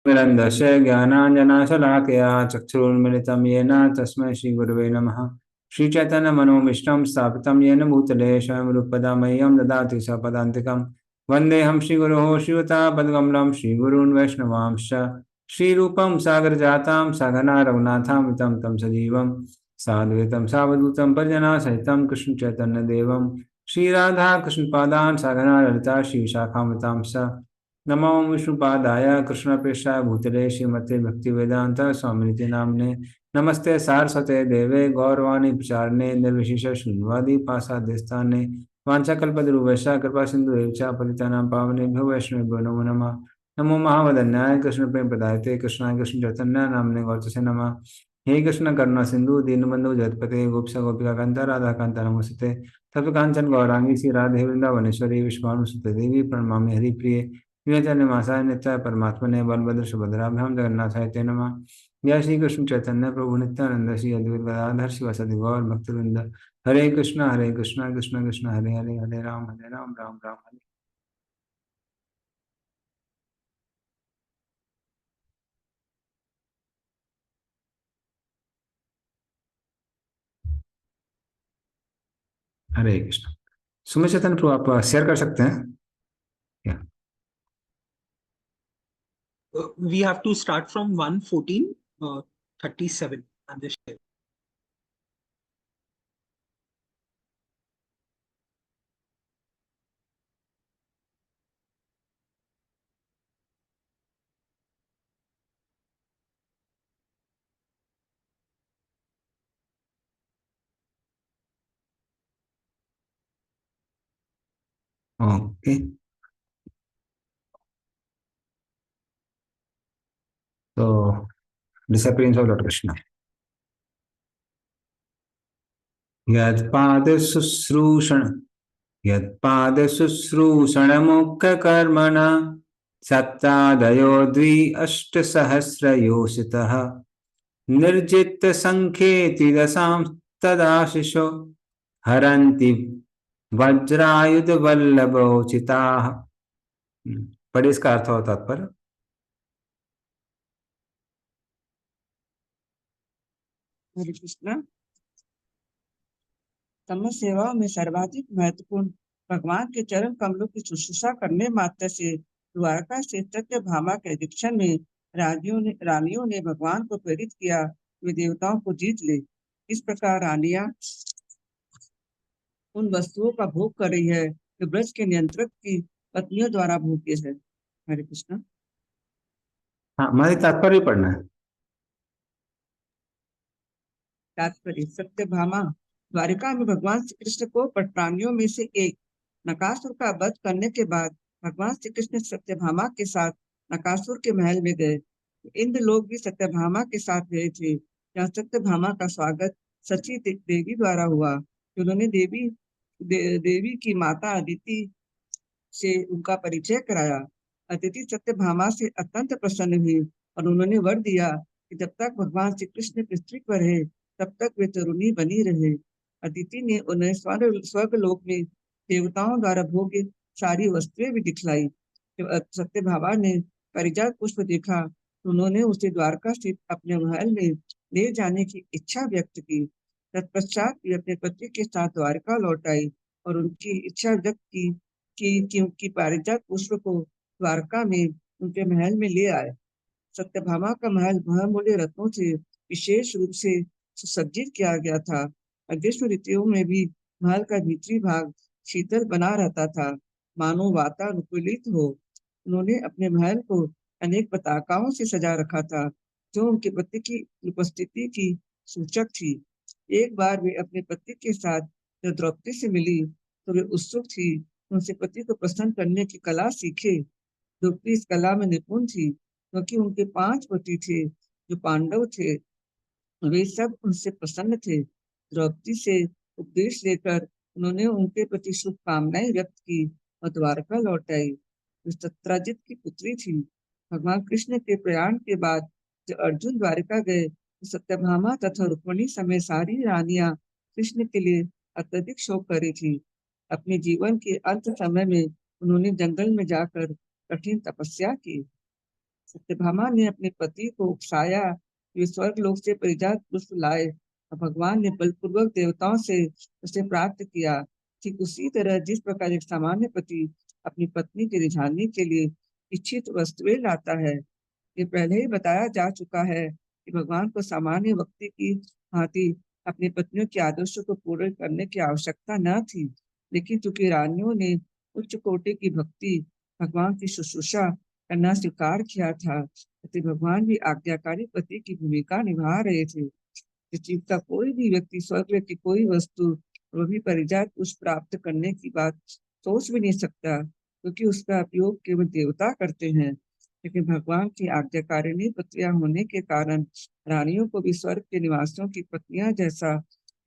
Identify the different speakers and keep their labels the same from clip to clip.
Speaker 1: विरन्दस्य ज्ञानाञ्जनशलाकया चक्षुरुन्मिलितं येन तस्मै श्रीगुरवे नमः। श्रीचैतन्यमनोभीष्टं स्थापितं येन भूतले स्वयं रूपदा मह्यं ददाति सपदान्तिकं। वन्देऽहं श्रीगुरोः श्रीयुतापद्कमलं श्रीगुरून् वैष्णवांश्च। श्रीरूपं सागरजातं सघना रघुनाथामितं तं सजीवं साद्वैतं सावधूतं परिजनासहितं कृष्णचैतन्यदेवं श्रीराधाकृष्णपादान् सघना ललिता श्रीविशाखामृतांश्च। नमो विष्णुपादाय कृष्णप्रेष्ठाय भूतले श्रीमते भक्तिवेदांत स्वामिनिति नाम्ने। नमस्ते सारस्वते देवे गौरवाणी प्रचारणे निर्विशेष शून्यवादी पासाद्यस्थाने वाञ्छाकल्पतरुभ्यश्च कृपा सिन्धु एव च पतितानां पावनेभ्यो वैष्णवेभ्यो नमो नमः। नमो महावदन्याय कृष्ण प्रेम प्रदायते कृष्णाय कृष्ण चैतन्य नामने गौरतसे नमः। हे कृष्ण करुणा सिंधु दीनबंधु जगत्पते गोपीश गोपिका कांता राधा कांता नमोस्तुते। तप्त कांचन गौरांगी श्री राधे वृंदावनेश्वरी विश्वानुसुते देवी प्रणमामि हरिप्रिये नित्यानंदाय नित्याय परमात्मने बलभद्र सुभद्राभ्याम जगन्नाथाय ते नमः। जय श्री कृष्ण चैतन्य प्रभु नित्यानंद श्री अद्वैत गदाधर शिवासादि गौर भक्तवृंद। हरे कृष्णा कृष्ण कृष्ण हरे हरे हरे राम राम राम हरे। हरे कृष्ण। सुमित चैतन्य प्रभु आप शेयर कर सकते हैं क्या?
Speaker 2: We have to start from 1:14:37 on this day.
Speaker 1: Okay, तो डिसअपियरेंस ऑफ लॉर्ड कृष्ण। यत्पाद शुश्रूषण मुख्यकर्मण सत्तादयो द्वि अष्टसहस्रयोषितः निर्जित संख्येति दशां तदाशिषो हरन्ति वज्रायुध वल्लभोचिताः। पढ़िए इसका अर्थ और तात्पर्य।
Speaker 3: हरे कृष्णा। तम सेवा में सर्वाधिक महत्वपूर्ण भगवान के चरण कमलों की शुश्रूषा करने मात्र से द्वारका से सत्यभामा के दीक्षण में रानियों ने भगवान को प्रेरित किया, वे देवताओं को जीत ले। इस प्रकार रानियां उन वस्तुओं का भोग कर रही है जो ब्रज के नियंत्रक की पत्नियों द्वारा भोग्य है। हरे कृष्णा।
Speaker 1: हाँ, हमारी तात्पर्य पढ़ना है।
Speaker 3: तात्पर्य। सत्यभामा द्वारिका में भगवान श्री कृष्ण को प्राणियों में से एक नकासुर का वध करने के बाद भगवान श्री कृष्ण सत्यभामा के साथ नकासुर के महल में गए। इंद्र लोग भी सत्यभामा के साथ गए थे। यहाँ सत्यभामा का स्वागत सची देवी द्वारा हुआ। उन्होंने देवी की माता अदिति से उनका परिचय कराया। अदिति सत्यभामा से अत्यंत प्रसन्न हुई और उन्होंने वर दिया कि जब तक भगवान श्री कृष्ण पृथ्वी पर है तब तक वे तरुणी बनी रहे। अदिति ने उन्हें स्वर्ग लोक में देवताओं द्वारा भोग्य सारी वस्तुएं भी दिखलाई। जब सत्यभामा ने पारिजात पुष्प देखा तो उन्होंने उसे द्वारका स्थित अपने महल में ले जाने की इच्छा व्यक्त की। तत्पश्चात वे अपने पति के साथ द्वारका लौट आई और उनकी इच्छा व्यक्त की कि पारिजात पुष्प को द्वारका में उनके महल में ले आए। सत्यभामा का महल बहुमूल्य रत्नों से विशेष रूप से सुसज्जित किया गया था। ग्रीष्म ऋतुओं में भी महल का भीतरी भाग शीतल बना रहता था, मानो वातानुकूलित हो। उन्होंने अपने महल को अनेक पताकाओं से सजा रखा था जो उनके पति की उपस्थिति की सूचक थी। एक बार वे अपने पति के साथ जब द्रौपदी से मिली तो वे उत्सुक थी उनसे पति को प्रसन्न करने की कला सीखे। द्रौपदी इस कला में निपुण थी क्योंकि उनके 5 पति थे जो पांडव थे। वे सब उनसे प्रसन्न थे। द्रौपदी से उपदेश लेकर उन्होंने उनके प्रति शुभकामनाएं व्यक्त की और द्वारका लौट आई। वे सत्राजित की पुत्री थी। भगवान कृष्ण के प्रयाण के बाद जब अर्जुन द्वारिका गए तो सत्यभामा तथा रुक्मिणी समेत सारी रानियां कृष्ण के लिए अत्यधिक शोक कर रही थी। अपने जीवन के अंत समय में उन्होंने जंगल में जाकर कठिन तपस्या की। सत्यभामा ने अपने पति को उकसाया कि वे स्वर्ग लोक से परिजात पुष्प लाए और भगवान ने बलपूर्वक देवताओं से उसे प्राप्त किया। ठीक उसी तरह जिस प्रकार एक सामान्य पति अपनी पत्नी के रिझाने के लिए इच्छित वस्तुएं लाता है, ये पहले ही बताया जा चुका है कि भगवान को सामान्य व्यक्ति की भांति अपनी पत्नियों के आदर्शों को पूर्ण करने की आवश्यकता न थी, लेकिन चूंकि रानियों ने उच्च कोटि की भक्ति भगवान की शुश्रूषा करना स्वीकार किया था, इसलिए भगवान भी आज्ञाकारी पति की भूमिका निभा रहे थे। इस जीव का कोई भी व्यक्ति स्वर्ग की कोई वस्तु, वह भी परिजात पुष्प प्राप्त करने की बात सोच भी नहीं सकता, क्योंकि उसका उपयोग केवल देवता करते हैं। लेकिन भगवान की आज्ञाकारिणी पत्नियां होने के कारण रानियों को भी स्वर्ग के निवासियों की पत्नियां जैसा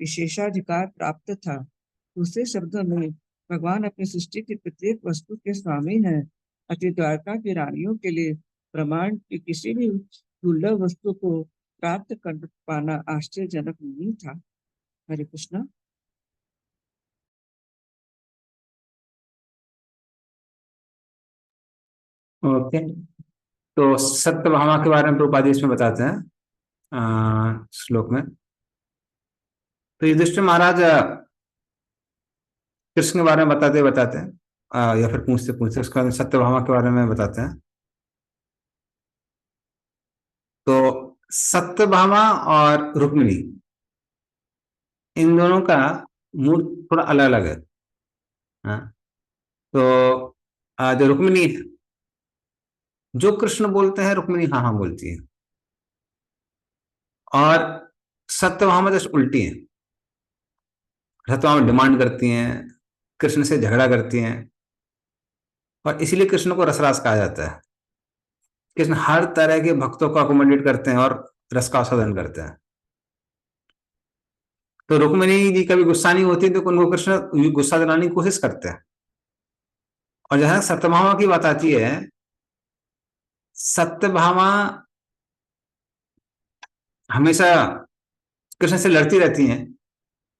Speaker 3: विशेषाधिकार प्राप्त था। दूसरे शब्दों में भगवान अपनी सृष्टि की प्रत्येक वस्तु के स्वामी हैं। अति द्वारका की रानियों के लिए ब्रह्मांड की किसी भी दुर्लभ वस्तु को प्राप्त कर पाना आश्चर्यजनक नहीं था। हरे कृष्णा।
Speaker 1: ओके, तो सत्यभामा के बारे में प्रभुपाद इसमें बताते हैं श्लोक में। तो युधिष्ठिर महाराज कृष्ण के बारे में बताते बताते हैं या फिर पूछते पूछते उसके बाद सत्यभामा के बारे में बताते हैं। तो सत्यभामा और रुक्मिणी, इन दोनों का मूड थोड़ा अलग अलग है। हाँ? तो जो रुक्मिणी, जो कृष्ण बोलते हैं रुक्मिणी हाँ हाँ बोलती है, और सत्यभामा जैसे उल्टी है। सत्यभामा डिमांड करती हैं, कृष्ण से झगड़ा करती हैं, और इसीलिए कृष्ण को रसराज कहा जाता है। कृष्ण हर तरह के भक्तों को अकोमोडेट करते हैं और रस का आस्वादन करते हैं। तो रुक्मिणी जी कभी गुस्सा नहीं होती तो उनको कृष्ण गुस्सा दिलाने की कोशिश करते हैं। और जहां सत्यभामा की बात आती है, सत्यभामा हमेशा कृष्ण से लड़ती रहती हैं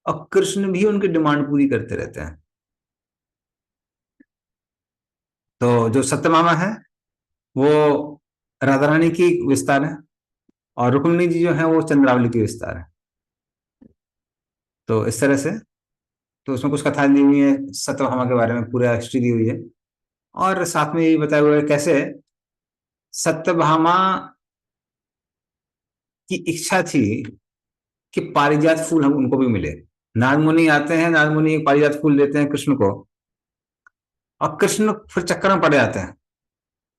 Speaker 1: और कृष्ण भी उनकी डिमांड पूरी करते रहते हैं। तो जो सत्यभामा है वो राधा रानी की विस्तार है, और रुक्मिणी जी जो है वो चंद्रावली की विस्तार है। तो इस तरह से, तो उसमें कुछ कथा दी हुई है सत्यभामा के बारे में, पूरा हिस्ट्री दी हुई है, और साथ में ये बताया हुआ है कैसे सत्यभामा की इच्छा थी कि पारिजात फूल हम उनको भी मिले। नारद मुनि आते हैं, नारद मुनि एक पारिजात फूल देते हैं कृष्ण को, और कृष्ण फिर चक्कर में पड़ जाते हैं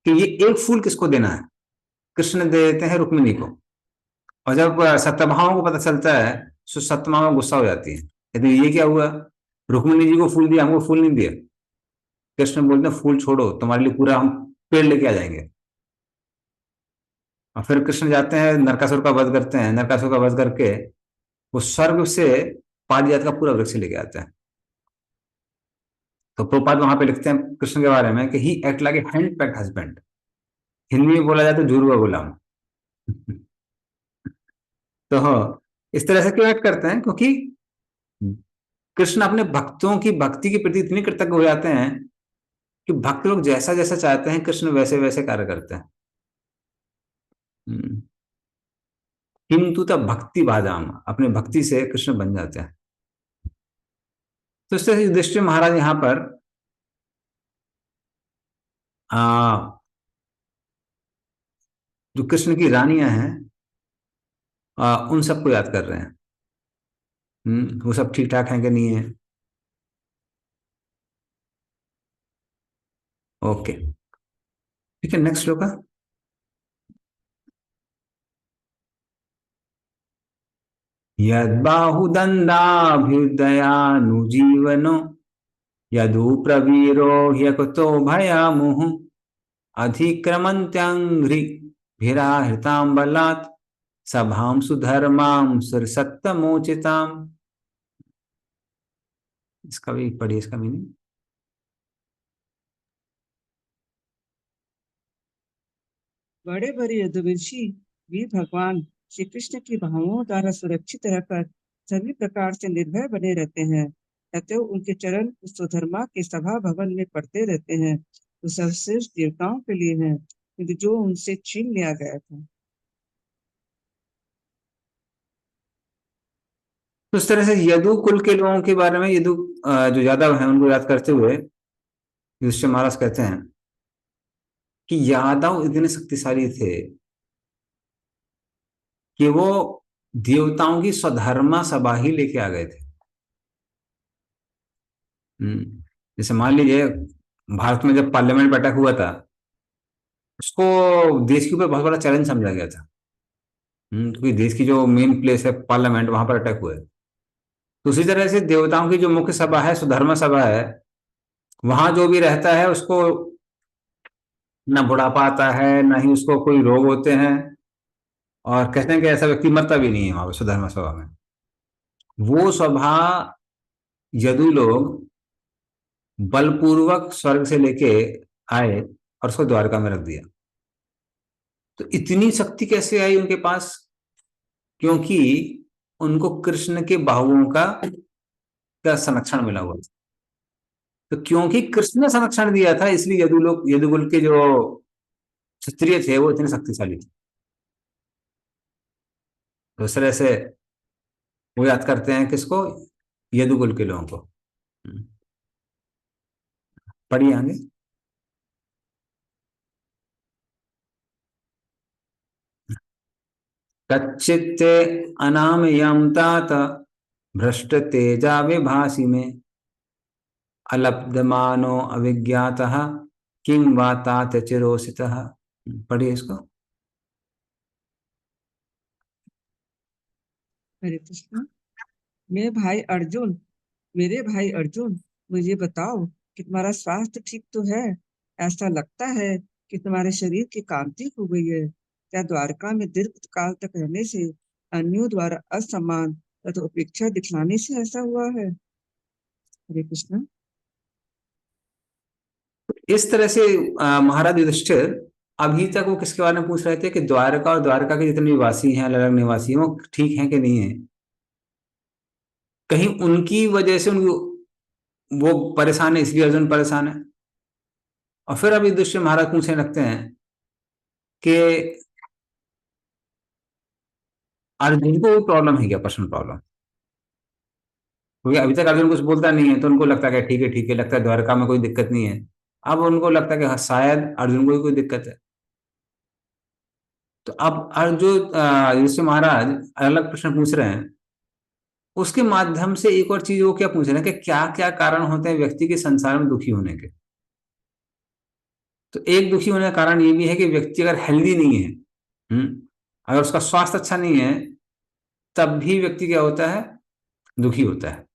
Speaker 1: कि ये एक फूल किसको देना है। कृष्ण दे देते हैं रुक्मिणी को, और जब सत्यभामा को पता चलता है तो सत्यभामा गुस्सा हो जाती है, कहती ये क्या हुआ, रुक्मिणी जी को फूल दिया, हमको फूल नहीं दिया। कृष्ण बोलते हैं फूल छोड़ो, तुम्हारे लिए पूरा हम पेड़ लेके आ जाएंगे। और फिर कृष्ण जाते हैं, नरकासुर का वध करते हैं, नरकासुर का वध करके वो स्वर्ग से पारिजात का पूरा वृक्ष लेके आते हैं। तो प्रभुपाद वहां पे लिखते हैं कृष्ण के बारे में कि he act like a henpecked husband. Hindi में बोला जाए तो जुड़वा गुलाम। तो इस तरह से क्यों एक्ट करते हैं, क्योंकि कृष्ण अपने भक्तों की भक्ति के प्रति इतने कृतज्ञ हो जाते हैं कि भक्त लोग जैसा जैसा चाहते हैं कृष्ण वैसे वैसे कार्य करते हैं। किंतु तब भक्ति बादाम, अपने भक्ति से कृष्ण बन जाते हैं। तो इस तरह से युधिष्ठिर महाराज यहां पर जो कृष्ण की रानियां हैं उन सबको याद कर रहे हैं। वो सब ठीक ठाक हैं कि नहीं है। ओके, ठीक है, नेक्स्ट श्लोक है। यद्बाहुदंडाभ्युदयानुजीवनो यदुप्रवीरो ह्यकुतो भयामुः अधिक्रमन्त्याङ्घ्रिभिराहृतां बलात् सभां सुधर्मां सुरसत्तमोचिताम्। इसका भी पढ़िए, इसका मीनिंग।
Speaker 3: बड़े बड़े यदुवंशी वीर भगवान श्री कृष्ण की बाहुओं द्वारा सुरक्षित रहकर सभी प्रकार से निर्भय बने रहते हैं, अतएव उनके चरण उस सुधर्मा के सभा भवन में पड़ते रहते हैं, जो सर्वश्रेष्ठ देवताओं के लिए हैं। किंतु जो उनसे छीन लिया गया था।
Speaker 1: तो इस तरह से यदु कुल के लोगों के बारे में यदु जो यादव हैं उनको याद करते हुए युधिष्ठिर महाराज कहते हैं कि यादव इतने शक्तिशाली थे कि वो देवताओं की स्वधर्मा सभा ही लेके आ गए थे। जैसे मान लीजिए भारत में जब पार्लियामेंट बैठक हुआ था, उसको देश के ऊपर बहुत बड़ा चैलेंज समझा गया था। क्योंकि देश की जो मेन प्लेस है पार्लियामेंट, वहां पर अटैक हुआ है। तो उसी तरह से देवताओं की जो मुख्य सभा है, सुधर्मा सभा है, वहां जो भी रहता है उसको ना बुढ़ापा आता है, ना ही उसको कोई रोग होते हैं, और कहते हैं कि ऐसा व्यक्ति मरता भी नहीं है वहां पर सुधर्मा सभा में। वो सभा यदु लोग बलपूर्वक स्वर्ग से लेके आए और उसको द्वारका में रख दिया। तो इतनी शक्ति कैसे आई उनके पास? क्योंकि उनको कृष्ण के बाहुओं का संरक्षण मिला हुआ था। तो क्योंकि कृष्ण ने संरक्षण दिया था, इसलिए यदु लोग, यदुकुल के जो क्षत्रिय थे वो इतने शक्तिशाली थे। तो इस तरह से वो याद करते हैं किसको? यदुकुल के लोगों को। पढ़िए आगे। कच्चित्ते अनामयं तात भ्रष्ट तेजा विभासी में अलब्धमानो अविज्ञातः किं वा तात चिरोसितः। पढ़िए इसको।
Speaker 3: हरे कृष्ण। मैं भाई अर्जुन मेरे भाई अर्जुन, मुझे बताओ कि तुम्हारा स्वास्थ्य ठीक तो है? ऐसा लगता है कि तुम्हारे शरीर की कांति खो गई है। क्या द्वारका में दीर्घ काल तक रहने से अन्यों द्वारा असम्मान तथा उपेक्षा दिखलाने से ऐसा हुआ है? हरे कृष्ण।
Speaker 1: इस तरह से महाराज युधिष्ठिर अभी तक वो किसके बारे में पूछ रहे थे कि द्वारका और द्वारका के जितने निवासी हैं, अलग अलग निवासी हैं, वो ठीक हैं कि नहीं है? कहीं उनकी वजह से उनको वो परेशान है, इसलिए अर्जुन परेशान है। और फिर अभी युधिष्ठिर महाराज पूछने लगते हैं कि अर्जुन को प्रॉब्लम है क्या, पर्सनल प्रॉब्लम? क्योंकि अभी तक अर्जुन कुछ बोलता नहीं है, तो उनको लगता है कि ठीक है, लगता है द्वारका में कोई दिक्कत नहीं है। अब उनको लगता है कि हाँ, शायद अर्जुन को ही कोई दिक्कत है। तो अब अर्जुन युधिष्ठिर महाराज अलग अलग प्रश्न पूछ रहे हैं। उसके माध्यम से एक और चीज वो क्या पूछ रहे हैं कि क्या क्या कारण होते हैं व्यक्ति के संसार में दुखी होने के। तो एक दुखी होने का कारण ये भी है कि व्यक्ति अगर हेल्दी नहीं है, अगर उसका स्वास्थ्य अच्छा नहीं है, तब भी व्यक्ति क्या होता है? दुखी होता है,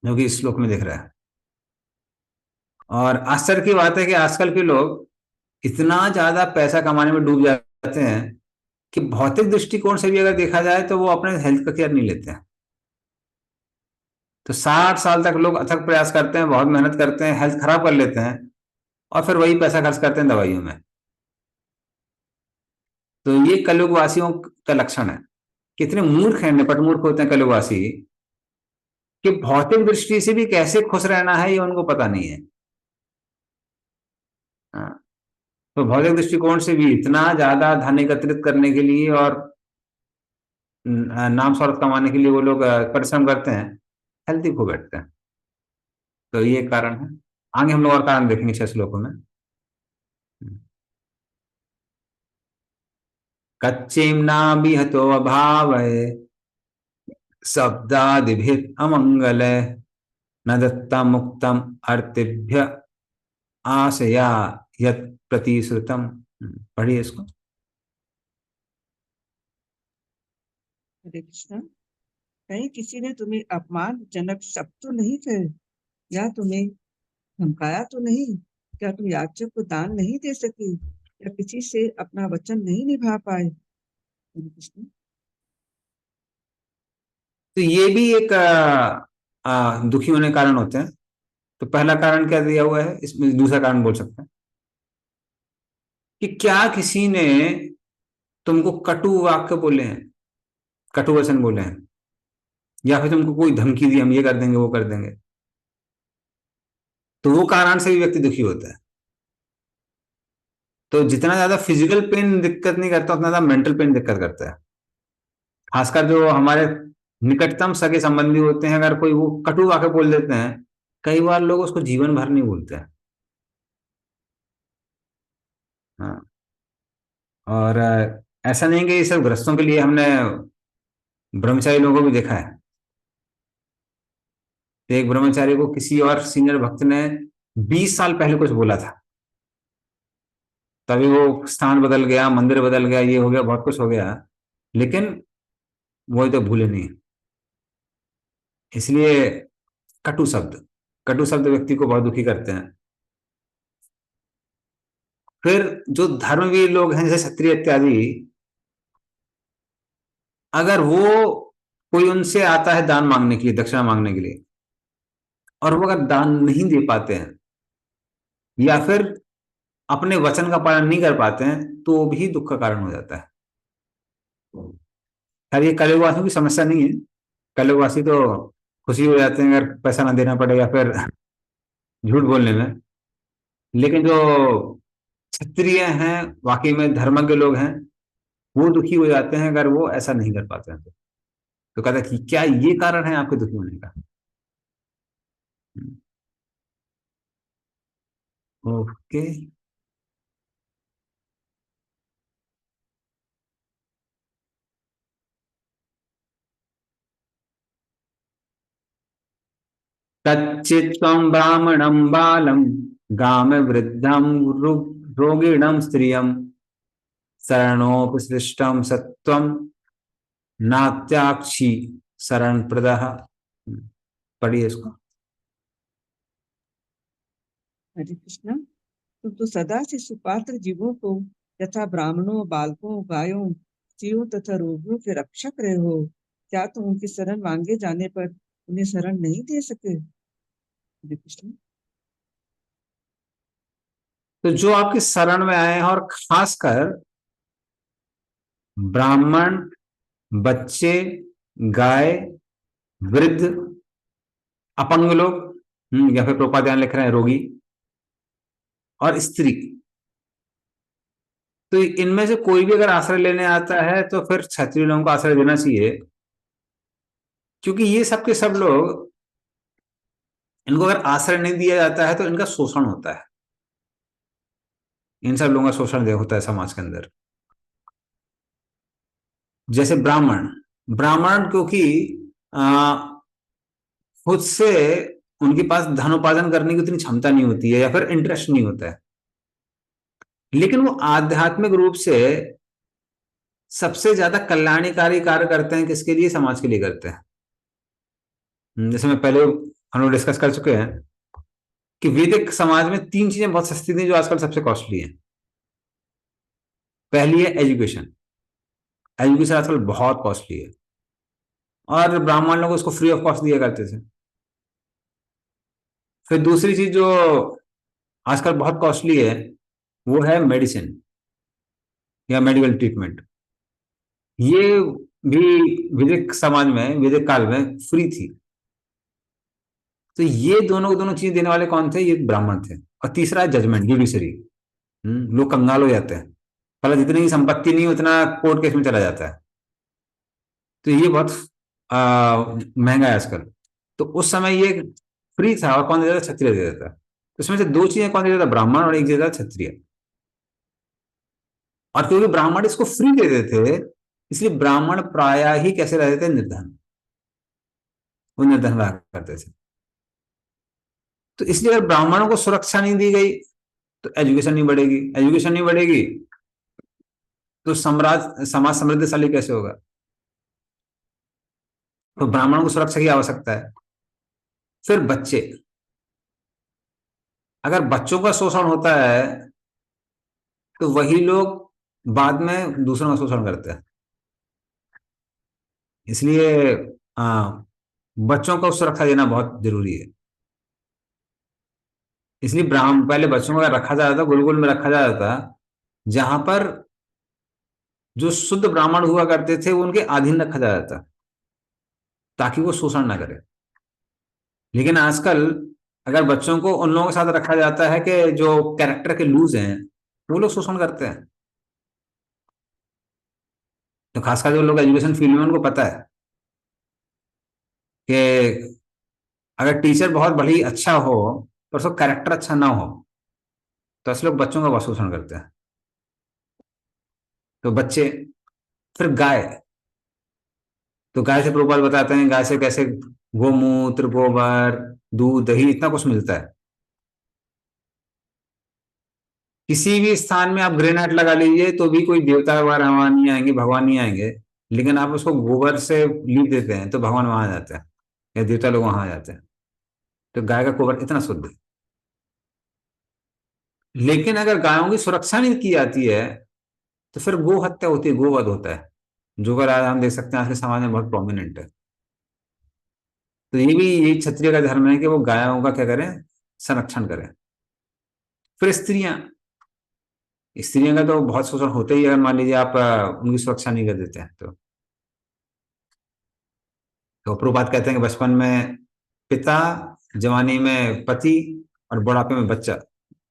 Speaker 1: जो कि इस श्लोक में दिख रहा है। और आश्चर्य की बात है कि आजकल के लोग इतना ज्यादा पैसा कमाने में डूब जाते हैं कि भौतिक दृष्टिकोण से भी अगर देखा जाए तो वो अपने हेल्थ का केयर नहीं लेते हैं। तो 60 साल तक लोग अथक प्रयास करते हैं, बहुत मेहनत करते हैं, हेल्थ खराब कर लेते हैं, और फिर वही पैसा खर्च करते हैं दवाइयों में। तो ये कलयुग वासियों का लक्षण है। कितने मूर्ख हैं, निपट मूर्ख होते हैं कलयुगवासी, कि भौतिक दृष्टि से भी कैसे खुश रहना है ये उनको पता नहीं है। हाँ, तो भौतिक दृष्टिकोण से भी इतना ज्यादा धन एकत्रित करने के लिए और नाम शौहरत कमाने के लिए वो लोग परिश्रम करते हैं, हेल्थी खो बैठते हैं। तो ये कारण है। आगे हम लोग और कारण देखेंगे 6 श्लोकों में। कच्चिम्ना विहतो अभावये शब्दादिभिर अमंगले न दत्तम मुक्तम अर्तिभ्य आशया यत प्रतिश्रुतम। पढ़िए इसको।
Speaker 3: हरे कृष्ण। कहीं किसी ने तुम्हें अपमानजनक शब्द तो नहीं कहे, या तुम्हें धमकाया तो नहीं? क्या तुम याचक को दान नहीं दे सकी, या किसी से अपना वचन नहीं निभा पाए? हरे कृष्ण।
Speaker 1: तो ये भी एक दुखी होने के कारण होते हैं। तो पहला कारण क्या दिया हुआ है, इसमें दूसरा कारण बोल सकते हैं कि क्या किसी ने तुमको कटु वाक्य बोले हैं, कटु वचन बोले हैं, या फिर तुमको कोई धमकी दी, हम ये कर देंगे वो कर देंगे। तो वो कारण से भी व्यक्ति दुखी होता है। तो जितना ज्यादा फिजिकल पेन दिक्कत नहीं करता उतना ज्यादा मेंटल पेन दिक्कत करता है। खासकर जो हमारे निकटतम सगे संबंधी होते हैं, अगर कोई वो कटु वाक्य बोल देते हैं, कई बार लोग उसको जीवन भर नहीं भूलते हैं। हाँ। और ऐसा नहीं कि ये सिर्फ गृहस्थों के लिए, हमने ब्रह्मचारी लोगों को भी देखा है। एक ब्रह्मचारी को किसी और सीनियर भक्त ने 20 साल पहले कुछ बोला था, तभी वो स्थान बदल गया, मंदिर बदल गया, ये हो गया, बहुत कुछ हो गया, लेकिन वो तो भूले नहीं। इसलिए कटु शब्द कटु शब्द व्यक्ति को बहुत दुखी करते हैं। फिर जो धर्मवीर लोग हैं जैसे क्षत्रिय इत्यादि, अगर वो कोई उनसे आता है दान मांगने के लिए, दक्षिणा मांगने के लिए, और वो अगर दान नहीं दे पाते हैं या फिर अपने वचन का पालन नहीं कर पाते हैं, तो वो भी दुख का कारण हो जाता है। खैर ये कलियुगवासियों की समस्या नहीं है। कलियुगवासी तो खुशी हो जाते हैं अगर पैसा ना देना पड़े या फिर झूठ बोलने में। लेकिन जो क्षत्रिय हैं, वाकई में धर्मज्ञ लोग हैं, वो दुखी हो जाते हैं अगर वो ऐसा नहीं कर पाते हैं। तो कहता है कि क्या ये कारण है आपके दुखी होने का? ओके। तच्चित्तं ब्राह्मणं बालं गाम वृद्धं रोगिणं स्त्रियं शरणोपसृष्टं सत्वं नात्याक्षी शरण प्रदः। पढ़िए इसको।
Speaker 3: हरे कृष्णा। तुम तो सदा से सुपात्र जीवों को यथा ब्राह्मणों, बालकों, गायों, स्त्रियों तथा रोगियों के रक्षक रहे हो। क्या तुम उनकी शरण मांगे जाने पर उन्हें शरण नहीं दे सके? हरे कृष्ण।
Speaker 1: तो जो आपकी शरण में आए हैं, और खासकर ब्राह्मण, बच्चे, गाय, वृद्ध, अपंग लोग, या फिर प्रोपाध्याय लिख रहे हैं रोगी, और स्त्री, तो इनमें से कोई भी अगर आश्रय लेने आता है तो फिर क्षत्रिय लोगों को आश्रय देना चाहिए। क्योंकि ये सब के सब लोग, इनको अगर आश्रय नहीं दिया जाता है तो इनका शोषण होता है। इन सब लोगों का शोषण होता है समाज के अंदर। जैसे ब्राह्मण ब्राह्मण क्योंकि खुद से उनके पास धन उपार्जन करने की उतनी क्षमता नहीं होती है या फिर इंटरेस्ट नहीं होता है, लेकिन वो आध्यात्मिक रूप से सबसे ज्यादा कल्याणकारी कार्य करते हैं। किसके लिए? समाज के लिए करते हैं। जैसे मैं पहले हम लोग डिस्कस कर चुके हैं कि वैदिक समाज में 3 चीजें बहुत सस्ती थी जो आजकल सबसे कॉस्टली हैं। पहली है एजुकेशन। एजुकेशन आजकल बहुत कॉस्टली है, और ब्राह्मण लोग उसको फ्री ऑफ कॉस्ट दिया करते थे। फिर दूसरी चीज जो आजकल बहुत कॉस्टली है, वो है मेडिसिन या मेडिकल ट्रीटमेंट। ये भी वैदिक समाज में, वैदिक काल में फ्री थी। तो ये दोनों चीज देने वाले कौन थे? ये ब्राह्मण थे। और तीसरा है जजमेंट, जुडिशरी। लोग कंगाल हो जाते हैं, पहले जितनी की संपत्ति नहीं उतना कोर्ट केस में चला जाता है। तो ये बहुत महंगा है आजकल। तो उस समय ये फ्री था, और कौन देता था? क्षत्रिय देता था। तो इसमें से 2 चीजें कौन देता था? ब्राह्मण, और एक देता था क्षत्रिय। और क्योंकि ब्राह्मण इसको फ्री दे देते थे, इसलिए ब्राह्मण प्राय ही कैसे रहते थे? निर्धन। वो निर्धन रहा करते थे। तो इसलिए अगर ब्राह्मणों को सुरक्षा नहीं दी गई तो एजुकेशन नहीं बढ़ेगी। एजुकेशन नहीं बढ़ेगी तो समाज समृद्धशाली कैसे होगा? तो ब्राह्मणों को सुरक्षा की आवश्यकता है। फिर बच्चे, अगर बच्चों का शोषण होता है तो वही लोग बाद में दूसरों का शोषण करते हैं। इसलिए बच्चों को सुरक्षा देना बहुत जरूरी है। इसलिए ब्राह्मण पहले बच्चों को रखा जाता था, गुरुकुल में रखा जाता था, जहां पर जो शुद्ध ब्राह्मण हुआ करते थे वो उनके अधीन रखा जाता था, ताकि वो शोषण ना करे। लेकिन आजकल अगर बच्चों को उन लोगों के साथ रखा जाता है कि जो कैरेक्टर के लूज हैं, वो लोग शोषण करते हैं। तो खासकर जो लोग एजुकेशन फील्ड में, उनको पता है कि अगर टीचर बहुत बड़ी अच्छा हो पर उसका कैरेक्टर अच्छा ना हो, तो ऐसे लोग बच्चों का बहुत शोषण करते हैं। तो बच्चे, फिर गाय, तो गाय से प्रभुपाद बताते हैं गाय से कैसे गोमूत्र, गोबर, दूध, दही, इतना कुछ मिलता है। किसी भी स्थान में आप ग्रेनाइट लगा लीजिए तो भी कोई देवता वगैरह वहां नहीं आएंगे, भगवान नहीं आएंगे। लेकिन आप उसको गोबर से लीप देते हैं तो भगवान वहां आ जाते हैं, या देवता लोग वहां आ जाते हैं। तो गाय का गोबर इतना शुद्ध है। लेकिन अगर गायों की सुरक्षा नहीं की जाती है तो फिर गो हत्या होती है, गोवध होता है, जो अगर आज हम देख सकते हैं आज के समाज में बहुत प्रोमिनेंट है। तो ये भी यही क्षत्रिय का धर्म है कि वो गायों का क्या करें, संरक्षण करें। फिर स्त्रियां, स्त्रियों का तो बहुत शोषण होता ही है, अगर मान लीजिए आप उनकी सुरक्षा नहीं कर देते हैं तो प्रभुपाद कहते हैं कि बचपन में पिता, जवानी में पति, और बुढ़ापे में बच्चा,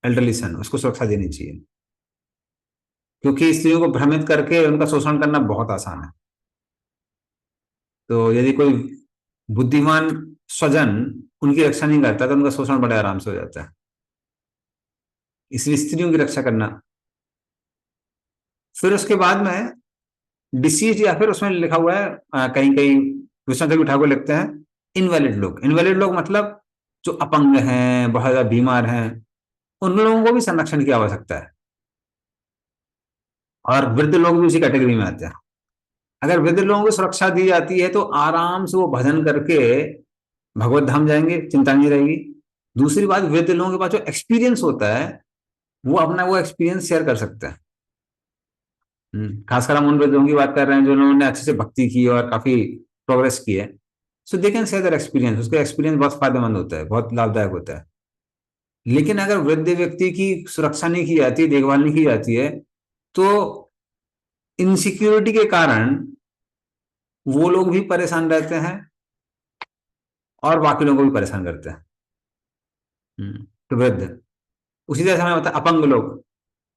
Speaker 1: एल्डरली सन, उसको सुरक्षा देनी चाहिए। क्योंकि स्त्रियों को भ्रमित करके उनका शोषण करना बहुत आसान है। तो यदि कोई बुद्धिमान स्वजन उनकी रक्षा नहीं करता तो उनका शोषण बड़े आराम से हो जाता है। इसलिए स्त्रियों की रक्षा करना। फिर उसके बाद में डिसीज, या फिर उसमें लिखा हुआ है कहीं कहीं विश्वनाथ ठाकुर लिखते हैं इनवैलिड लोग। इनवैलिड लोग मतलब जो अपंग हैं, बहुत ज्यादा बीमार हैं, उन लोगों को भी संरक्षण की आवश्यकता है। और वृद्ध लोग भी उसी कैटेगरी में आते हैं। अगर वृद्ध लोगों को सुरक्षा दी जाती है तो आराम से वो भजन करके भगवत धाम जाएंगे, चिंता नहीं रहेगी। दूसरी बात, वृद्ध लोगों के पास जो एक्सपीरियंस होता है वो अपना वो एक्सपीरियंस शेयर कर सकते हैं। खासकर हम उन वृद्धों की बात कर रहे हैं जो उन्होंने अच्छे से भक्ति की और काफी प्रोग्रेस की है। So they can share their experience, उसका एक्सपीरियंस बहुत फायदेमंद होता है, बहुत लाभदायक होता है। लेकिन अगर वृद्ध व्यक्ति की सुरक्षा नहीं की जाती, देखभाल नहीं की जाती है, तो इनसिक्योरिटी के कारण वो लोग भी परेशान रहते हैं और बाकी लोगों को भी परेशान करते हैं। तो वृद्ध, उसी तरह से हमें होता है अपंग लोग।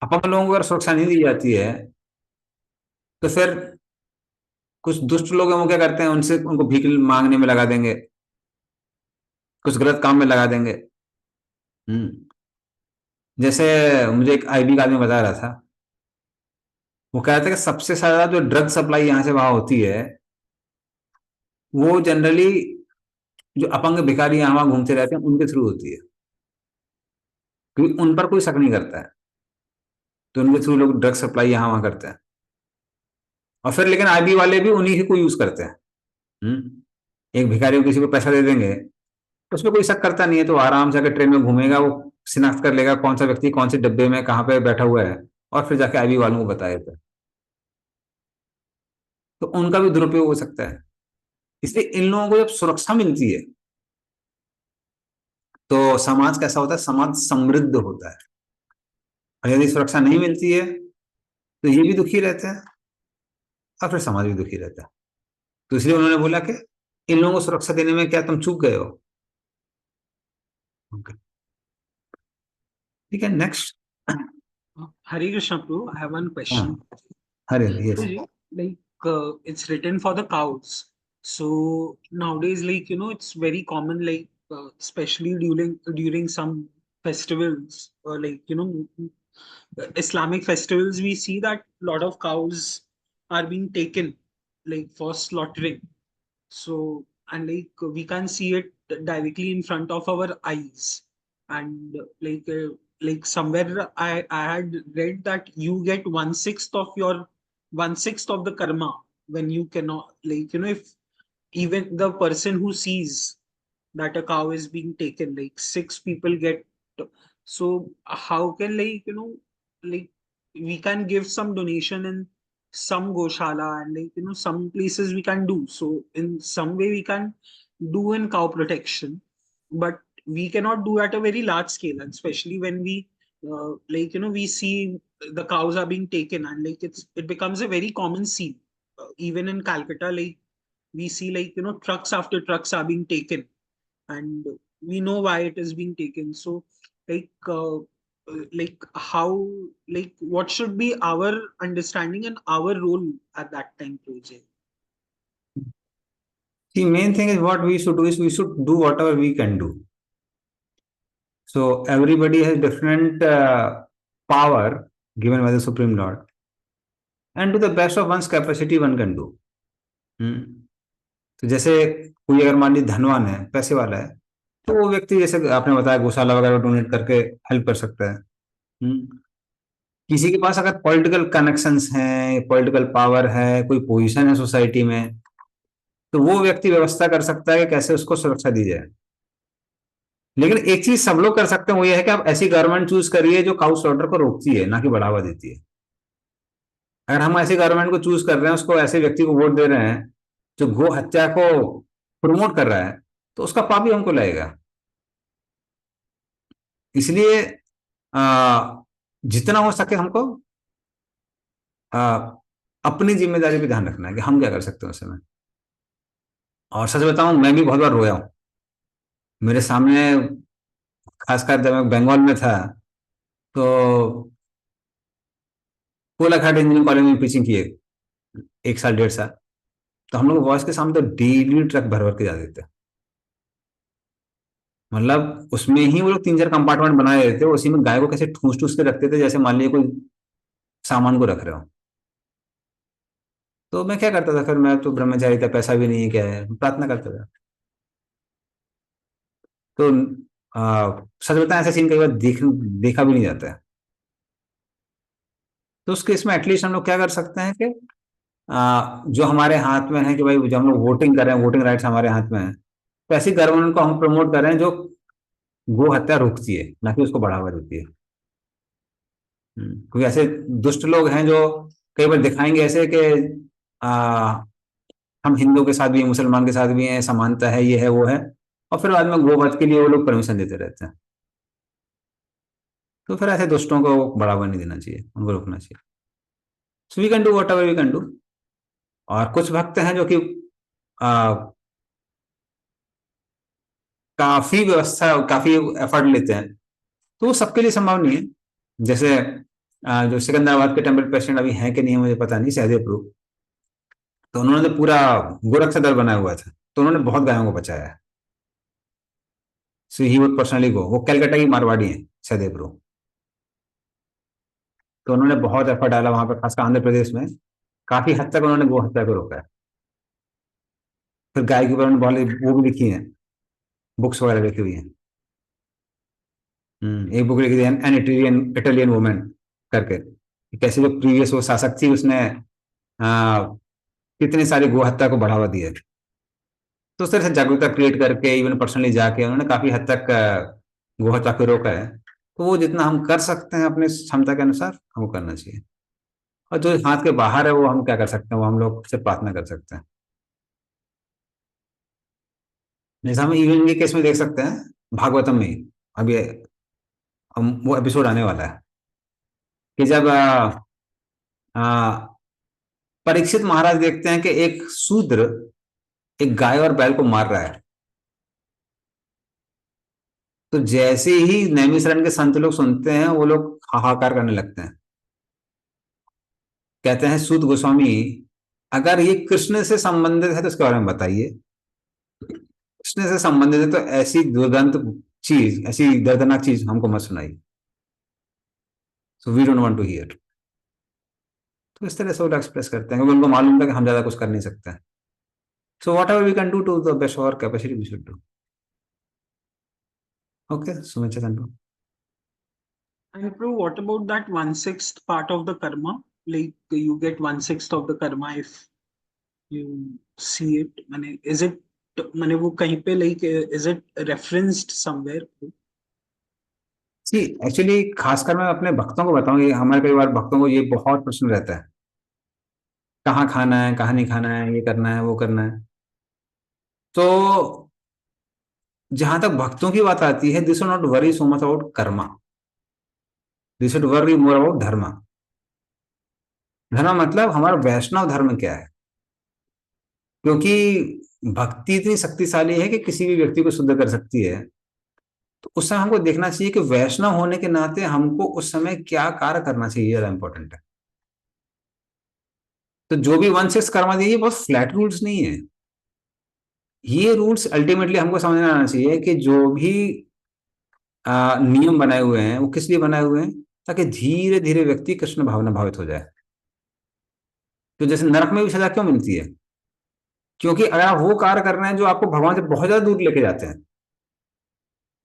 Speaker 1: अपंग लोगों को अगर सुरक्षा नहीं दी जाती है तो फिर कुछ दुष्ट लोग हैं, वो क्या करते हैं, उनसे उनको भीख मांगने में लगा देंगे, कुछ गलत काम में लगा देंगे। हम्म जैसे मुझे एक आईबी का आदमी बता रहा था, वो कह रहा था कि सबसे ज्यादा जो ड्रग सप्लाई यहाँ से वहां होती है वो जनरली जो अपंग भिखारी यहाँ वहां घूमते रहते हैं उनके थ्रू होती है, क्योंकि उन पर कोई शक नहीं करता है। तो उनके थ्रू लोग ड्रग सप्लाई यहाँ वहां करते हैं। और फिर लेकिन आईबी वाले भी उन्हीं को यूज करते हैं। एक भिखारी को किसी को पैसा दे देंगे तो उसमें कोई शक करता नहीं है, तो आराम से आकर ट्रेन में घूमेगा, वो शिनाख्त कर लेगा कौन सा व्यक्ति कौन से डब्बे में कहाँ पे बैठा हुआ है, और फिर जाके आईबी वालों को बताएगा। तो उनका भी दुरुपयोग हो सकता है। इसलिए इन लोगों को जब सुरक्षा मिलती है तो समाज कैसा होता है, समाज समृद्ध होता है। और यदि सुरक्षा नहीं मिलती है तो ये भी दुखी रहते हैं और फिर समाज भी दुखी रहता है। तो इसलिए उन्होंने बोला कि इन लोगों को सुरक्षा देने में क्या तुम चूक गए हो। Okay. ठीक है, next.
Speaker 2: Hare Krishna, Prabhu. I have one
Speaker 1: हाँ,
Speaker 2: question.
Speaker 1: Hare yes.
Speaker 2: Prabhuji, like it's written for the cows. So nowadays, like it's very common, like especially during some festivals, or like Islamic festivals, we see that a lot of cows are being taken, like for slaughtering. So, and like we can see it directly in front of our eyes. And like somewhere I had read that you get 1/6 of your 1/6 of the karma when you cannot, like if even the person who sees that a cow is being taken, like 6 people get. So how can, like like we can give some donation in some goshala, and like some places we can do so, in some way we can do in cow protection, but we cannot do at a very large scale, and especially when we like we see the cows are being taken, and like it becomes a very common scene. Even in Calcutta, like we see, like trucks after trucks are being taken, and we know why it is being taken. So like like how, like what should be our understanding and our role at that time, Prajay?
Speaker 1: The main thing is what we should do is we should do whatever we can do. So everybody has different power given by the Supreme Lord, and to the best of one's capacity one can do. तो जैसे कोई अगर मान ली धनवान है, पैसे वाला है, तो वो व्यक्ति जैसे आपने बताया गौशाला वगैरह डोनेट करके हेल्प कर सकता है। किसी के पास अगर पॉलिटिकल कनेक्शंस हैं, पॉलिटिकल पावर है, कोई पोजीशन है सोसाइटी में, तो वो व्यक्ति व्यवस्था कर सकता है कि कैसे उसको सुरक्षा दी जाए। लेकिन एक चीज सब लोग कर सकते हैं, वो ये है कि आप ऐसी गवर्नमेंट चूज करिए जो काउ स्लॉटर को रोकती है, ना कि बढ़ावा देती है। अगर हम ऐसी गवर्नमेंट को चूज कर रहे हैं, उसको ऐसे व्यक्ति को वोट दे रहे हैं जो गो हत्या को प्रमोट कर रहा है, तो उसका पाप भी हमको लगेगा। इसलिए जितना हो सके हमको अपनी जिम्मेदारी पे ध्यान रखना है कि हम क्या कर सकते हैं उस समय। और सच बताऊं, मैं भी बहुत बार रोया हूं। मेरे सामने, खासकर जब मैं बंगाल में था, तो कोलाघाट इंजीनियरिंग कॉलेज में टीचिंग किए 1 साल 1.5 साल। तो हम लोग बॉस के सामने तो डेली ट्रक भर भर के जा देते। मतलब उसमें ही वो लोग 3-4 कंपार्टमेंट बनाए रहते थे, उसी में गाय को कैसे ठूस ठूस के रखते थे जैसे मान लीजिए कोई सामान को रख रहे हो। तो मैं क्या करता था, फिर मैं तो ब्रह्मचारी था, पैसा भी नहीं है, क्या है, प्रार्थना करता था। तो सच बताएं, ऐसा सीन कई बार देखा भी नहीं जाता है। तो उस केस में एटलीस्ट हम लोग क्या कर सकते हैं कि जो हमारे हाथ में है कि भाई, जो हम लोग वोटिंग कर रहे हैं, वोटिंग राइट्स हमारे हाथ में है, तो ऐसी गवर्नमेंट को हम प्रमोट कर रहे हैं जो गो हत्या रोकती है, ना कि उसको बढ़ावा देती है। क्योंकि ऐसे दुष्ट लोग हैं जो कई बार दिखाएंगे ऐसे कि हम हिंदू के साथ भी हैं, मुसलमान के साथ भी हैं, समानता है, ये है वो है, और फिर बाद में गोवध के लिए वो लोग परमिशन देते रहते हैं। तो फिर ऐसे दुष्टों को बढ़ावा नहीं देना चाहिए, उनको रोकना चाहिए। So we can do whatever we can do. और कुछ भक्त हैं जो कि काफी व्यवस्था, काफी एफर्ट लेते हैं, तो वो सबके लिए संभव नहीं है। जैसे जो सिकंदराबाद के टेम्पल प्रेसिडेंट अभी हैं कि नहीं मुझे पता नहीं, सहदेव प्रभु, तो उन्होंने पूरा गोरक्षा दल बनाया हुआ था, तो उन्होंने बहुत गायों को बचाया है। सो ही वुड पर्सनली गो। वो कलकत्ता की मारवाड़ी है सहदेव प्रभु, तो उन्होंने बहुत एफर्ट डाला वहां पर, खासकर आंध्र प्रदेश में काफी हद तक उन्होंने गो हत्या को रोका है। फिर गाय के ऊपर उन्होंने बहुत वो भी लिखी है, बुक्स वगैरह लिखी हुई है। एक बुक लिखी थी एन इटालियन इटालियन वुमेन करके, कैसे जो प्रीवियस वो शासक थी उसने कितनी सारी गो हत्या को बढ़ावा दिया। तो उस तरह से जागरूकता क्रिएट करके इवन पर्सनली जाके उन्होंने काफी हद तक गो हत्या को रोका है। तो वो जितना हम कर सकते हैं अपने क्षमता के अनुसार हमको करना चाहिए। और जो हाथ के बाहर है वो हम क्या कर सकते हैं, वो हम लोग सिर्फ प्रार्थना कर सकते हैं। जैसे हम इवन के केस में देख सकते हैं, भागवतम में ही अभी वो एपिसोड आने वाला है कि जब परीक्षित महाराज देखते हैं कि एक शूद्र एक गाय और बैल को मार रहा है, तो जैसे ही नैमिषारण्य के संत लोग सुनते हैं, वो लोग हाहाकार करने लगते हैं। कहते हैं सूत गोस्वामी, अगर ये कृष्ण से संबंधित है तो इसके बारे में बताइए। कृष्ण से संबंधित है तो ऐसी दुर्गंध चीज, ऐसी दर्दनाक चीज हमको मत सुनाई। So we don't want to hear. तो इस तरह से वो एक्सप्रेस करते हैं क्योंकि उनको मालूम था कि हम ज्यादा कुछ कर नहीं सकते हैं। So whatever we can do to the best of our capacity we should do. Okay, Sumit Chandu.
Speaker 2: And Prue, what about that 1/6 part of the karma? Like you get 1/6 of the karma if you see it. मैंने is it, मैंने वो कहीं पे like is it referenced somewhere?
Speaker 1: जी, actually खासकर मैं अपने भक्तों को बताऊं, ये हमारे कई बार भक्तों को ये बहुत प्रश्न रहता है, कहाँ खाना है, कहाँ नहीं खाना है, ये करना है, वो करना है। तो जहां तक भक्तों की बात आती है, this should not worry so much about Karma, this should worry more about धर्म। धर्म मतलब हमारा वैष्णव धर्म क्या है, क्योंकि भक्ति इतनी शक्तिशाली है कि किसी भी व्यक्ति को शुद्ध कर सकती है। तो उस समय हमको देखना चाहिए कि वैष्णव होने के नाते हमको उस समय क्या कार्य करना चाहिए, ज्यादा इंपॉर्टेंट है। तो जो भी 1/6 कर्मा दिए, ये बहुत फ्लैट रूल्स नहीं है। ये रूल्स अल्टीमेटली हमको समझ में आना चाहिए कि जो भी नियम बनाए हुए हैं वो किस लिए बनाए हुए हैं, ताकि धीरे धीरे व्यक्ति कृष्ण भावना भावित हो जाए। तो जैसे नरक में भी सजा क्यों मिलती है? क्योंकि अगर आप वो कार्य कर रहे हैं जो आपको भगवान से बहुत ज्यादा दूर लेके जाते हैं,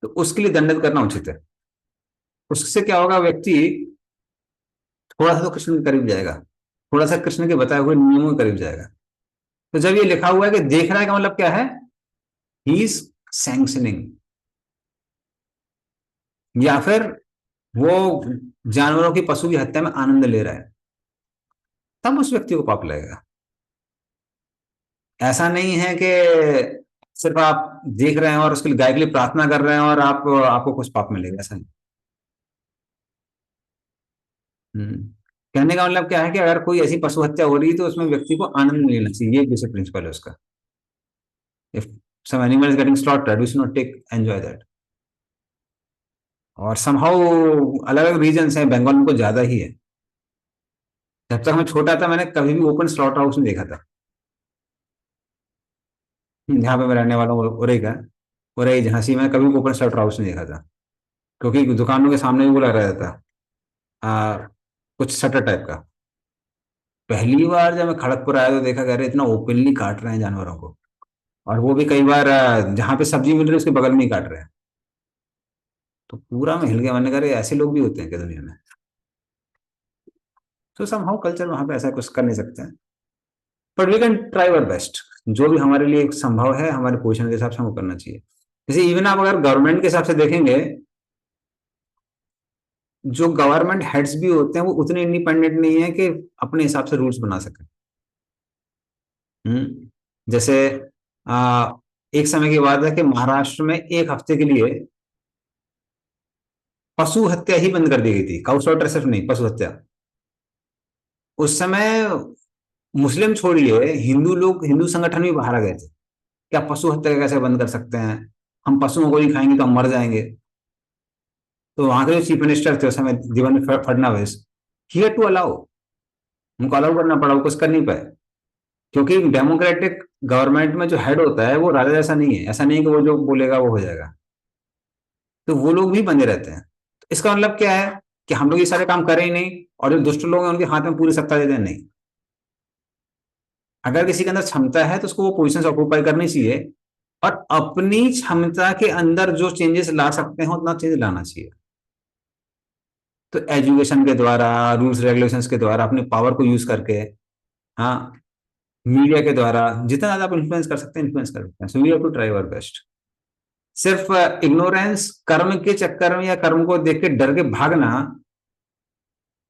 Speaker 1: तो उसके लिए दंडित करना उचित है। उससे क्या होगा, व्यक्ति थोड़ा सा तो कृष्ण के करीब जाएगा, थोड़ा सा कृष्ण के बताए हुए नियमों के करीब जाएगा। तो जब ये लिखा हुआ है कि देख रहा है, का मतलब क्या है? ही इज सैंक्शनिंग, या फिर वो जानवरों की, पशु की हत्या में आनंद ले रहा है, तब उस व्यक्ति को पाप लगेगा। ऐसा नहीं है कि सिर्फ आप देख रहे हैं और उसके लिए गाय के लिए प्रार्थना कर रहे हैं और आपको कुछ पाप मिलेगा, ऐसा नहीं। हम्म। कहने का मतलब क्या है कि अगर कोई ऐसी पशु हत्या हो रही है तो उसमें व्यक्ति को आनंद नहीं लेना चाहिए, ये बेसिक प्रिंसिपल है उसका। If some animal is getting slaughtered, we should not take enjoy that. और समहाउ अलग अलग रीजन है, बंगाल में कुछ ज्यादा ही है। जब तक मैं छोटा था मैंने कभी भी ओपन स्लॉटर हाउस नहीं देखा था। जहाँ पे मैं रहने वाला हूँ, उरई का, उरई झांसी में कभी ओपन स्लॉटर हाउस नहीं देखा था, क्योंकि दुकानों के सामने भी वो लगा रहता था कुछ शटर टाइप का। पहली बार जब मैं खड़गपुर आया तो देखा, कह रहे इतना ओपनली काट रहे हैं जानवरों को, और वो भी कई बार जहाँ पे सब्जी मिल रही है उसके बगल में ही काट रहे हैं। तो पूरा मैं हिल गया, मैंने कहा अरे ऐसे लोग भी होते हैं क्या दुनिया में? तो समहाउ कल्चर वहां पे ऐसा कुछ कर नहीं सकते हैं, but we can try our best. जो भी हमारे लिए संभव है, हमारे पोजिशन के हिसाब से हमको करना चाहिए। जैसे इवन आप अगर गवर्नमेंट के हिसाब से देखेंगे, जो गवर्नमेंट हेड्स भी होते हैं वो उतने इंडिपेंडेंट नहीं है कि अपने हिसाब से रूल्स बना सकें। जैसे आ, एक समय की बात है कि महाराष्ट्र में एक हफ्ते के लिए पशु हत्या ही बंद कर दी गई थी, काउ स्लॉटर सिर्फ नहीं, पशु हत्या। उस समय मुस्लिम छोड़िए, हिंदू लोग, हिंदू संगठन भी बाहर आ गए थे, क्या पशु हत्या कैसे बंद कर सकते हैं, हम पशुओं को नहीं खाएंगे तो हम मर जाएंगे। तो वहां के जो चीफ मिनिस्टर थे उस समय, Devendra Fadnavis, he had to allow, उनको अलाउ करना पड़ा, वो कुछ कर नहीं पाए। क्योंकि डेमोक्रेटिक गवर्नमेंट में जो हेड होता है वो राजा जैसा नहीं है, ऐसा नहीं कि वो जो बोलेगा वो हो जाएगा। तो वो लोग भी बने रहते हैं। तो इसका मतलब क्या है कि हम लोग ये सारे काम करें ही नहीं, और जो दुष्ट लोग हैं उनके हाथ में पूरी सत्ता दे दें, नहीं। अगर किसी के अंदर क्षमता है तो उसको वो पोजीशन ऑक्यूपाई करनी चाहिए, और अपनी क्षमता के अंदर जो चेंजेस ला सकते हैं उतना चेंज लाना चाहिए। तो एजुकेशन के द्वारा, रूल्स रेगुलेशंस के द्वारा, अपने पावर को यूज करके, हाँ, मीडिया के द्वारा जितना ज्यादा आप इन्फ्लुएंस कर सकते हैं, इन्फ्लुएंस कर सकते हैं। So we have to try our best. सिर्फ इग्नोरेंस, कर्म के चक्कर में या कर्म को देख के डर के भागना,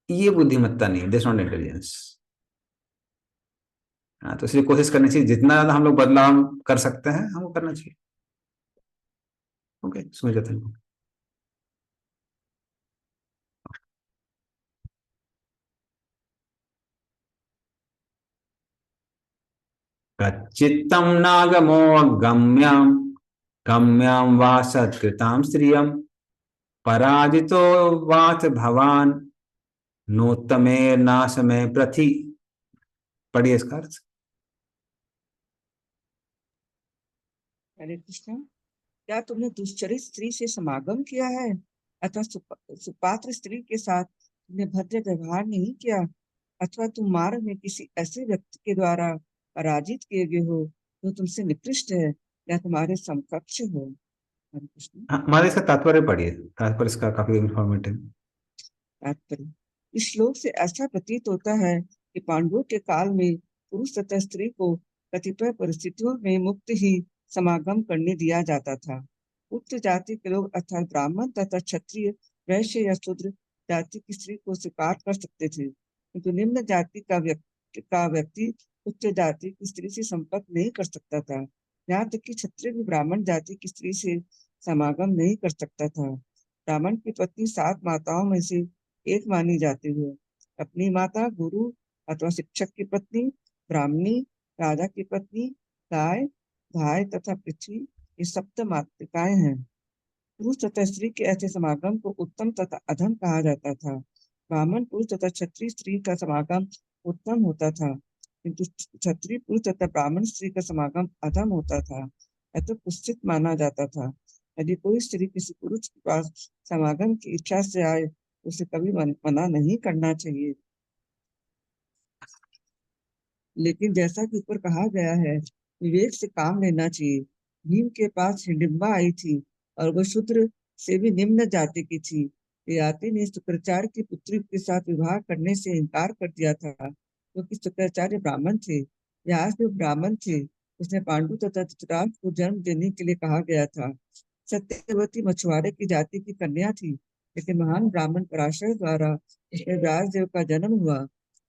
Speaker 1: ये बुद्धिमत्ता नहीं, दैट्स नॉट इंटेलिजेंस। हाँ, तो इसलिए कोशिश करनी चाहिए, जितना ज्यादा हम लोग बदलाव कर सकते हैं हमको करना चाहिए। ओके, सुनिए थैंक यू। कच्चित्तम नागमो गम्याम, गम्याम वा सत्कृताम स्त्रियम, पराजितो वाथ भवान, नोत्तमे नाश में प्रथि। पढ़िए इसका अर्थ।
Speaker 3: हरे कृष्ण। क्या तुमने दुश्चरित स्त्री से समागम किया है, अथवा सुपात्र स्त्री के साथ तुमने भद्र व्यवहार नहीं किया, अथवा तुम मार्ग में किसी ऐसे व्यक्ति के द्वारा पराजित किए गए हो जो तुमसे निकृष्ट है या तुम्हारे समकक्ष हो? हरे कृष्ण।
Speaker 1: हमारे इसका तात्पर्य पढ़िए, तात्पर्य इसका काफी इंफॉर्मेटिव।
Speaker 3: तात्पर्य। इस श्लोक से ऐसा प्रतीत होता है कि पांडवों के काल में पुरुष तथा स्त्री को कतिपय परिस्थितियों में मुक्त ही समागम करने दिया जाता था। उच्च जाति के लोग अर्थात ब्राह्मण तथा क्षत्रिय, वैश्य या शूद्र जाति की स्त्री को स्वीकार कर सकते थे, किंतु निम्न जाति का व्यक्ति उच्च जाति की स्त्री से संपर्क नहीं कर सकता था। यहाँ तक कि क्षत्रिय भी ब्राह्मण जाति की स्त्री से समागम नहीं कर सकता था। ब्राह्मण की पत्नी 7 माताओं में से एक मानी जाती है। अपनी माता, गुरु अथवा शिक्षक की पत्नी, ब्राह्मणी, राजा की पत्नी, गाय, गाय तथा पृथ्वी, ये सप्त मातृकाएं हैं। पुरुष तथा स्त्री के ऐसे समागम को उत्तम तथा अधम कहा जाता था। ब्राह्मण पुरुष तथा क्षत्रिय स्त्री का समागम उत्तम होता था, किंतु क्षत्रिय पुरुष तथा ब्राह्मण स्त्री का समागम अधम होता था। यह तो कुत्सित माना जाता था। यदि कोई स्त्री किसी पुरुष के पास समागम की इच्छा से आए, उसे कभी मना नहीं करना चाहिए। लेकिन जैसा कि ऊपर कहा गया है, विवेक से काम लेना चाहिए। भीम के पास हिडिंबा आई थी और वह शूद्र से भी निम्न जाति की थी। ययाति ने शुक्राचार्य की पुत्री के साथ विवाह करने से इनकार कर दिया था, क्योंकि शुक्राचार्य ब्राह्मण थे। व्यास भी ब्राह्मण थे। उसने पांडु तथा धृतराष्ट्र को जन्म देने के लिए कहा गया था। सत्यवती मछुआरे की जाति की कन्या थी, लेकिन महान ब्राह्मण पराशर द्वारा उसमें व्यासदेव का जन्म हुआ।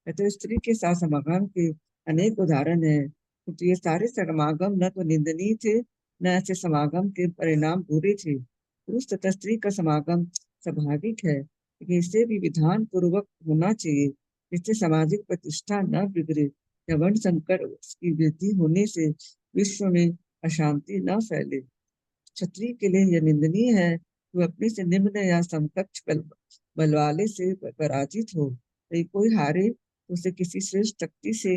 Speaker 3: तो स्त्री के साथ समागम के अनेक उदाहरण है, किंतु ये सारे समागम न तो निंदनीय थे, न ऐसे समागम के परिणाम बुरे थे। पुरुष तथा स्त्री का समागम स्वाभाविक है, लेकिन इसे भी विधान पूर्वक होना चाहिए, जिससे सामाजिक प्रतिष्ठा न बिगड़े या वर्ण संकट की वृद्धि होने से विश्व में अशांति न फैले। क्षत्रिय के लिए यह निंदनीय है कि वह अपने से निम्न या समकक्ष बल वाले से पराजित हो। यदि कोई हारे तो उसे किसी श्रेष्ठ शक्ति से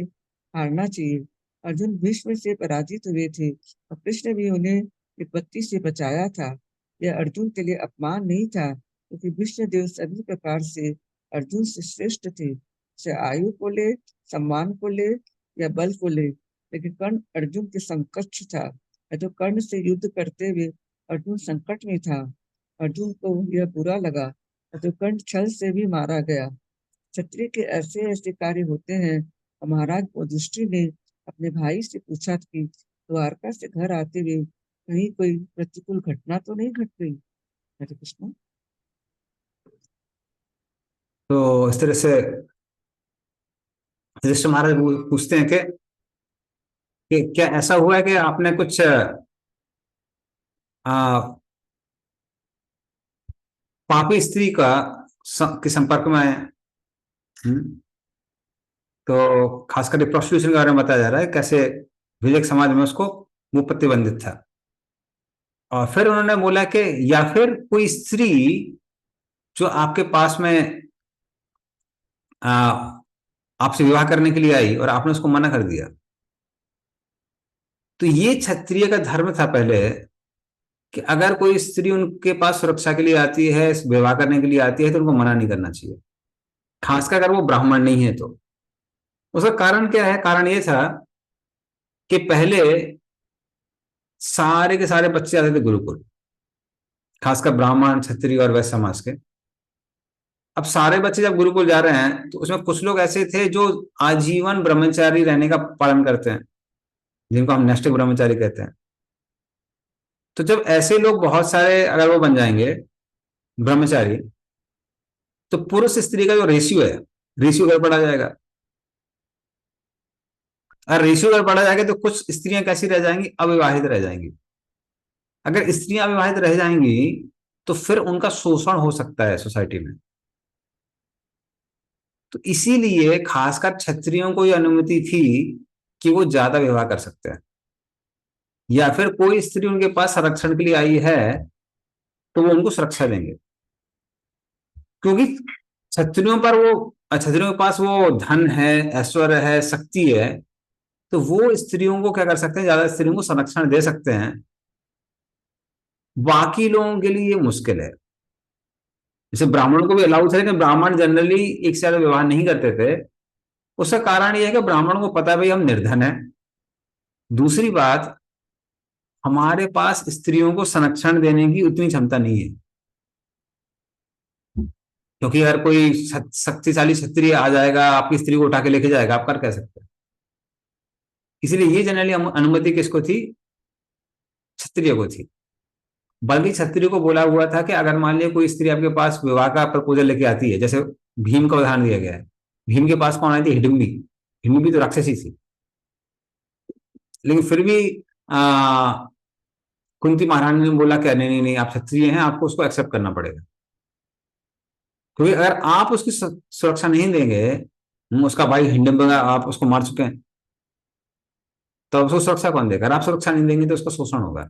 Speaker 3: हारना चाहिए। अर्जुन भीष्म से पराजित हुए थे और कृष्ण भी उन्हें विपत्ति से बचाया था। यह अर्जुन के लिए अपमान नहीं था, क्योंकि विष्णु देव सभी प्रकार से अर्जुन से श्रेष्ठ थे। चाहे आयु को ले, सम्मान को ले या बल को ले, लेकिन कर्ण अर्जुन के समकक्ष था। तो कर्ण से युद्ध करते हुए अर्जुन संकट में था। अर्जुन को यह बुरा लगा, तो कर्ण छल से भी मारा गया। क्षत्रिय के ऐसे ऐसे कार्य होते हैं। और महाराज युधिष्ठिर ने अपने भाई से पूछा कि द्वारका से घर आते हुए कहीं कोई प्रतिकूल घटना तो नहीं घट गई। हरे कृष्ण।
Speaker 1: तो इस तरह से युधिष्ठिर महाराज पूछते हैं कि क्या ऐसा हुआ है कि आपने कुछ पापी स्त्री के संपर्क में आए? तो खासकर प्रोस्टिट्यूशन के बारे में बताया जा रहा है, कैसे विवेक समाज में उसको वो प्रतिबंधित था। और फिर उन्होंने बोला कि या फिर कोई स्त्री जो आपके पास में आपसे विवाह करने के लिए आई और आपने उसको मना कर दिया। तो ये क्षत्रिय का धर्म था पहले कि अगर कोई स्त्री उनके पास सुरक्षा के लिए आती है, विवाह करने के लिए आती है, तो उनको मना नहीं करना चाहिए, खासकर अगर वो ब्राह्मण नहीं है तो। उसका कारण क्या है? कारण ये था कि पहले सारे के सारे बच्चे आते थे गुरुकुल, खासकर ब्राह्मण, क्षत्रिय और वैश्य समाज के। अब सारे बच्चे जब गुरुकुल जा रहे हैं तो उसमें कुछ लोग ऐसे थे जो आजीवन ब्रह्मचारी रहने का पालन करते हैं, जिनको हम नैष्ठिक ब्रह्मचारी कहते हैं। तो जब ऐसे लोग बहुत सारे अगर वो बन जाएंगे ब्रह्मचारी, तो पुरुष स्त्री का जो रेशियो है, रेशियो गड़बड़ा जाएगा। अगर रेशियो गड़बड़ा जाएगा तो कुछ स्त्रियां कैसी रह जाएंगी? अविवाहित रह जाएंगी। अगर स्त्रियां अविवाहित रह जाएंगी तो फिर उनका शोषण हो सकता है सोसाइटी में। तो इसीलिए खासकर क्षत्रियों को यह अनुमति थी कि वो ज्यादा विवाह कर सकते हैं, या फिर कोई स्त्री उनके पास संरक्षण के लिए आई है तो वो उनको सुरक्षा देंगे, क्योंकि क्षत्रियों के पास वो धन है, ऐश्वर्य है, शक्ति है, तो वो स्त्रियों को क्या कर सकते हैं? ज्यादा स्त्रियों को संरक्षण दे सकते हैं। बाकी लोगों के लिए ये मुश्किल है। जैसे ब्राह्मणों को भी अलाउ था, लेकिन ब्राह्मण जनरली एक से ज्यादा विवाह नहीं करते थे। उसका कारण यह है कि ब्राह्मणों को पता है भाई हम निर्धन है। दूसरी बात, हमारे पास स्त्रियों को संरक्षण देने की उतनी क्षमता नहीं है, क्योंकि अगर कोई शक्तिशाली क्षत्रिय आ जाएगा, आपकी स्त्री को उठा के लेके जाएगा, आप कर कह सकते हैं। इसलिए ये जनरली अनुमति किसको थी? क्षत्रिय को थी। बल्कि क्षत्रिय को बोला हुआ था कि अगर मान लिया कोई स्त्री आपके पास विवाह का प्रपोजल लेके आती है, जैसे भीम का उदाहरण दिया गया है। भीम के पास कौन आई थी? हिडिंबी। हिडिंबी तो राक्षसी थी, लेकिन फिर भी कुंती महारानी ने बोला कि नहीं नहीं नहीं, आप क्षत्रिय हैं, आपको उसको एक्सेप्ट करना पड़ेगा। क्योंकि अगर आप उसकी सुरक्षा नहीं देंगे, उसका भाई हिडिंबा आप उसको मार चुके हैं, तो उसको सुरक्षा कौन देगा? अगर आप सुरक्षा नहीं देंगे तो उसका शोषण होगा।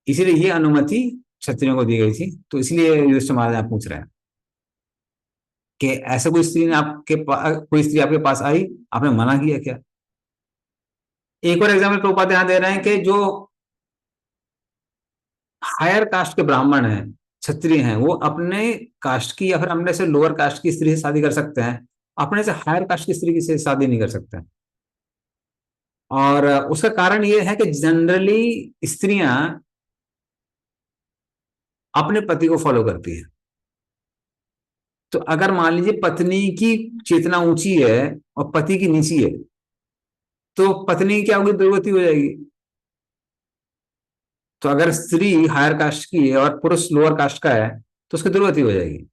Speaker 1: इसीलिए ये अनुमति क्षत्रियों को दी गई थी। तो इसलिए युधिष्ठिर महाराज आप पूछ रहे हैं कि ऐसा कोई स्त्री ने कोई स्त्री आपके पास आई, आपने मना किया क्या? एक और एग्जाम्पल प्रभुपाद यहाँ दे रहे हैं कि जो हायर कास्ट के ब्राह्मण हैं, क्षत्रिय हैं, वो अपने कास्ट की या फिर अपने से लोअर कास्ट की स्त्री से शादी कर सकते हैं, अपने से हायर कास्ट की स्त्री की से शादी नहीं कर सकते हैं। और उसका कारण ये है कि जनरली स्त्रियां अपने पति को फॉलो करती है। तो अगर मान लीजिए पत्नी की चेतना ऊंची है और पति की नीची है, तो पत्नी की क्या होगी? दुर्गति हो जाएगी। तो अगर स्त्री हायर कास्ट की है और पुरुष लोअर कास्ट का है तो उसकी दुर्गति हो जाएगी।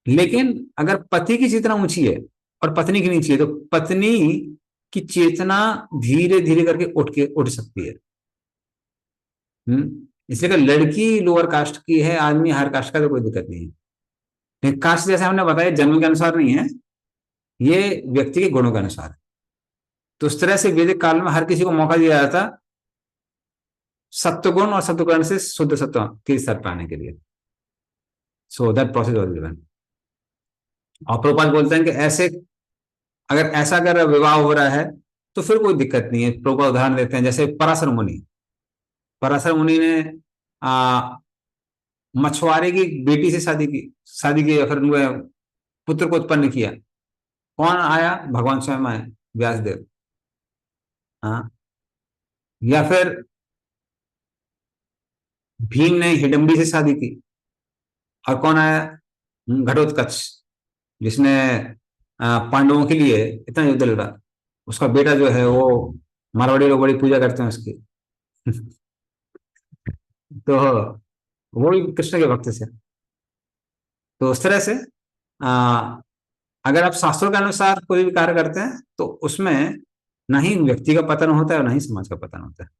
Speaker 1: लेकिन अगर पति की चेतना ऊंची है और पत्नी की नीची है, तो पत्नी की चेतना धीरे धीरे करके उठ सकती है। इसलिए अगर लड़की लोअर कास्ट की है, आदमी हायर कास्ट का, तो कोई दिक्कत नहीं है। लेकिन कास्ट जैसे हमने बताया जन्म के अनुसार नहीं है, ये व्यक्ति के गुणों के अनुसार है। तो उस तरह से वैदिक काल में हर किसी को मौका दिया जाता सत्वगुण और सत्वगुण से शुद्ध सत्व के स्तर पाने के लिए। So that process was given. और प्रभुपाद बोलते हैं कि अगर विवाह हो रहा है तो फिर कोई दिक्कत नहीं है। प्रभुपाद उदाहरण देते हैं, जैसे पराशर मुनि ने मछुआरे की बेटी से शादी की या फिर उनके पुत्र को उत्पन्न किया। कौन आया? भगवान स्वयं आए, व्यासदेव। हाँ। या फिर भीम ने हिडम्बी से शादी की, और कौन आया? घटोत्कच, जिसने पांडवों के लिए इतना युद्ध लड़ा। उसका बेटा जो है वो, मारवाड़ी लोग बड़ी पूजा करते हैं उसकी। तो वो भी कृष्ण के भक्त से। तो उस तरह से आ, अगर आप शास्त्रों के अनुसार कोई भी कार्य करते हैं तो उसमें ना ही व्यक्ति का पतन होता है और ना ही समाज का पतन होता है।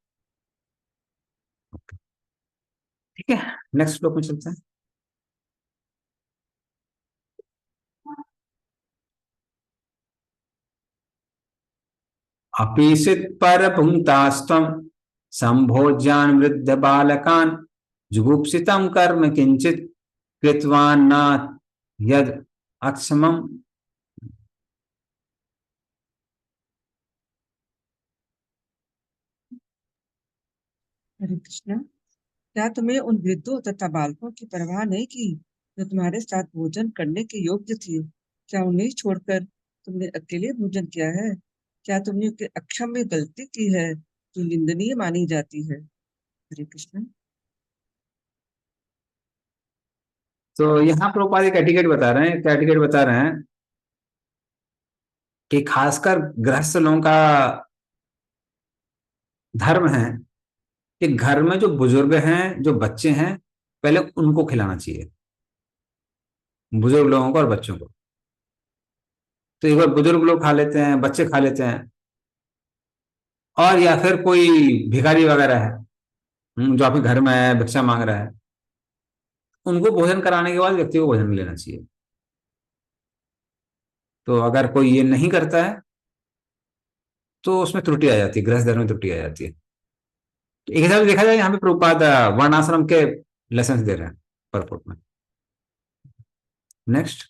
Speaker 1: ठीक है, नेक्स्ट श्लोक में चलते हैं। अपीसित पर पुंक्तास्त्वं संभोज्यान् वृद्ध बालकान् जुगुप्सितं कर्म किंचित कृतवान् न यद अक्षमम्।
Speaker 3: हरे कृष्णा, क्या तुम्हें उन वृद्धों तथा बालकों की परवाह नहीं की जो तुम्हारे साथ भोजन करने के योग्य थे? क्या उन्हें छोड़कर तुमने अकेले भोजन किया है? क्या तुमने उनके अक्षम में गलती की है जो निंदनीय मानी जाती है? हरे कृष्ण।
Speaker 1: तो यहाँ प्रभुपाद एक एटिकेट बता रहे हैं कि खासकर गृहस्थ लोगों का धर्म है कि घर में जो बुजुर्ग हैं, जो बच्चे हैं, पहले उनको खिलाना चाहिए, बुजुर्ग लोगों को और बच्चों को। तो एक बार बुजुर्ग लोग खा लेते हैं, बच्चे खा लेते हैं, और या फिर कोई भिखारी वगैरह है जो आपके घर में है, भिक्षा मांग रहा है, उनको भोजन कराने के बाद व्यक्ति को भोजन लेना चाहिए। तो अगर कोई ये नहीं करता है तो उसमें त्रुटि आ जाती है, गृहस्थ धर्म में त्रुटि आ जाती है। तो एक हिसाब से देखा जाए यहाँ पे प्रभुपाद वर्णाश्रम के लेसन दे रहे हैं परपोर्ट में। नेक्स्ट।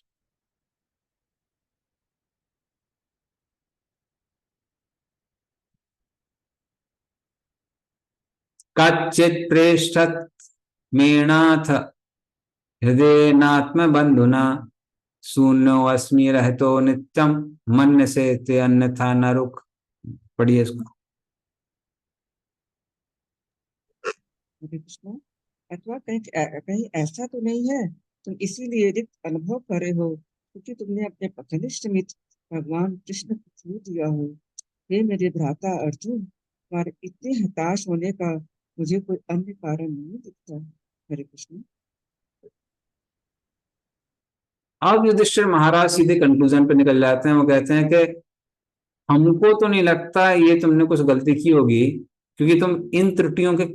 Speaker 1: कच्चित प्रेष्ठत मेणाथ हृदयनात्म बंधुना शून्यो अस्मि रहतो नित्यम मन से ते अन्यथा न रुक। पढ़िए इसको।
Speaker 3: हरे कृष्ण। अथवा कहीं ऐसा तो नहीं है तुम इसीलिए रिक्त अनुभव कर रहे हो क्योंकि तुमने अपने घनिष्ठ मित्र भगवान कृष्ण को छू दिया हो? हे मेरे भ्राता अर्जुन, तुम्हारे इतने हताश होने का मुझे कोई अन्य कारण नहीं दिखता। हरे कृष्ण।
Speaker 1: अब युधिष्ठिर महाराज सीधे कंक्लूजन पे निकल जाते हैं। वो कहते हैं कि हमको तो नहीं लगता ये तुमने कुछ गलती की होगी, क्योंकि तुम इन त्रुटियों के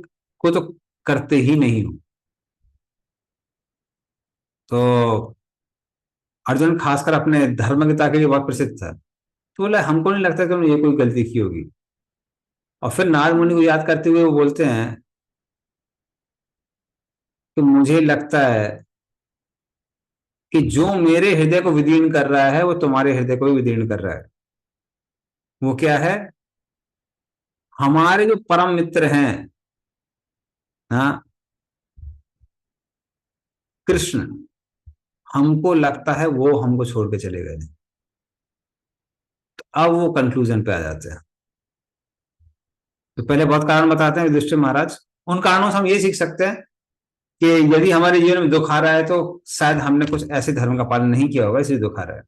Speaker 1: को तो करते ही नहीं हो। तो अर्जुन खासकर अपने धर्मगीता के लिए बहुत प्रसिद्ध था। तो बोला हमको नहीं लगता कि तुमने ये कोई गलती की होगी। और फिर नारद मुनि को याद करते हुए वो बोलते हैं कि मुझे लगता है कि जो मेरे हृदय को विदीर्ण कर रहा है वो तुम्हारे हृदय को भी विदीर्ण कर रहा है। वो क्या है? हमारे जो परम मित्र हैं, हाँ, कृष्ण, हमको लगता है वो हमको छोड़ के चले गए। तो अब वो कंक्लूजन पे आ जाते हैं। तो पहले बहुत कारण बताते हैं युधिष्ठिर महाराज। उन कारणों से हम ये सीख सकते हैं कि यदि हमारे जीवन में दुख आ रहा है तो शायद हमने कुछ ऐसे धर्म का पालन नहीं किया होगा, इसलिए दुख आ रहा है।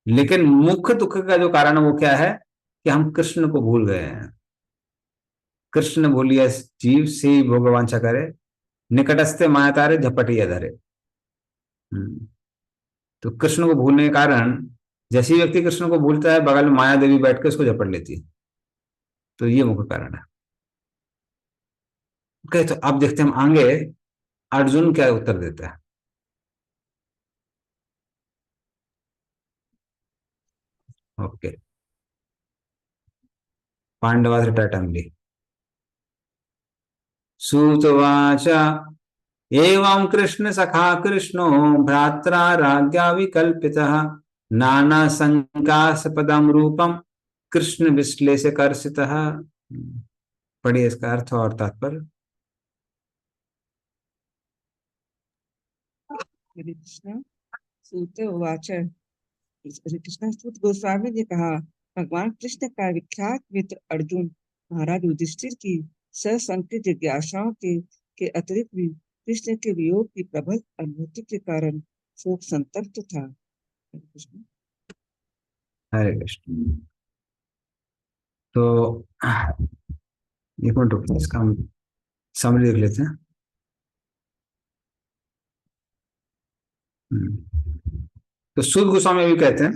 Speaker 1: लेकिन मुख्य दुख का जो कारण है वो क्या है? कि हम कृष्ण को भूल गए हैं। कृष्ण भूलिया जीव से भोगवांछा करे, निकटस्थ माया तारे झपटिया धरे। तो कृष्ण को भूलने के कारण, जैसे ही व्यक्ति कृष्ण को भूलता है, बगल में माया देवी बैठ के उसको झपट लेती है। तो ये मुख्य कारण है। ओके, तो अब देखते हैं हम आगे अर्जुन क्या उत्तर देता है। ओके, पांडवा टाइमली सूतवाच एवं कृष्ण सखा कृष्णो भ्रात्रा राज्ञा विकल्पितः नाना संकासपदम रूपम कृष्ण विश्लेष कर्षितः। पढ़िए इसका अर्थ और तात्पर्य।
Speaker 3: हरे कृष्ण। सूत उवाच। श्री कृष्ण सूत गोस्वामी ने कहा, भगवान कृष्ण का विख्यात मित्र अर्जुन महाराज युधिष्ठिर की सशंकित जिज्ञासाओं के अतिरिक्त भी कृष्ण के वियोग की प्रबल अनुभूति के कारण शोक संतप्त था। हरे कृष्ण।
Speaker 1: हरे कृष्ण। तो एक मिनट रुकिए, इसका हम समरी देख लेते हैं। तो सूत गोस्वामी भी कहते हैं,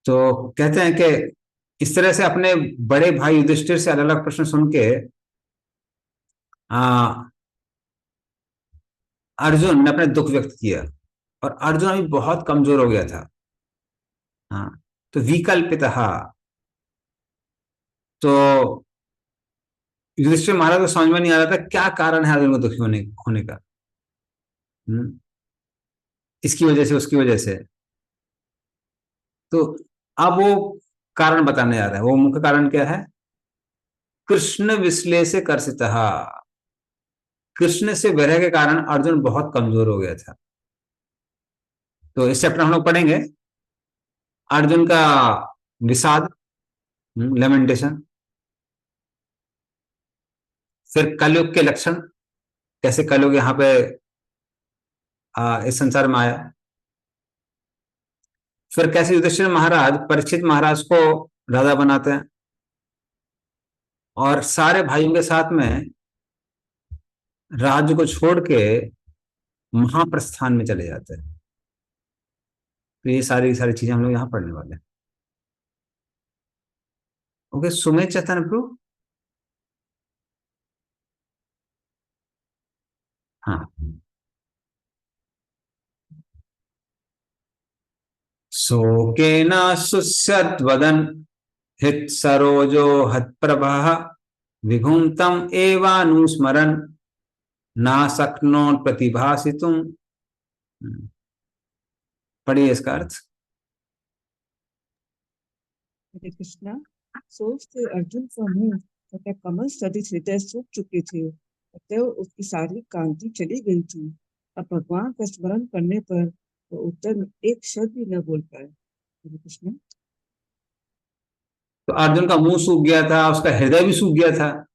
Speaker 1: तो कहते हैं कि इस तरह से अपने बड़े भाई युधिष्ठिर से अलग अलग प्रश्न सुन के अर्जुन ने अपने दुख व्यक्त किया। और अर्जुन अभी बहुत कमजोर हो गया था। हाँ, तो विकल्पित, तो युधिष्ठिर महाराज को समझ में नहीं आ रहा था क्या कारण है अर्जुन को दुखी होने का। इसकी वजह से, उसकी वजह से। तो अब वो कारण बताने जा रहा है। वो मुख्य कारण क्या है? कृष्ण विश्लेष कर्षित। कृष्ण से विरह के कारण अर्जुन बहुत कमजोर हो गया था। तो इस चैप्टर हम लोग पढ़ेंगे अर्जुन का विषाद, लेमेंटेशन। फिर कलयुग के लक्षण, कैसे कलयुग यहाँ पे इस संसार में आया। फिर कैसे युधिष्ठिर महाराज परीक्षित महाराज को राजा बनाते हैं और सारे भाइयों के साथ में राज्य को छोड़ के महाप्रस्थान में चले जाते हैं। तो ये सारी सारी चीजें हम लोग यहाँ पढ़ने वाले हैं। ओके, सुमित चैतन्य प्रभु। हाँ, शोकेन शुष्यद्वदन् हित सरोजो हत्प्रभः विभुं तम एवानुस्मरन् ना शक्नोत् प्रतिभासितुम्। पढ़िए इसका अर्थ।
Speaker 3: हरे कृष्णा। सोच से अर्जुन का मुंह तथा कमल सदृश हृदय सूख चुके थे, अतः उसकी सारी कांति चली गई थी। अब भगवान का स्मरण करने पर वो उत्तर में एक शब्द भी न बोल पाए। हरे कृष्ण।
Speaker 1: तो अर्जुन का मुंह सूख गया था, उसका हृदय भी सूख गया था,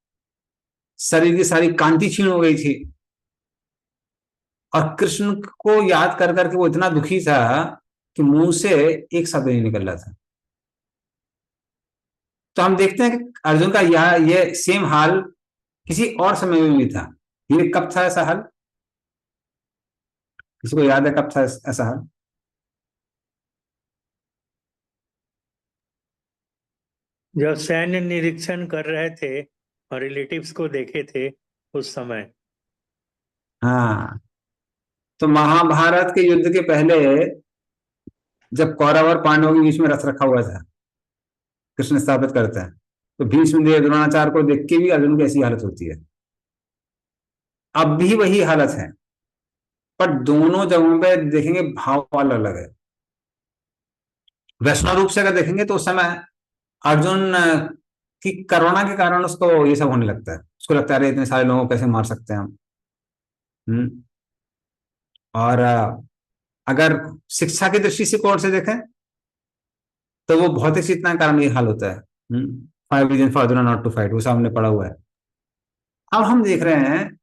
Speaker 1: शरीर की सारी कांति क्षीण हो गई थी। और कृष्ण को याद कर करके वो इतना दुखी था कि मुंह से एक शब्द नहीं निकल रहा था। तो हम देखते हैं कि अर्जुन का ये सेम हाल किसी और समय में भी था। ये कब था ऐसा हाल? किसी को याद है कब था ऐसा हाल?
Speaker 4: जब सैन्य निरीक्षण कर रहे थे और रिलेटिव्स को देखे थे उस समय।
Speaker 1: हाँ, तो महाभारत के युद्ध के पहले जब कौरव और पांडवों के बीच में रथ रखा हुआ था, कृष्ण स्थापित करते हैं, तो भीष्म देव द्रोणाचार्य को देख के भी अर्जुन की ऐसी हालत होती है। अब भी वही हालत है, पर दोनों जगहों पे देखेंगे भाव अलग अलग है। वैष्णव रूप से अगर देखेंगे तो उस समय अर्जुन की करुणा के कारण उसको ये सब होने लगता है, उसको लगता है अरे इतने सारे लोगों को कैसे मार सकते हैं हम। और अगर शिक्षा की दृष्टि से कोण से देखें तो वो भौतिक चेतना के कारण ये हाल होता है। 5 reasons for Arjuna not to fight, वो सामने पड़ा हुआ है। अब हम देख रहे हैं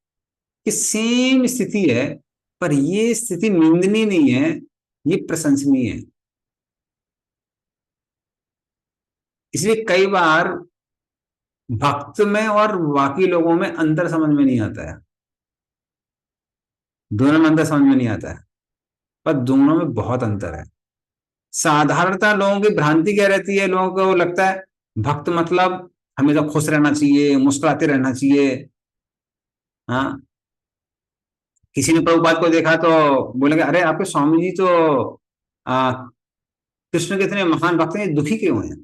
Speaker 1: कि सेम स्थिति है, पर ये स्थिति निंदनीय नहीं है, ये प्रशंसनीय है। इसलिए कई बार भक्त में और बाकी लोगों में अंतर समझ में नहीं आता है, दोनों में अंतर समझ में नहीं आता है, पर दोनों में बहुत अंतर है। साधारणतः लोगों की भ्रांति क्या रहती है, लोगों को लगता है भक्त मतलब हमेशा खुश रहना चाहिए, मुस्कुराते रहना चाहिए। हाँ, किसी ने प्रभुपाद को देखा तो बोलेंगे अरे आपके स्वामी जी तो आ, कृष्ण के इतने महान भक्त हैं, दुखी क्यों हैं?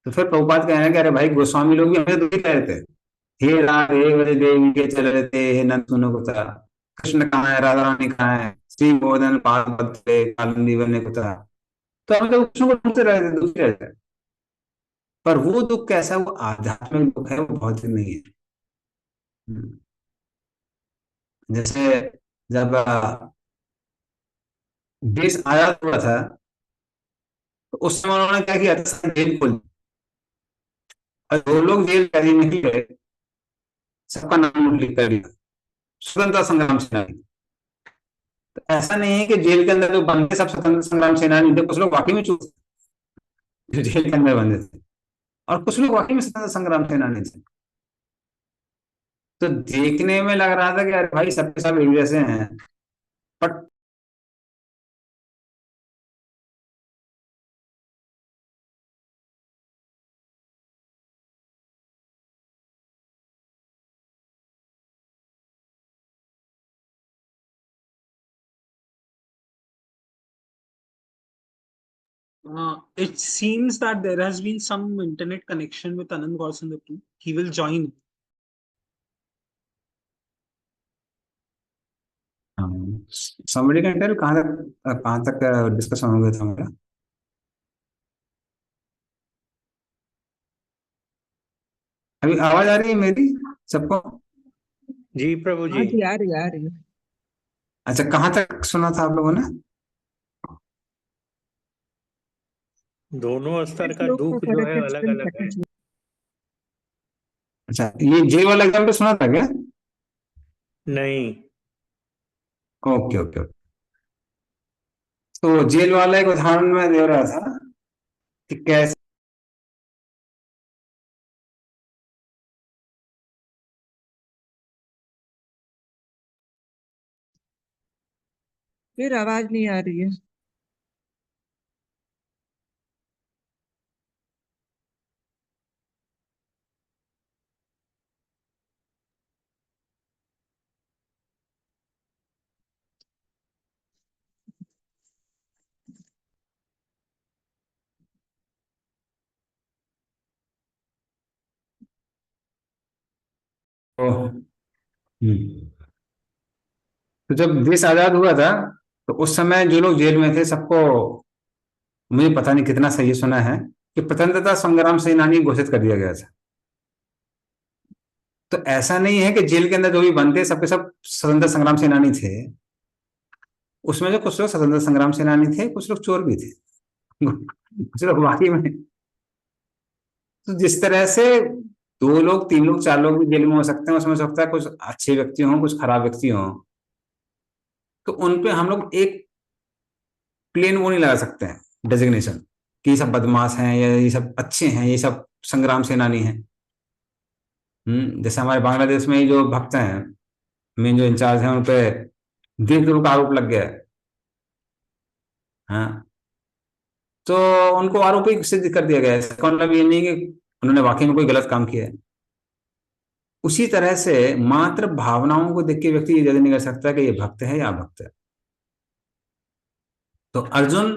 Speaker 1: तो फिर प्रभुपाद कहने लगे अरे भाई गोस्वामी लोग भी हमें दुखी कह रहे थे, हे राधे वरे देवी के चल रहे थे, हे नंद सुनो कुता, कृष्ण कहाँ है, राधा रानी कहाँ है, श्री गोवर्धन पाद बदले कालिंदी बने कुता। तो हम लोग कृष्ण को ढूंढते रहते थे, दुखी रहते थे। पर वो दुख कैसा, वो आध्यात्मिक दुख है, वो भौतिक नहीं है। हम्म। जैसे जब देश आजाद हुआ था तो उस समय उन्होंने क्या किया था, सारी जेल खोल दी। और जो लोग जेल कैदी निकले सबका नाम लिख कर दिया, स्वतंत्रता संग्राम सेनानी। तो ऐसा नहीं है कि जेल के अंदर जो बंदे सब स्वतंत्रता संग्राम सेनानी थे, कुछ लोग वाकई में चूक जो जेल के अंदर बंदे थे, और कुछ लोग वाकई में स्वतंत्रता संग्राम सेनानी थे। तो देखने में लग रहा था कि अरे भाई सबके सब एक जैसे हैं, but
Speaker 2: It seems that there has been some internet connection with Anand Gaurasundar. He will join.
Speaker 1: somebody can tell कहाँ तक डिस्कशन हो गया था हमारा? अभी आवाज आ रही है मेरी सबको?
Speaker 4: जी प्रभु
Speaker 3: हाँ
Speaker 4: जी।
Speaker 3: जी, आ रही आ रही है।
Speaker 1: अच्छा, कहाँ तक सुना था आप लोगों ने?
Speaker 4: दोनों स्तर का
Speaker 3: लोग तो
Speaker 4: दुख
Speaker 3: कह
Speaker 4: जो
Speaker 3: रहे
Speaker 4: है
Speaker 3: थे
Speaker 4: अलग
Speaker 3: explain
Speaker 4: अलग है।
Speaker 3: करके
Speaker 1: अच्छा, ये जेल वाला एग्जाम पे सुना था क्या?
Speaker 4: नहीं,
Speaker 1: ओके ओके ओके। तो जेल वाला एक उदाहरण मैं दे रहा था कि कैसे
Speaker 3: फिर आवाज नहीं आ रही है।
Speaker 1: तो जब देश आजाद हुआ था तो उस समय जो लोग जेल में थे सबको, मुझे पता नहीं कितना सही सुना है, कि स्वतंत्रता संग्राम सेनानी घोषित कर दिया गया था। तो ऐसा नहीं है कि जेल के अंदर जो भी बंद थे सबके सब स्वतंत्रता संग्राम सेनानी थे। उसमें जो कुछ लोग स्वतंत्रता संग्राम सेनानी थे, कुछ लोग चोर भी थे, कुछ लोग वाकई में। तो जिस तरह से 2 लोग 3 लोग 4 लोग भी जेल में हो सकते हैं, उसमें हो सकता है कुछ अच्छे व्यक्ति हों, कुछ खराब व्यक्ति हों, तो उन पे हम लोग एक प्लेन वो नहीं लगा सकते हैं डेजिग्नेशन कि ये सब बदमाश हैं या ये सब अच्छे हैं, ये सब संग्राम सेनानी हैं। जैसे हमारे बांग्लादेश में ही जो भक्त हैं, मेन जो इंचार्ज हैं, उन पे देशद्रोह का आरोप लग गया है। हाँ, तो उनको आरोपी सिद्ध कर दिया गया है, इसका मतलब ये नहीं कि उन्होंने वाकई में कोई गलत काम किया है। उसी तरह से मात्र भावनाओं को देख के व्यक्ति ये जज नहीं कर सकता कि ये भक्त है या अभक्त है। तो अर्जुन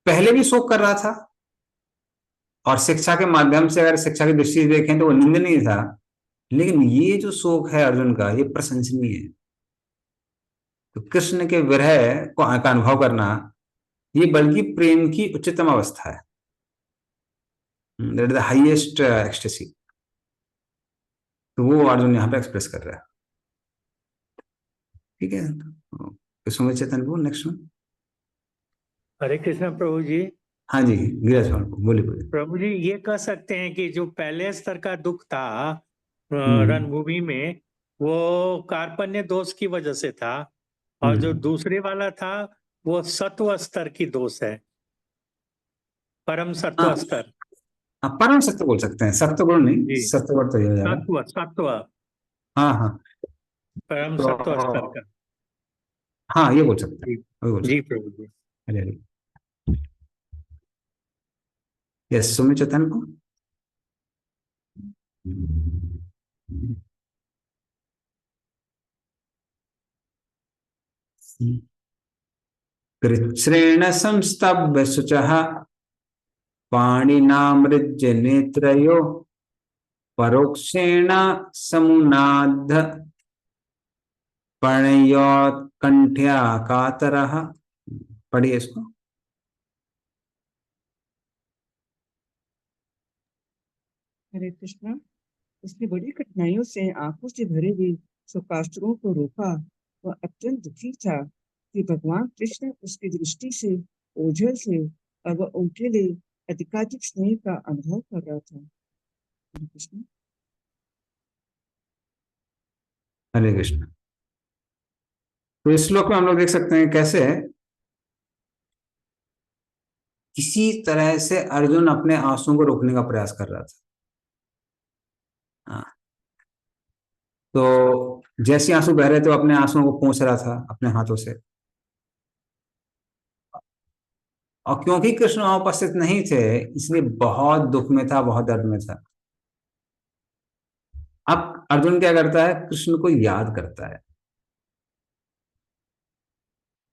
Speaker 1: पहले भी शोक कर रहा था, और शिक्षा के माध्यम से अगर शिक्षा की दृष्टि से देखें तो वो निंदनीय था, लेकिन ये जो शोक है अर्जुन का, ये प्रशंसनीय है। तो कृष्ण के विरह का अनुभव करना, ये बल्कि प्रेम की उच्चतम अवस्था है, that is the highest ecstasy. तो वो अर्जुन यहाँ पे एक्सप्रेस कर रहा है। ठीक है, तो सुमित चैतन्य को नेक्स्ट में।
Speaker 4: हरे कृष्ण प्रभु जी।
Speaker 1: हाँ जी, गिरिराज बोलिए बोलिए।
Speaker 4: प्रभु जी, ये कह सकते हैं कि जो पहले स्तर का दुख था रणभूमि में, वो कार्पण्य दोष की वजह से था, और जो दूसरे वाला था वो सत्व स्तर की दोष है, परम सत्व
Speaker 1: हाँ,
Speaker 4: स्तर।
Speaker 1: परम सत्य बोल सकते हैं, सत्य गुण नहीं,
Speaker 4: जी,
Speaker 1: सत्य गुण तो ये हो जाएगा।
Speaker 4: सत्व सत्व
Speaker 1: हाँ हाँ,
Speaker 4: परम
Speaker 1: तो
Speaker 4: सत्व स्तर का।
Speaker 1: हाँ ये बोल सकते हैं,
Speaker 4: जी
Speaker 1: वही बोल
Speaker 4: जी
Speaker 1: सकते
Speaker 4: प्रभु जी।
Speaker 1: हैं। हरे हरे। यस, सुमित चैतन्य को। कृच्छ्रेण संस्तभ्य शुचः पाणिनामृज्य नेत्रयो परोक्षेण समुन्नाद्य प्रणयोत्कंठया कातरः। पढ़िए इसको।
Speaker 3: हरे कृष्णा। उसने बड़ी कठिनाइयों से आंखों से भरे हुए शोकाश्रुओं को रोका। वह अत्यंत दुखी था कि भगवान कृष्ण उसकी दृष्टि से ओझल थे और वह उनके लिए अधिकाधिक स्नेह का अनुभव कर रहा था। हरे कृष्ण।
Speaker 1: हरे कृष्ण। तो इस श्लोक में हम लोग देख सकते हैं कैसे किसी तरह से अर्जुन अपने आंसुओं को रोकने का प्रयास कर रहा था। हाँ, तो जैसे आंसू बह रहे थे, अपने आंसुओं को पोंछ रहा था अपने हाथों से। और क्योंकि कृष्ण वहां उपस्थित नहीं थे, इसलिए बहुत दुख में था, बहुत दर्द में था। अब अर्जुन क्या करता है, कृष्ण को याद करता है।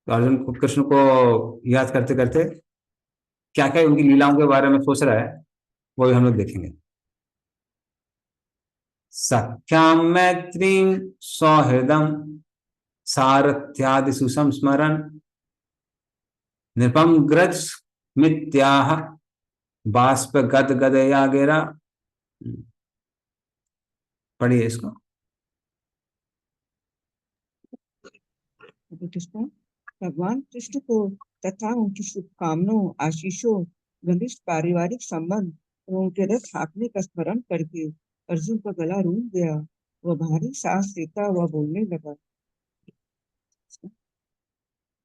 Speaker 1: तो अर्जुन को कृष्ण को याद करते करते क्या क्या उनकी लीलाओं के बारे में सोच रहा है, वो भी हम लोग देखेंगे। सख्याम मैत्रीम सौहृदम सारथ्यादि सुसंस्मरण नृपम ग्रज मित्याह बाष्प गद गदया गिरा। पढ़िए इसको।
Speaker 3: हरे कृष्ण। भगवान कृष्ण को तथा उनकी शुभकामनाओं, आशीषों, घनिष्ठ पारिवारिक संबंध और उनके रथ हाँकने का स्मरण करके अर्जुन का गला रूंध गया। वह भारी सांस लेता हुआ बोलने लगा।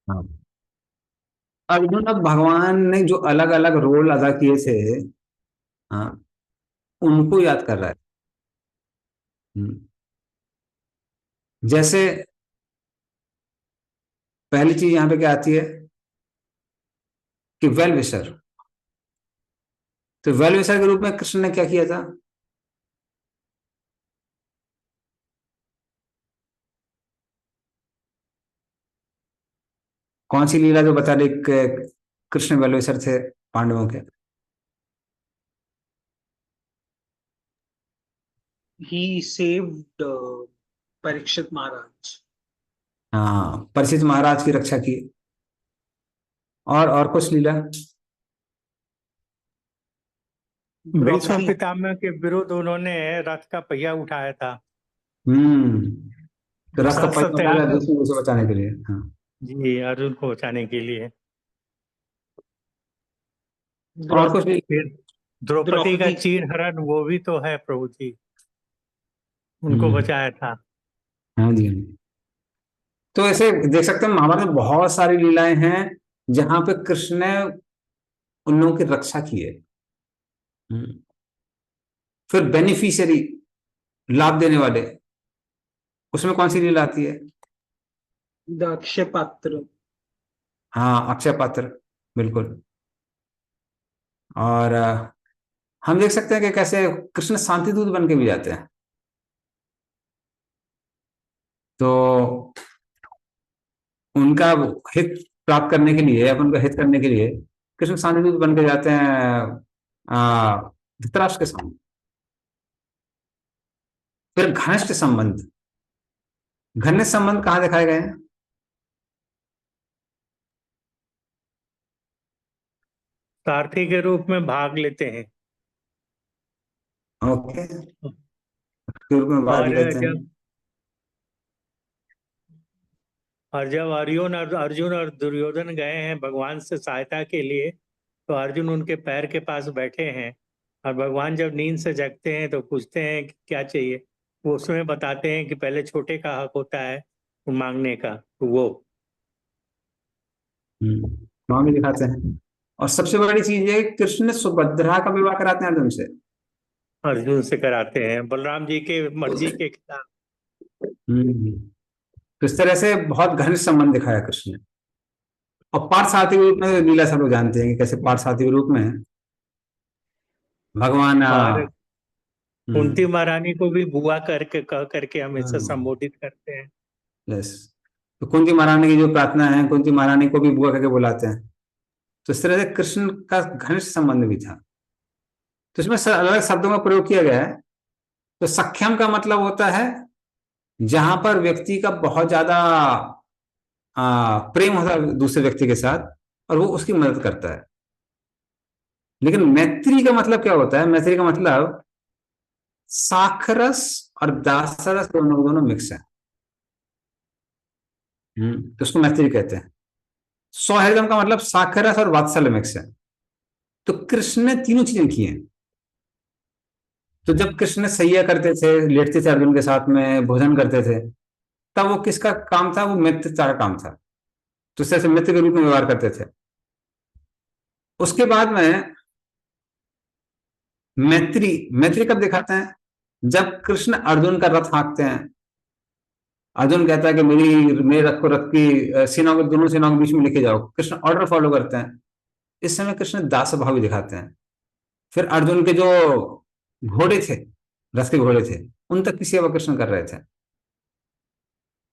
Speaker 1: हाँ, अर्जुन अब भगवान ने जो अलग अलग रोल अदा किए थे, हाँ, उनको याद कर रहा है। हम्म, जैसे पहली चीज यहाँ पे क्या आती है कि वेल विशर। तो वेल विशर के रूप में कृष्ण ने क्या किया था? कौन सी लीला जो बता रही कृष्ण वेल विशर थे पांडवों के?
Speaker 2: He saved Parikshit Maharaj.
Speaker 1: हाँ, परिचित महाराज की रक्षा की। और कुछ लीला?
Speaker 4: भीष्म
Speaker 2: Draupadi.
Speaker 4: पितामह के विरुद्ध उन्होंने रथ का पहिया उठाया था।
Speaker 1: हम्म, तो रथ का
Speaker 4: सत
Speaker 1: पहिया उठाया
Speaker 4: सत्याग्रह।
Speaker 1: दूसरे को बचाने के लिए। हाँ,
Speaker 4: जी, अर्जुन को बचाने के लिए।
Speaker 1: और कुछ भी?
Speaker 4: फिर द्रौपदी का
Speaker 2: Draupadi.
Speaker 4: चीर हरण, वो भी तो है प्रभु जी, उनको
Speaker 1: हम्म,
Speaker 4: बचाया था।
Speaker 1: हाँ जी, हाँ जी। तो ऐसे देख सकते हैं महाभारत में बहुत सारी लीलाएं हैं जहां पे कृष्ण ने उन लोगों की रक्षा की है। हम्म, फिर बेनिफिशियरी, लाभ देने वाले, उसमें कौन सी लीला आती है?
Speaker 2: The Akshay Patra.
Speaker 1: हाँ, अक्षय पात्र, बिल्कुल। और हम देख सकते हैं कि कैसे कृष्ण शांति दूत बन के भी जाते हैं। तो उनका हित प्राप्त करने के लिए, अपन का हित करने के लिए कृष्ण शांति दूत बन के जाते हैं धृतराष्ट्र के संबंध। फिर घनिष्ठ संबंध, घनिष्ठ संबंध कहाँ दिखाए गए हैं?
Speaker 4: सारथी के रूप में भाग लेते हैं।
Speaker 1: ओके, के रूप में भाग
Speaker 4: और
Speaker 1: लेते हैं।
Speaker 4: जब अर्जुन और दुर्योधन गए हैं भगवान से सहायता के लिए, तो अर्जुन उनके पैर के पास बैठे हैं, और भगवान जब नींद से जगते हैं तो पूछते हैं कि क्या चाहिए। वो उसमें बताते हैं कि पहले छोटे का हक होता है मांगने का, तो वो
Speaker 1: वहां भी दिखाते हैं। और सबसे बड़ी चीज है, कृष्ण सुभद्रा का विवाह कराते हैं अर्जुन से।
Speaker 4: अर्जुन से कराते हैं, बलराम जी के मर्जी के खिलाफ।
Speaker 1: तो इस तरह से बहुत घनिष्ठ संबंध दिखाया कृष्ण ने। और पार्थसारथी के रूप में लीला सब लोग जानते हैं कि कैसे पार्थसारथी के रूप में भगवान
Speaker 4: और कुंती
Speaker 1: हम्म,
Speaker 4: महारानी को भी बुआ करके कह करके हमेशा संबोधित करते हैं।
Speaker 1: यस। तो कुंती महारानी की जो प्रार्थना है, कुंती महारानी को भी बुआ करके बुलाते हैं। तो इस तरह से कृष्ण का घनिष्ठ संबंध भी था। तो इसमें अलग अलग शब्दों का प्रयोग किया गया है। तो सख्यम का मतलब होता है जहां पर व्यक्ति का बहुत ज्यादा प्रेम होता है दूसरे व्यक्ति के साथ, और वो उसकी मदद करता है। लेकिन मैत्री का मतलब क्या होता है? मैत्री का मतलब साखरस और दासरस दोनों दोनों मिक्स है। तो उसको मैत्री कहते हैं। सौहृदम का मतलब साखरस और वात्सल्य मिक्स है। तो कृष्ण ने तीनों चीजें की हैं। तो जब कृष्ण सैया करते थे, लेटते थे अर्जुन के साथ में, भोजन करते थे, तब वो किसका काम था? वो मित्रता का काम था। तो इस तरह से मित्र के रूप में व्यवहार करते थे। उसके बाद में मैत्री, मैत्री कब दिखाते हैं? जब कृष्ण अर्जुन का रथ हाँकते हैं। अर्जुन कहता है कि मेरे रथ को, रथ की सेनाओं के, दोनों सेनाओं के बीच में लेके जाओ। कृष्ण ऑर्डर फॉलो करते हैं। इस समय कृष्ण दास भाव भी दिखाते हैं। फिर अर्जुन के जो घोड़े थे, रथ के घोड़े थे, उन तक की सेवा कृष्ण कर रहे थे।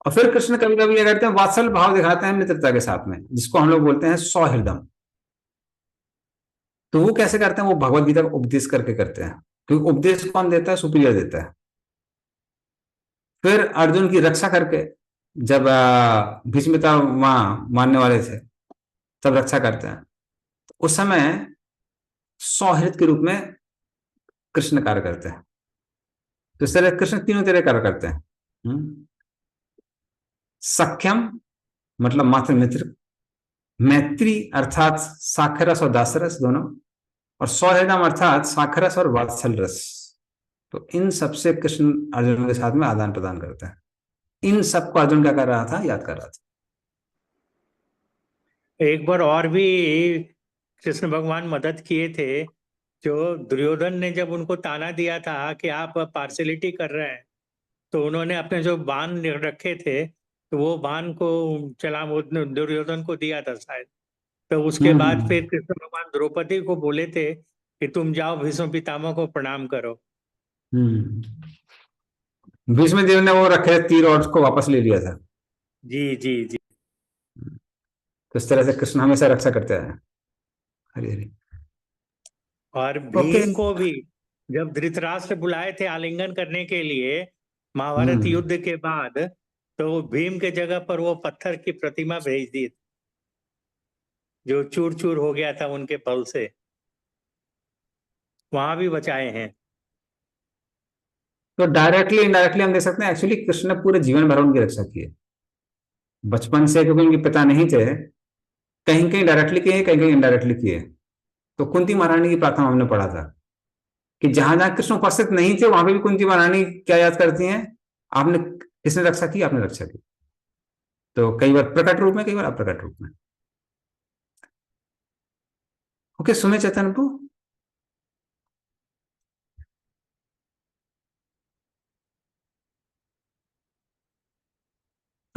Speaker 1: और फिर कृष्ण कभी कभी ये करते हैं, वात्सल भाव दिखाते हैं मित्रता के साथ में, जिसको हम लोग बोलते हैं सौहृदम। तो वो कैसे करते हैं? वो भगवत गीता का उपदेश करके करते हैं। क्योंकि उपदेश कौन देता है? सुपीरियर देता है। फिर अर्जुन की रक्षा करके, जब भीष्मिता वहां मानने वाले थे, तब रक्षा करते हैं। उस समय सौहृद के रूप में कृष्ण कार्य करते हैं। तो इस तरह कृष्ण तीनों तरह कार्य करते हैं। सख्यम मतलब मात्र मित्र, मैत्री अर्थात साखरस और दासरस दोनों, और सौहृदम अर्थात साखरस और वात्सल रस। तो इन सबसे कृष्ण अर्जुन के साथ में आदान प्रदान करते हैं। इन सबको अर्जुन क्या कर रहा था? याद कर रहा था।
Speaker 4: एक बार और भी कृष्ण भगवान मदद किए थे। जो दुर्योधन ने जब उनको ताना दिया था कि आप पार्शलिटी कर रहे हैं, तो उन्होंने अपने जो बाण रखे थे, तो वो बाण को चला वो दुर्योधन को दिया था शायद। तो उसके बाद
Speaker 1: हम्म
Speaker 4: फिर कृष्ण भगवान द्रौपदी को बोले थे कि तुम जाओ भीष्म पितामह को प्रणाम करो।
Speaker 1: हम्म। भीष्म देव ने वो रखे तीर और उसको वापस ले लिया था।
Speaker 4: जी जी जी।
Speaker 1: तो इस तरह से कृष्ण हमेशा रक्षा करते हैं। हरी हरी।
Speaker 4: और
Speaker 1: ओके।
Speaker 4: भीम को भी जब धृतराष्ट्र बुलाए थे आलिंगन करने के लिए महाभारत
Speaker 1: हम्म।
Speaker 4: युद्ध के बाद, तो भीम के जगह पर वो पत्थर की प्रतिमा भेज दी, जो चूर चूर हो गया था उनके बल से। वहां भी बचाए हैं।
Speaker 1: तो डायरेक्टली इनडायरेक्टली हम देख सकते हैं, एक्चुअली कृष्ण ने पूरे जीवन भर उनकी रक्षा की है। बचपन से, क्योंकि उनके पिता नहीं थे, कहीं कहीं डायरेक्टली किए, कहीं कहीं इनडायरेक्टली किए। तो कुंती महारानी की प्रार्थना हमने पढ़ा था कि जहां जहां कृष्ण उपस्थित नहीं थे, वहां पे भी कुंती महारानी क्या याद करती हैं? आपने, किसने रक्षा की? आपने रक्षा की। तो कई बार प्रकट रूप में, कई बार अप्रकट रूप में। ओके, सुने चैतन्य प्रभु।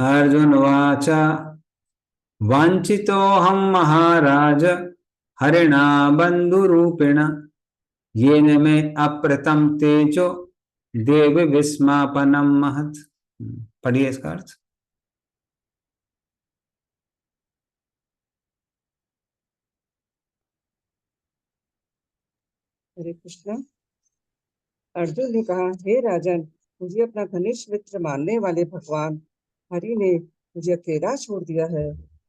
Speaker 1: अर्जुन उवाच वाञ्छितोऽहं महाराज हरिणा बन्धुरूपेण येन मे अप्रतं तेजो देव विस्मापनं महत्। पढ़िए इसका अर्थ।
Speaker 3: हरे कृष्ण। अर्जुन ने कहा, हे राजन, मुझे अपना घनिष्ठ मित्र मानने वाले भगवान हरि ने मुझे अकेला छोड़ दिया है।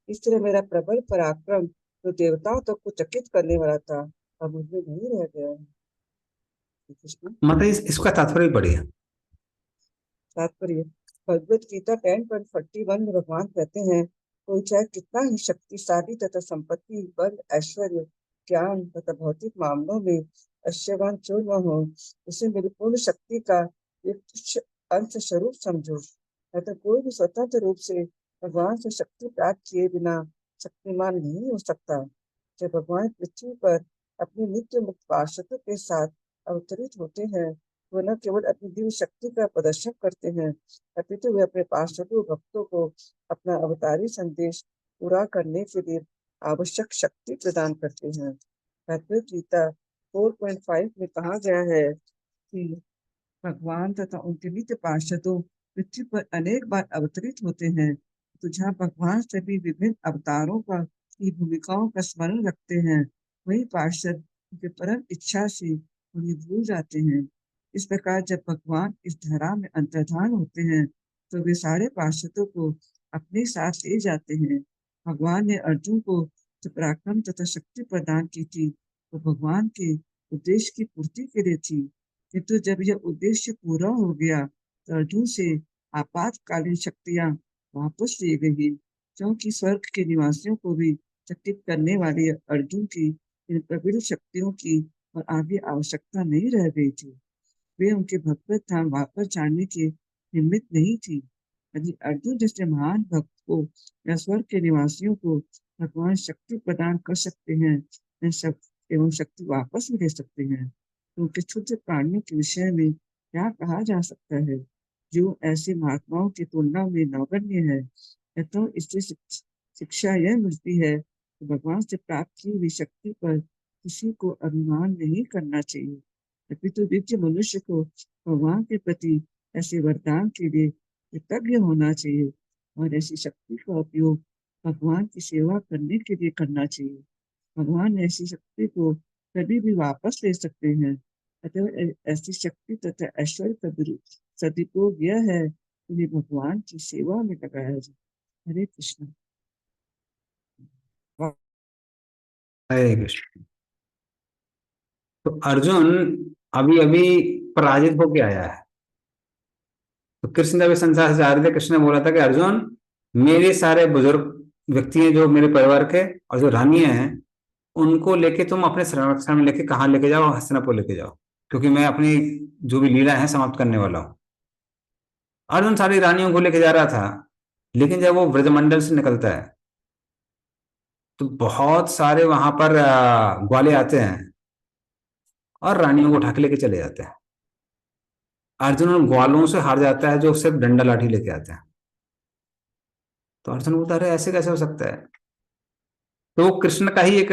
Speaker 3: इस तरह मेरा प्रबल पराक्रम जो देवताओं तक को चकित करने वाला था, अब मुझमें नहीं रह गया है। हरे कृष्ण।
Speaker 1: मतलब इसका तात्पर्य बढ़िया।
Speaker 3: तात्पर्य, भगवत गीता 10.41 में भगवान कहते हैं, कोई चाहे कितना ही शक्तिशाली तथा संपत्ति, बल, ऐश्वर्य, ज्ञान तथा भौतिक मामलों में ऐश्वर्यवान क्यों न हो, उसे मेरी पूर्ण शक्ति का एक तुच्छ अंश स्वरूप समझो। अतः कोई भी स्वतंत्र रूप से भगवान से शक्ति प्राप्त किए बिना शक्तिमान नहीं हो सकता। जब भगवान पृथ्वी पर अपने नित्य मुक्त पार्षदों के साथ अवतरित होते हैं, वो न केवल अपनी दिव्य शक्ति का प्रदर्शन करते हैं, अपितु वे अपने पार्षदों भक्तों को अपना अवतारी संदेश पूरा करने के लिए आवश्यक शक्ति प्रदान करते हैं। भगवद गीता 4.5 में कहा गया है कि भगवान तथा उनके नित्य पार्षदों पृथ्वी पर अनेक बार अवतरित होते हैं, तो जहाँ भगवान सभी विभिन्न अवतारों का की भूमिकाओं का स्मरण रखते हैं, वही पार्षद उनके परम इच्छा से उन्हें भूल जाते हैं। इस प्रकार जब भगवान इस धरा में अंतर्धान होते हैं, तो वे सारे पार्षदों को अपने साथ ले जाते हैं। भगवान ने अर्जुन को जो पराक्रम तथा शक्ति प्रदान की थी, वो भगवान के उद्देश्य की पूर्ति के लिए थी, किंतु जब यह उद्देश्य पूरा हो गया, तो अर्जुन से आपातकालीन शक्तियां वापस ली गई, क्योंकि स्वर्ग के निवासियों को भी चकित करने वाली अर्जुन की इन प्रबल शक्तियों की और आगे आवश्यकता नहीं रह गई थी। वे उनके भगवत धाम वापस जाने के निमित्त नहीं थी। यदि अर्जुन जैसे महान भक्त को या स्वर्ग के निवासियों को भगवान शक्ति प्रदान कर सकते हैं एवं शक्ति वापस भी दे सकते हैं, तो उनके क्षुद्र प्राणियों के विषय में क्या कहा जा सकता है, जो ऐसे महात्माओं की तुलना में नगण्य है। तो इससे शिक्षा यह मिलती है कि भगवान से प्राप्त की हुई शक्ति पर किसी को अभिमान नहीं करना चाहिए, अपितु दिव्य मनुष्य को भगवान के प्रति ऐसे वरदान के लिए कृतज्ञ होना चाहिए और ऐसी शक्ति का उपयोग भगवान की सेवा करने के लिए करना चाहिए। भगवान ऐसी शक्ति को कभी भी वापस ले सकते हैं, अतः ऐसी शक्ति तथा ऐश्वर्य का सदुपयोग यह है कि भगवान की सेवा में लगाया जाए। हरे कृष्ण।
Speaker 1: हरे कृष्ण। तो अर्जुन अभी अभी पराजित होके आया है। तो कृष्ण जब संसार से जा रहे थे, कृष्ण ने बोला था कि अर्जुन, मेरे सारे बुजुर्ग व्यक्ति हैं जो मेरे परिवार के और जो रानियां हैं, उनको लेके तुम अपने संरक्षण में लेके कहाँ लेके जाओ, हस्तिनापुर लेके जाओ, क्योंकि मैं अपनी जो भी लीला है समाप्त करने वाला हूँ। अर्जुन सारी रानियों को लेके जा रहा था, लेकिन जब वो ब्रजमंडल से निकलता है तो बहुत सारे वहां पर ग्वाले आते हैं और रानियों को उठा के लेके चले जाते हैं। अर्जुन उन ग्वालों से हार जाता है जो सिर्फ डंडा लाठी लेके आते हैं। तो अर्जुन बोलता है, अरे ऐसे कैसे हो सकता है? तो वो कृष्ण का ही एक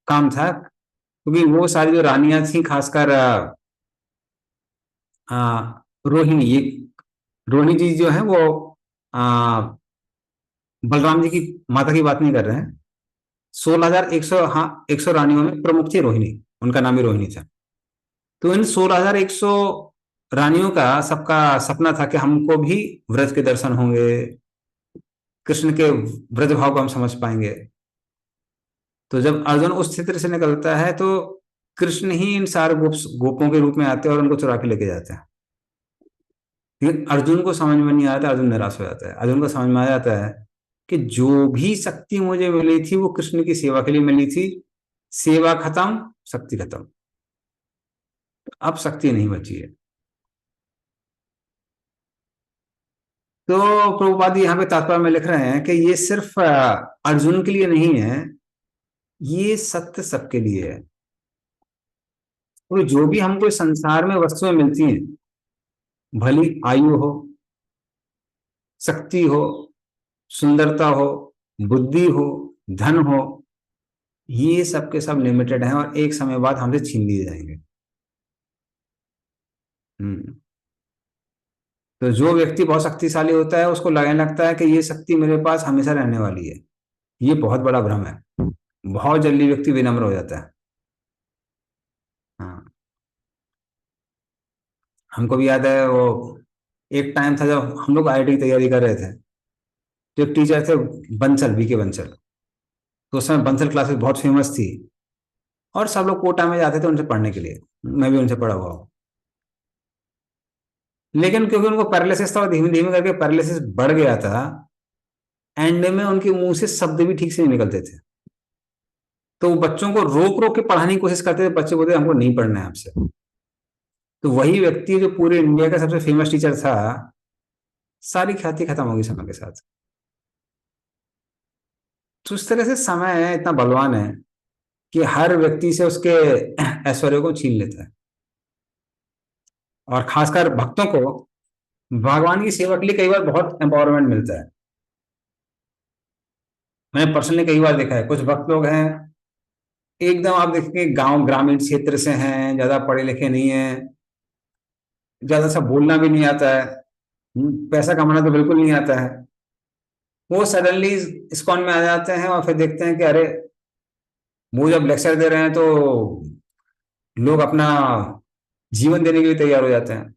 Speaker 1: काम था, क्योंकि वो सारी जो रानियां थी, खासकर रोहिणी, ये रोहिणी जी जो है वो बलराम जी की माता की बात नहीं कर रहे हैं। 16,100, हाँ, 100 रानियों में प्रमुख थी रोहिणी, उनका नाम ही रोहिणी था। तो इन 16,100 रानियों का सबका सपना था कि हमको भी व्रज के दर्शन होंगे, कृष्ण के व्रज भाव को हम समझ पाएंगे। तो जब अर्जुन उस क्षेत्र से निकलता है, तो कृष्ण ही इन सारे गोपों के रूप में आते हैं और उनको चुरा के लेके जाते हैं। लेकिन अर्जुन को समझ में नहीं आता, अर्जुन निराश हो जाता है। अर्जुन को समझ में आ जाता है कि जो भी शक्ति मुझे मिली थी वो कृष्ण की सेवा के लिए मिली थी। सेवा खत्म, शक्ति खत्म, अब शक्ति नहीं बची है। तो प्रभुपाद यहाँ पे तात्पर्य में लिख रहे हैं कि ये सिर्फ अर्जुन के लिए नहीं है, ये सत्य सबके लिए है। तो जो भी हमको संसार में वस्तुएं मिलती हैं, भली आयु हो, शक्ति हो, सुंदरता हो, बुद्धि हो, धन हो, ये सब के सब लिमिटेड हैं और एक समय बाद हमसे छीन लिए जाएंगे। तो जो व्यक्ति बहुत शक्तिशाली होता है, उसको लगने लगता है कि ये शक्ति मेरे पास हमेशा रहने वाली है। ये बहुत बड़ा भ्रम है। बहुत जल्दी व्यक्ति विनम्र हो जाता है। हाँ, हमको भी याद है वो एक टाइम था जब हम लोग आईआईटी की तैयारी कर रहे थे, जो टीचर थे बंसल, बीके बंसल, तो उस समय बंसल क्लासेस बहुत फेमस थी और सब लोग कोटा में जाते थे उनसे पढ़ने के लिए, मैं भी उनसे पढ़ा हुआ हूँ। लेकिन क्योंकि उनको पैरालिसिस था और धीमे धीमे करके पैरालिसिस बढ़ गया था, एंड में उनके मुंह से शब्द भी ठीक से नहीं निकलते थे, तो वो बच्चों को रोक रोक के पढ़ाने की कोशिश करते थे, बच्चे बोलते हमको नहीं पढ़ना है आपसे। तो वही व्यक्ति जो पूरे इंडिया का सबसे फेमस टीचर था, सारी ख्याति खत्म होगी समय के साथ। तो उस तरह से समय है इतना बलवान है कि हर व्यक्ति से उसके ऐश्वर्य को छीन लेता है, और खासकर भक्तों को भगवान की सेवा के लिए कई बार बहुत एम्पावरमेंट मिलता है। मैंने पर्सनली कई बार देखा है, कुछ भक्त लोग हैं एकदम, आप देखेंगे गांव ग्रामीण क्षेत्र से हैं, ज्यादा पढ़े लिखे नहीं है, ज्यादा सा बोलना भी नहीं आता है, पैसा कमाना तो बिल्कुल नहीं आता है, वो सडनली इस्कॉन में आ जाते हैं और फिर देखते हैं कि अरे वो जब लेक्चर दे रहे हैं तो लोग अपना जीवन देने के लिए तैयार हो जाते हैं।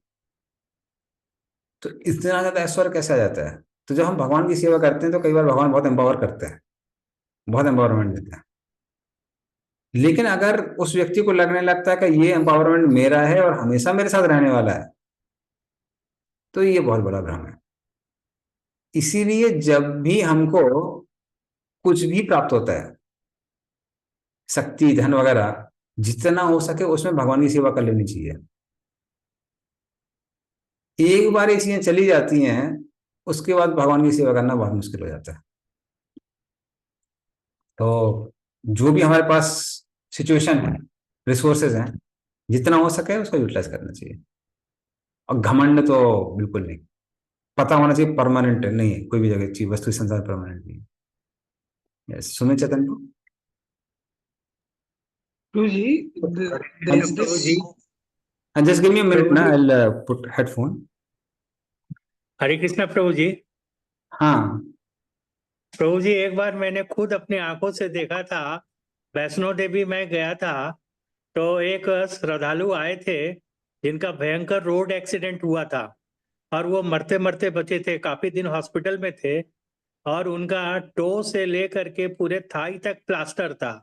Speaker 1: तो इतना ज्यादा ऐश्वर्य कैसे आ जाता है? तो जब हम भगवान की सेवा करते हैं तो कई बार भगवान बहुत एम्पावर करते हैं, बहुत एम्पावरमेंट देते हैं। लेकिन अगर उस व्यक्ति को लगने लगता है कि ये एम्पावरमेंट मेरा है और हमेशा मेरे साथ रहने वाला है, तो ये बहुत बड़ा भ्रम है। इसीलिए जब भी हमको कुछ भी प्राप्त होता है, शक्ति धन वगैरह, जितना हो सके उसमें भगवान की सेवा कर लेनी चाहिए। एक बार ये चीजें चली जाती हैं, उसके बाद भगवान की सेवा करना बहुत मुश्किल हो जाता है। तो जो भी हमारे पास सिचुएशन है, रिसोर्सेज हैं, जितना हो सके उसको यूटिलाइज करना चाहिए। और घमंड तो बिल्कुल नहीं, पता होना चाहिए परमानेंट नहीं है कोई भी जगह चीज, वस्तु संसार परमानेंट नहीं है। यस, सुमित चतन को
Speaker 2: Guruji, there's
Speaker 4: Hello,
Speaker 2: this.
Speaker 4: Prabhuji.
Speaker 1: Just give me a minute ना,
Speaker 4: Prabhuji.
Speaker 1: I put headphone.
Speaker 4: Hare Krishna Prabhu ji.
Speaker 1: हाँ
Speaker 4: प्रभु जी, एक बार मैंने खुद अपनी आंखों से देखा था, वैष्णो देवी में गया था, तो एक श्रद्धालु आए थे जिनका भयंकर रोड एक्सीडेंट हुआ था और वो मरते मरते बचे थे, काफी दिन हॉस्पिटल में थे और उनका टो से लेकर के पूरे थाई तक प्लास्टर था,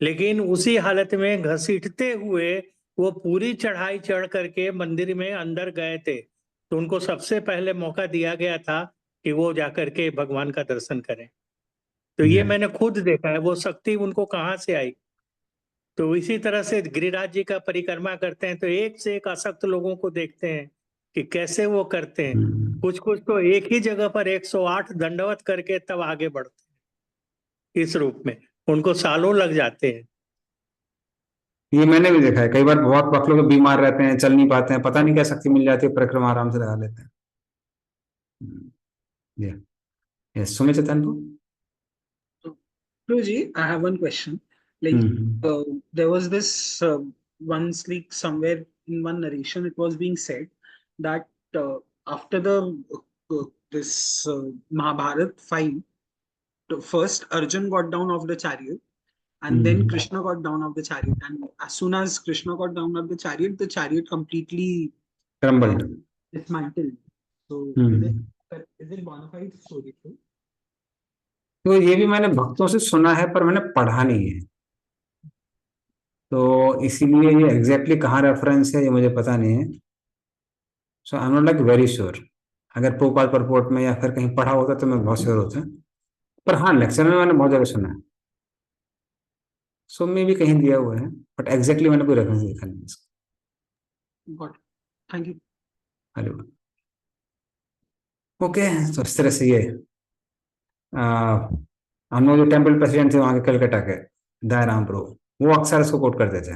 Speaker 4: लेकिन उसी हालत में घसीटते हुए वो पूरी चढ़ाई चढ़ करके मंदिर में अंदर गए थे। तो उनको सबसे पहले मौका दिया गया था कि वो जाकर के भगवान का दर्शन करें। तो ये मैंने खुद देखा है, वो शक्ति उनको कहाँ से आई। तो इसी तरह से गिरिराज जी का परिक्रमा करते हैं तो एक से एक आसक्त लोगों को देखते हैं कि कैसे वो करते हैं। कुछ कुछ तो एक ही जगह पर 108 दंडवत करके तब आगे बढ़ते हैं इस रूप में, उनको सालों लग जाते हैं।
Speaker 1: ये मैंने भी देखा है, कई बार बहुत वक्त लोग बीमार रहते हैं, चल नहीं पाते हैं, पता नहीं क्या शक्ति मिल जाती है, परिक्रमा आराम से लगा लेते हैं। ये यस, सुमित चतन को
Speaker 2: Guruji, I have one question. Like, there was this once, like somewhere in one narration, it was being said that after the this Mahabharat fight, first Arjun got down off the chariot, and then Krishna got down off the chariot. And as soon as Krishna got down off the chariot completely
Speaker 1: crumbled.
Speaker 2: dismantled. So, is it bona fide story true?
Speaker 1: तो ये भी मैंने भक्तों से सुना है पर मैंने पढ़ा नहीं है, तो इसीलिए ये एग्जैक्टली कहाँ रेफरेंस है ये मुझे पता नहीं है। So I am not like very sure, अगर प्रोपाल परपोर्ट में या फिर कहीं पढ़ा होता तो मैं बहुत श्योर होता, पर हाँ लेक्चर में मैंने बहुत जगह सुना है, सो में भी कहीं दिया हुआ है, बट एग्जैक्टली मैंने कोई रेफरेंस देखा नहीं इसका।
Speaker 2: Got it. Thank you.
Speaker 1: Hello okay. तो इस तरह से ये हम लोग जो टेम्पल प्रेसिडेंट थे वहाँ के कलकत्ता के, दयाराम प्रभु, वो अक्सर इसको कोट करते थे,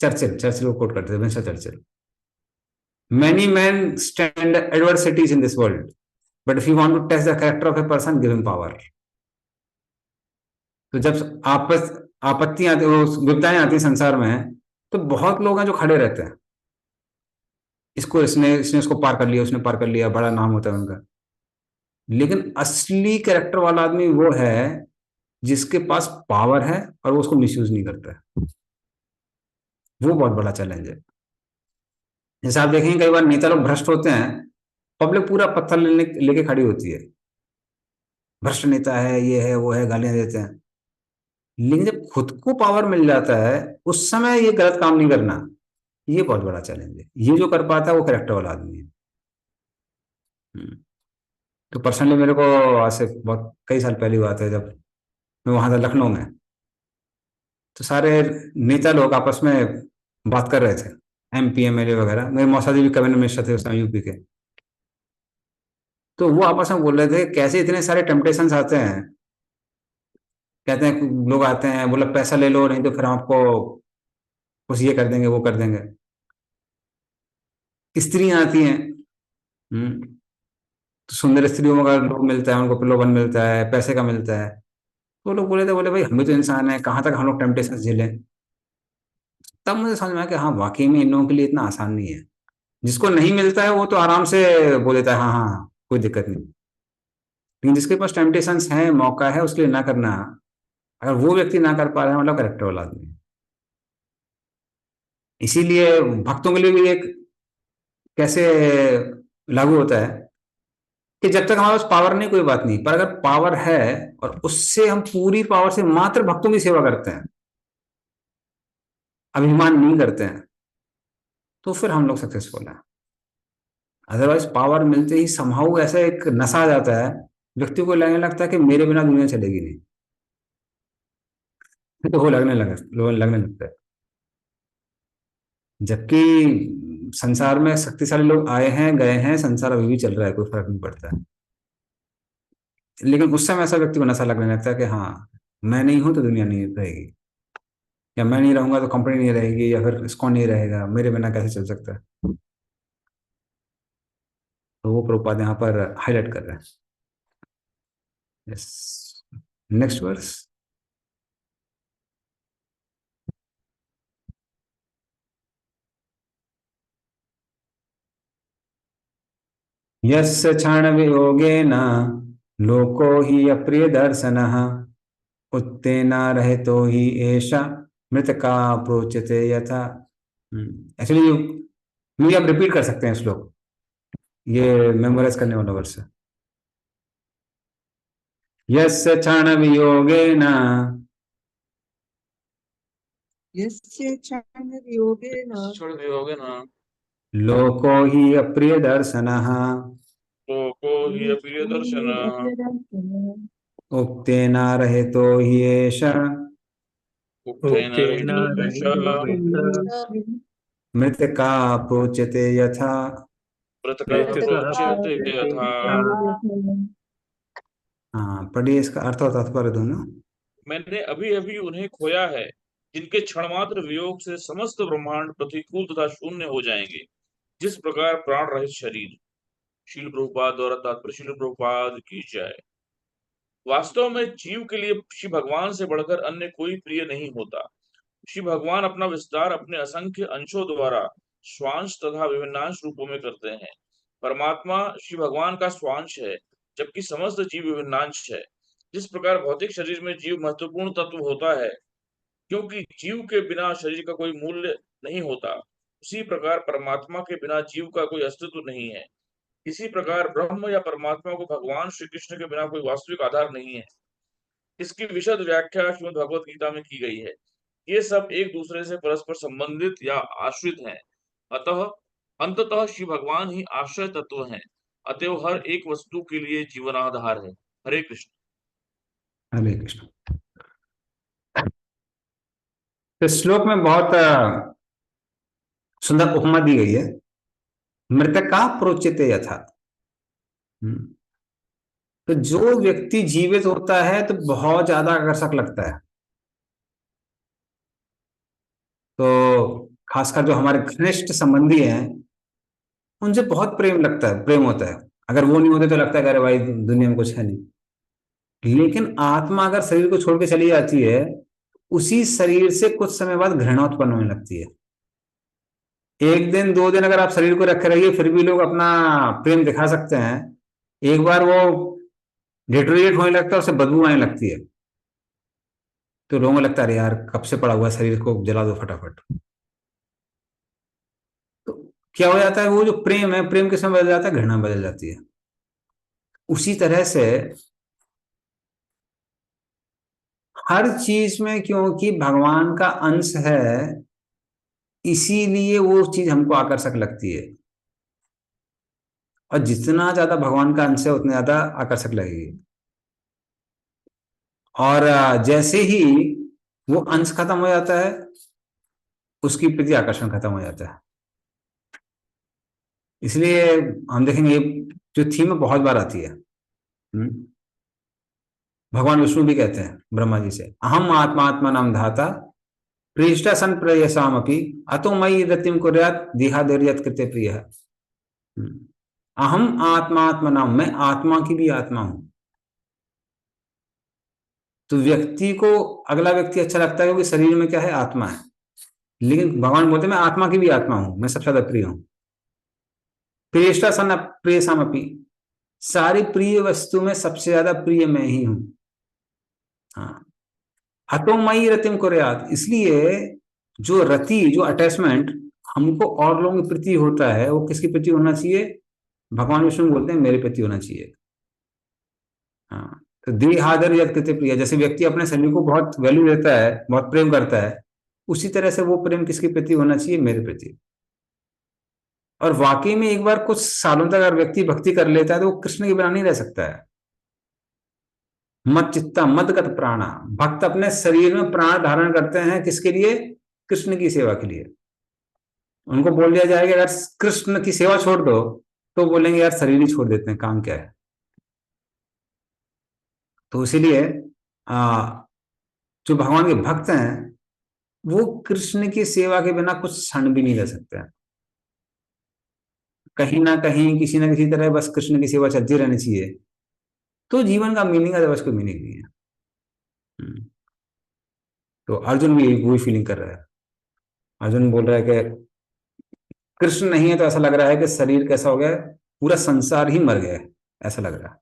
Speaker 1: चर्चिल को कोट करते थे, Winston Churchill. Many men stand adversities in this world, but if you want to test the character of a person, give him power. तो जब आपत्तियां आती, विपदाएं आती संसार में, तो बहुत लोग हैं जो खड़े रहते हैं, इसने इसको पार कर लिया, उसने पार कर लिया, बड़ा नाम होता है उनका। लेकिन असली कैरेक्टर वाला आदमी वो है जिसके पास पावर है और वो उसको मिसयूज नहीं करता है, वो बहुत बड़ा चैलेंज है। जैसे आप देखेंगे कई बार नेता लोग भ्रष्ट होते हैं, पब्लिक पूरा पत्थर लेके खड़ी होती है, भ्रष्ट नेता है, ये है वो है, गालियां देते हैं। लेकिन जब खुद को पावर मिल जाता है, उस समय ये गलत काम नहीं करना, ये बहुत बड़ा चैलेंज है। ये जो कर पाता है वो करेक्टर वाला आदमी है। हम्म। तो पर्सनली मेरे को आज से बहुत कई साल पहले हुआ था, जब मैं वहां था लखनऊ में, तो सारे नेता लोग आपस में बात कर रहे थे, MP MLA वगैरह। मेरे मौसा जी भी कैबिनेट मिनिस्टर थे उस समय यूपी के। तो वो आपस में बोल रहे थे कैसे इतने सारे टेम्पटेशंस आते हैं। कहते हैं लोग आते हैं, बोला पैसा ले लो नहीं तो फिर हम आपको कुछ ये कर देंगे वो कर देंगे। स्त्रियां आती हैं, तो सुंदर स्त्रियों का लोग मिलता है, उनको प्रलोभन मिलता है, पैसे का मिलता है। तो लोग बोले थे, बोले भाई हम भी तो इंसान है, कहाँ तक हम लोग टेम्पटेशन झेलें। तब मुझे समझ में आया कि हाँ वाकई में इन लोगों के लिए इतना आसान नहीं है। जिसको नहीं मिलता है वो तो आराम से बोल देता है हाँ हाँ हाँ, कोई दिक्कत नहीं। लेकिन जिसके पास टेम्पटेशंस है, मौका है, उसके लिए ना करना, अगर वो व्यक्ति ना कर पा रहा है, मतलब करेक्टर वाला आदमी है। इसीलिए भक्तों के लिए भी एक कैसे लागू होता है कि जब तक हमारे पास पावर नहीं कोई बात नहीं, पर अगर पावर है और उससे हम पूरी पावर से मात्र भक्तों की सेवा करते हैं, अभिमान नहीं करते हैं, तो फिर हम लोग सक्सेसफुल हैं। अदरवाइज पावर मिलते ही समहाउ ऐसा एक नशा आ जाता है, व्यक्ति को लगने लगता है कि मेरे बिना दुनिया चलेगी नहीं, तो वो लगने लगता है। जबकि संसार में शक्तिशाली लोग आए हैं गए हैं, संसार अभी भी चल रहा है, कोई फर्क नहीं पड़ता है। लेकिन उस समय ऐसा व्यक्ति को नशा लगने लगता है कि हाँ मैं नहीं हूं तो दुनिया नहीं रहेगी, या मैं नहीं रहूंगा तो कंपनी नहीं रहेगी, या फिर इसको नहीं रहेगा, मेरे बिना कैसे चल सकता है। तो वो प्रभुपाद यहाँ पर हाईलाइट कर रहे हैं। Yes, next verse. यस्य क्षण वियोगेन लोको हि अप्रिय दर्शनः उत्तेना रहतो हि एषा मृतका प्रोच्यते यथा। एक्चुअली ये आप रिपीट कर सकते हैं श्लोक, ये मेमोराइज करने वाला वर्ष है। यस्य क्षण वियोगेन
Speaker 3: यस्य क्षण वियोगेन
Speaker 5: क्षण वियोगेन
Speaker 1: लोको हि अप्रिय दर्शनः
Speaker 5: लोको हि अप्रियदर्शनः
Speaker 1: उक्तेना रहतो हि एषा
Speaker 5: उक्तेन
Speaker 4: उक्तेन
Speaker 5: रहितो
Speaker 4: रहितो
Speaker 1: मृतका प्रोच्यते यथा।
Speaker 5: मृतका
Speaker 4: मृतकः
Speaker 5: प्रोच्यते
Speaker 4: प्रोच्यते
Speaker 5: यथा।
Speaker 4: यथा।
Speaker 1: हाँ पढ़िए, इसका अर्थ और तात्पर्य दोनों।
Speaker 5: मैंने अभी अभी उन्हें खोया है, जिनके क्षणमात्र वियोग से समस्त ब्रह्मांड प्रतिकूल तथा शून्य हो जाएंगे, जिस प्रकार प्राण रहित शरीर। शील प्रभुपाद द्वारा तात्पर्य। शील प्रभुपाद की जय। वास्तव में जीव के लिए श्री भगवान से बढ़कर अन्य कोई प्रिय नहीं होता। श्री भगवान अपना विस्तार अपने असंख्य अंशों द्वारा स्वांश तथा विभिन्नांश रूपों में करते हैं। परमात्मा श्री भगवान का स्वांश है, जबकि समस्त जीव विभिन्नांश है। जिस प्रकार भौतिक शरीर में जीव महत्वपूर्ण तत्व होता है, क्योंकि जीव के बिना शरीर का कोई मूल्य नहीं होता, उसी प्रकार परमात्मा के बिना जीव का कोई अस्तित्व नहीं है। इसी प्रकार ब्रह्म या परमात्मा को भगवान श्री कृष्ण के बिना कोई वास्तविक आधार नहीं है। इसकी विशद व्याख्या श्रीमद् भगवत गीता में की गई है। ये सब एक दूसरे से परस्पर संबंधित या आश्रित हैं। अतः अंततः श्री भगवान ही आश्रय तत्व हैं। अतएव हर एक वस्तु के लिए जीवनाधार है। हरे कृष्ण।
Speaker 1: हरे कृष्ण। तो श्लोक में बहुत सुंदर उपमा दी गई है, मृतका प्रोच्यते यथा। तो जो व्यक्ति जीवित होता है तो बहुत ज्यादा आकर्षक लगता है। तो खासकर जो हमारे घनिष्ठ संबंधी हैं, उनसे बहुत प्रेम लगता है, प्रेम होता है। अगर वो नहीं होते तो लगता है कि अरे भाई दुनिया में कुछ है नहीं। लेकिन आत्मा अगर शरीर को छोड़ के चली जाती है, उसी शरीर से कुछ समय बाद घृणा उत्पन्न होने लगती है। एक दिन दो दिन अगर आप शरीर को रखे रहिए, फिर भी लोग अपना प्रेम दिखा सकते हैं। एक बार वो डिटोरिएट होने लगता है, उससे बदबू आने लगती है, तो लोगों को लगता है अरे यार कब से पड़ा हुआ शरीर को जला दो फटाफट। तो क्या हो जाता है, वो जो प्रेम है, प्रेम किस में बदल जाता है, घृणा बदल जाती है। उसी तरह से हर चीज में क्योंकि भगवान का अंश है, इसीलिए वो चीज हमको आकर्षक लगती है, और जितना ज्यादा भगवान का अंश है उतना ज्यादा आकर्षक लगेगी। और जैसे ही वो अंश खत्म हो जाता है, उसकी प्रति आकर्षण खत्म हो जाता है। इसलिए हम देखेंगे ये जो थीम है बहुत बार आती है। भगवान विष्णु भी कहते हैं ब्रह्मा जी से, अहम आत्मात्मा नाम धाता प्रीष्टा सन प्रेयसामपि अतो मयि रतिम कुर्यात् देहादेर्यत् कृते प्रिय। अहम आत्मात्मा नाम, मैं आत्मा की भी आत्मा हूं। तो व्यक्ति को अगला व्यक्ति अच्छा लगता है क्योंकि शरीर में क्या है, आत्मा है। लेकिन भगवान बोलते हैं मैं आत्मा की भी आत्मा हूं, मैं सबसे ज्यादा प्रिय हूं। प्रियष्टा सन प्रेयसामपि, सारी प्रिय वस्तु में सबसे ज्यादा प्रिय मैं ही हूं। हाँ, अतो मयि रतिम कुर्यात्, इसलिए जो रति, जो अटैचमेंट हमको और लोगों के प्रति होता है, वो किसके प्रति होना चाहिए, भगवान विष्णु बोलते हैं मेरे प्रति होना चाहिए। हाँ, तो देहादर यद कृते प्रिय, जैसे व्यक्ति अपने शरीर को बहुत वैल्यू देता है, बहुत प्रेम करता है, उसी तरह से वो प्रेम किसके प्रति होना चाहिए, मेरे प्रति। और वाकई में एक बार कुछ सालों तक अगर व्यक्ति भक्ति कर लेता है तो वो कृष्ण के बिना नहीं रह सकता है। मत चित्ता मदगत प्राणा, भक्त अपने शरीर में प्राण धारण करते हैं किसके लिए, कृष्ण की सेवा के लिए। उनको बोल दिया जाएगा अगर कृष्ण की सेवा छोड़ दो, तो बोलेंगे यार शरीर ही छोड़ देते हैं, काम क्या है। तो इसीलिए जो भगवान के भक्त हैं वो कृष्ण की सेवा के बिना कुछ क्षण भी नहीं रह सकते हैं। कहीं ना कहीं किसी ना किसी तरह बस कृष्ण की सेवा चलती रहनी चाहिए, तो जीवन का मीनिंग है, बस कोई मीनिंग नहीं है। तो अर्जुन भी वही फीलिंग कर रहा है। अर्जुन बोल रहा है कि कृष्ण नहीं है तो ऐसा लग रहा है कि शरीर कैसा हो गया है, पूरा संसार ही मर गया है, ऐसा लग रहा है।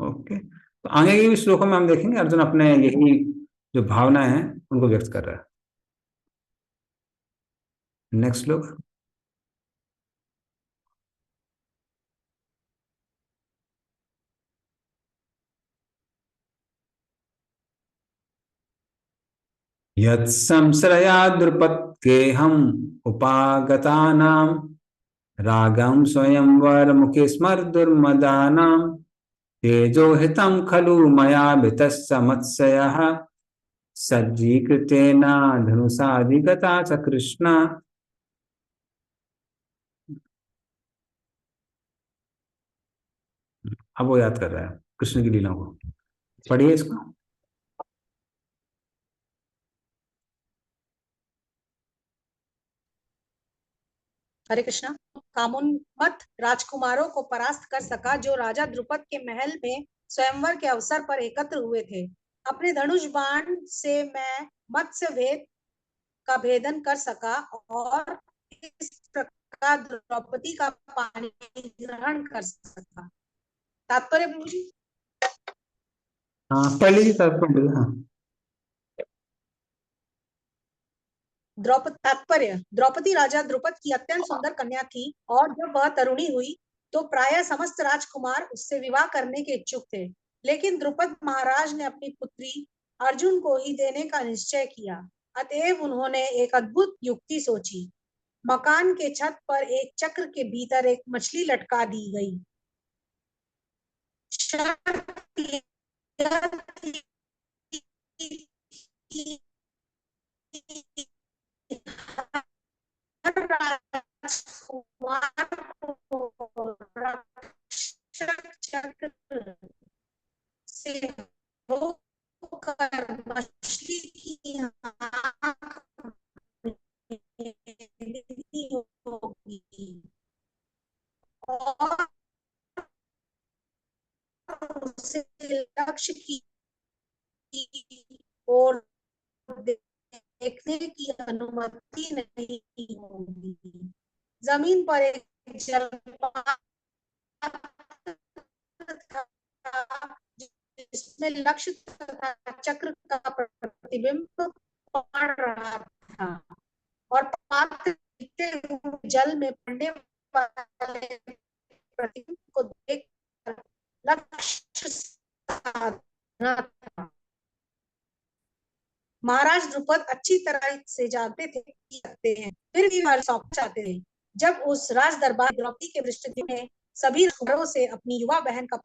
Speaker 1: ओके, तो आगे के श्लोकों में हम देखेंगे अर्जुन अपने यही जो भावना है उनको व्यक्त कर रहा है। नेक्स्ट श्लोक। यत्संश्रया द्रुपत्केऽहम् उपागतानां रागं स्वयंवर मुखे स्मर्दुर्मदानां तेजोहितं खलु मया वितस्य मत्सयः सज्जीकृतेन धनुषाधिगता च कृष्ण। अब वो याद कर रहा है कृष्ण की लीला को, पढ़िए इसको।
Speaker 6: हरे कृष्णा। कामोन्मत्त राजकुमारों को परास्त कर सका जो राजा द्रुपद के महल में स्वयंवर के अवसर पर एकत्र हुए थे। अपने धनुष बाण से मैं मत्स्य भेद का भेदन कर सका और इस प्रकार द्रौपदी का पानी ग्रहण कर सका। तात्पर्य प्रभु जी।
Speaker 1: हाँ, पहले ही तात्पर्य। हाँ,
Speaker 6: तात्पर्य, द्रौपदी राजा द्रुपद की अत्यंत सुंदर कन्या थी और जब वह तरुणी हुई तो प्रायः समस्त राजकुमार उससे विवाह करने के इच्छुक थे, लेकिन द्रुपद महाराज ने अपनी पुत्री अर्जुन को ही देने का निश्चय किया। अतएव उन्होंने एक अद्भुत युक्ति सोची। मकान के छत पर एक चक्र के भीतर एक मछली लटका दी गई। चक्र से होकर मछली की होगी और उसे लक्ष्य की ओर देखने की अनुमति नहीं होगी। जमीन पर एक जलपात जिसमें लक्ष्य तथा चक्र का प्रतिबिंब पड़ रहा था और पात्र गिरते हुए जल में पड़ने वाले प्रतिबिंब को देख लक्ष्य साधना था। महाराज द्रुपद अच्छी तरह से जानते थे कि करते हैं, फिर भी वह सौंप चाहते थे। जब उस राज दरबार द्रौपदी के पृष्ठदेश में सभी राजकुमारों से अपनी युवा बहन का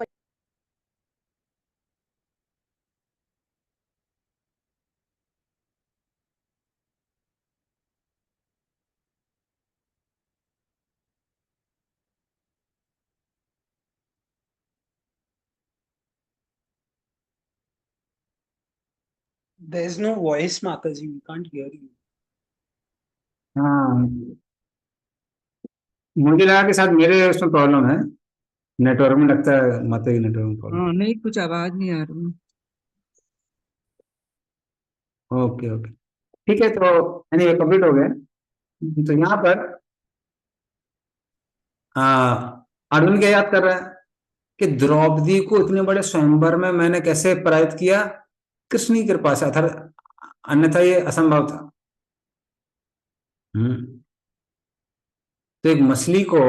Speaker 2: There's no voice, Mataji. We can't hear you.
Speaker 1: हाँ, मुझे लगा कि शायद मेरे उसमें प्रॉब्लम है, नेटवर्क में, लगता है माता की नेटवर्क में प्रॉब्लम।
Speaker 3: हाँ, नहीं, कुछ आवाज नहीं आ रही।
Speaker 1: ओके ओके, ठीक है। तो एनीवे कंप्लीट हो गए। तो यहाँ पर अर्जुन क्या याद कर रहा है कि द्रौपदी को इतने बड़े स्वयंवर में मैंने कैसे पराजित किया, कृष्ण की कृपा से, अर्थात अन्यथा ये असंभव था। तो एक मछली को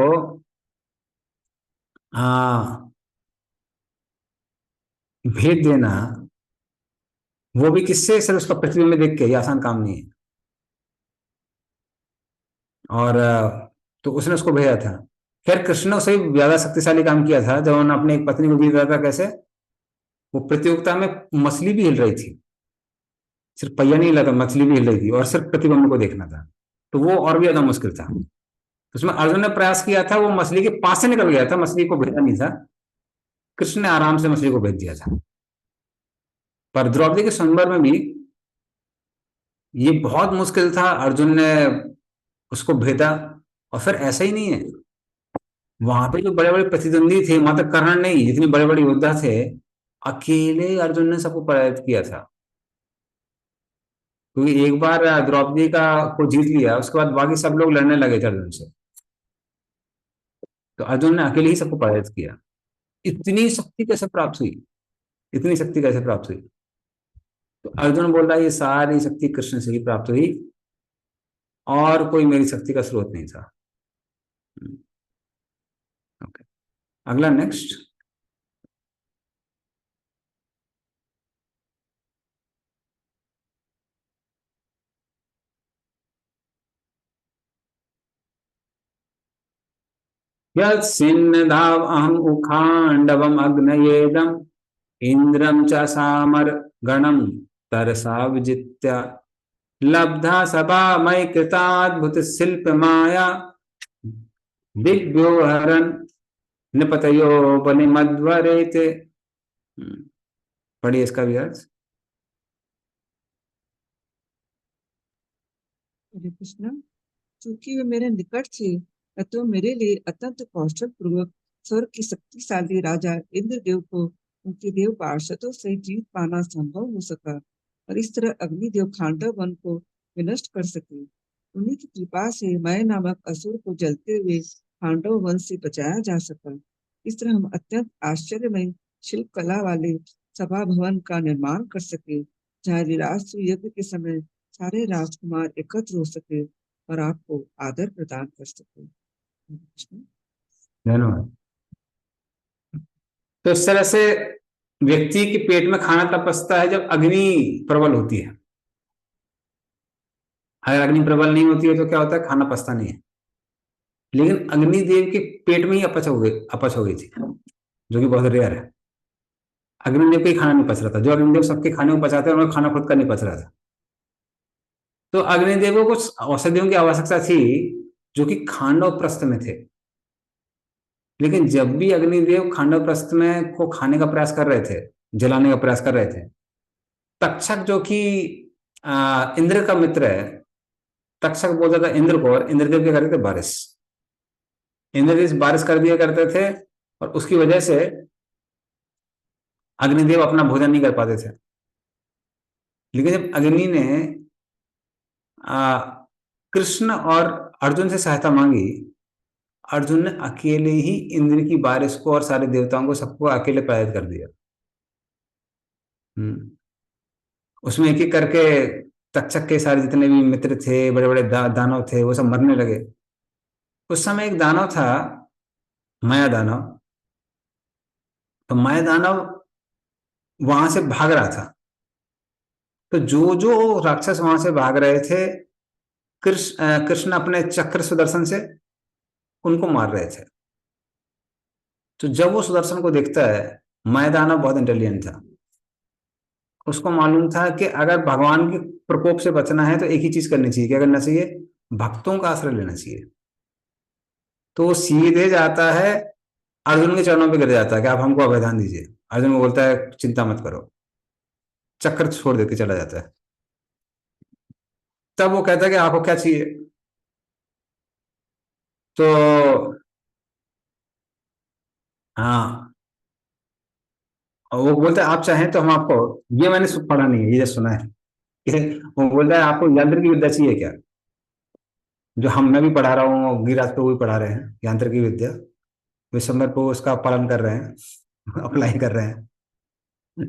Speaker 1: भेद देना, वो भी किससे, सिर्फ उसका प्रतिबिंब देख के, ये आसान काम नहीं है। और तो उसने उसको भेजा था। खैर कृष्ण ने उससे ज्यादा शक्तिशाली काम किया था, जब उन्होंने अपनी एक पत्नी को जीत दिया था। कैसे? वो प्रतियोगिता में मछली भी हिल रही थी, सिर्फ पहिया नहीं हिला था, मछली भी हिल रही थी, और सिर्फ प्रतिबिंब को देखना था, तो वो और भी ज्यादा मुश्किल था। उसमें अर्जुन ने प्रयास किया था, वो मछली के पास से निकल गया था, मछली को भेजा नहीं था। कृष्ण ने आराम से मछली को भेज दिया था। पर द्रौपदी के स्वयंवर में भी ये बहुत मुश्किल था, अर्जुन ने उसको भेजा। और फिर ऐसा ही नहीं है, वहां पे जो बड़े बड़े प्रतिद्वंदी थे, मात्र कर्ण नहीं, जितने बड़े बड़े योद्धा थे, अकेले अर्जुन ने सबको पराजित किया था। क्योंकि एक बार द्रौपदी को जीत लिया, उसके बाद बाकी सब लोग लड़ने लगे थे अर्जुन से, तो अर्जुन ने अकेले ही सबको पराजित किया। इतनी शक्ति कैसे प्राप्त हुई, इतनी शक्ति कैसे प्राप्त हुई? तो अर्जुन बोल रहा है ये सारी शक्ति कृष्ण से ही प्राप्त हुई, और कोई मेरी शक्ति का स्रोत नहीं था। ओके, अगला नेक्स्ट। यत्सिन्नधाव अहम उखांडवम अग्नयेदम इंद्रम च सामर गणम तरसा विजित्य लब्धा सभा मयि कृताद्भुत शिल्प माया दिग्भ्यो हरन निपतयो बलिमध्वरेते। पढ़िए इसका भी अर्थ।
Speaker 3: हरे कृष्ण, चूंकि वे मेरे निकट थे, अतः मेरे लिए अत्यंत कौशल पूर्वक स्वर्ग की शक्तिशाली राजा इंद्रदेव को उनके देव पार्षदों से जीत पाना संभव हो सका, और इस तरह अग्निदेव खांडव वन को विनष्ट कर सके। उन्हीं की कृपा से मैं नामक असुर को जलते हुए खांडव वन से बचाया जा सका। इस तरह हम अत्यंत आश्चर्यमय शिल्प कला वाले सभा भवन का निर्माण कर सके, जहाँ विराट यज्ञ के समय सारे राजकुमार एकत्र हो सके और आपको आदर प्रदान कर सके।
Speaker 1: धन्यवाद। तो इस तरह से व्यक्ति के पेट में खाना तब पचता है जब अग्नि प्रबल होती है। अगर अग्नि प्रबल नहीं होती है तो क्या होता है, खाना पचता नहीं है। लेकिन अग्निदेव के पेट में ही अपच हो गई थी, जो कि बहुत रेयर है। अग्निदेव का खाना नहीं पच रहा था। जो अग्निदेव सबके खाने को पचाते हैं, उन्हें खाना खुद का नहीं पच रहा था। तो अग्निदेव को कुछ औषधियों की आवश्यकता थी जो कि खांडव प्रस्थ में थे। लेकिन जब भी अग्निदेव खांडव प्रस्थ में को खाने का प्रयास कर रहे थे, जलाने का प्रयास कर रहे थे, तक्षक जो कि इंद्र का मित्र है, तक्षक बोलता था इंद्र को, और इंद्रदेव क्या करते थे, बारिश। इंद्रदेव बारिश कर दिया करते थे, और उसकी वजह से अग्निदेव अपना भोजन नहीं कर पाते थे। लेकिन जब अग्नि ने कृष्ण और अर्जुन से सहायता मांगी, अर्जुन ने अकेले ही इंद्र की बारिश को और सारे देवताओं को सबको अकेले पराजित कर दिया। उसमें एक एक करके तक्षक के सारे जितने भी मित्र थे, बड़े बड़े दानव थे, वो सब मरने लगे। उस समय एक दानव था, माया दानव। तो माया दानव वहां से भाग रहा था। तो जो जो राक्षस वहां से भाग रहे थे, कृष्ण अपने चक्र सुदर्शन से उनको मार रहे थे। तो जब वो सुदर्शन को देखता है, माया दानव बहुत इंटेलिजेंट था, उसको मालूम था कि अगर भगवान के प्रकोप से बचना है तो एक ही चीज करनी चाहिए, क्या करना चाहिए? भक्तों का आश्रय लेना चाहिए। तो वो सीधे जाता है, अर्जुन के चरणों पे गिर जाता है कि आप हमको अभयदान दीजिए। अर्जुन को बोलता है चिंता मत करो, चक्कर छोड़ देके चला जाता है। तब वो कहता है कि आपको क्या चाहिए? तो हाँ, और वो बोलता है आप चाहें तो हम आपको, ये मैंने पढ़ा नहीं है, ये सुना है कि वो बोलता है आपको यांत्रिक विद्या चाहिए क्या? जो हम मैं भी पढ़ा रहा हूँ, गिरिराज को भी पढ़ा रहे हैं यांत्रिक विद्या, विश्वम्भर को उसका पालन कर रहे हैं अप्लाई कर रहे हैं,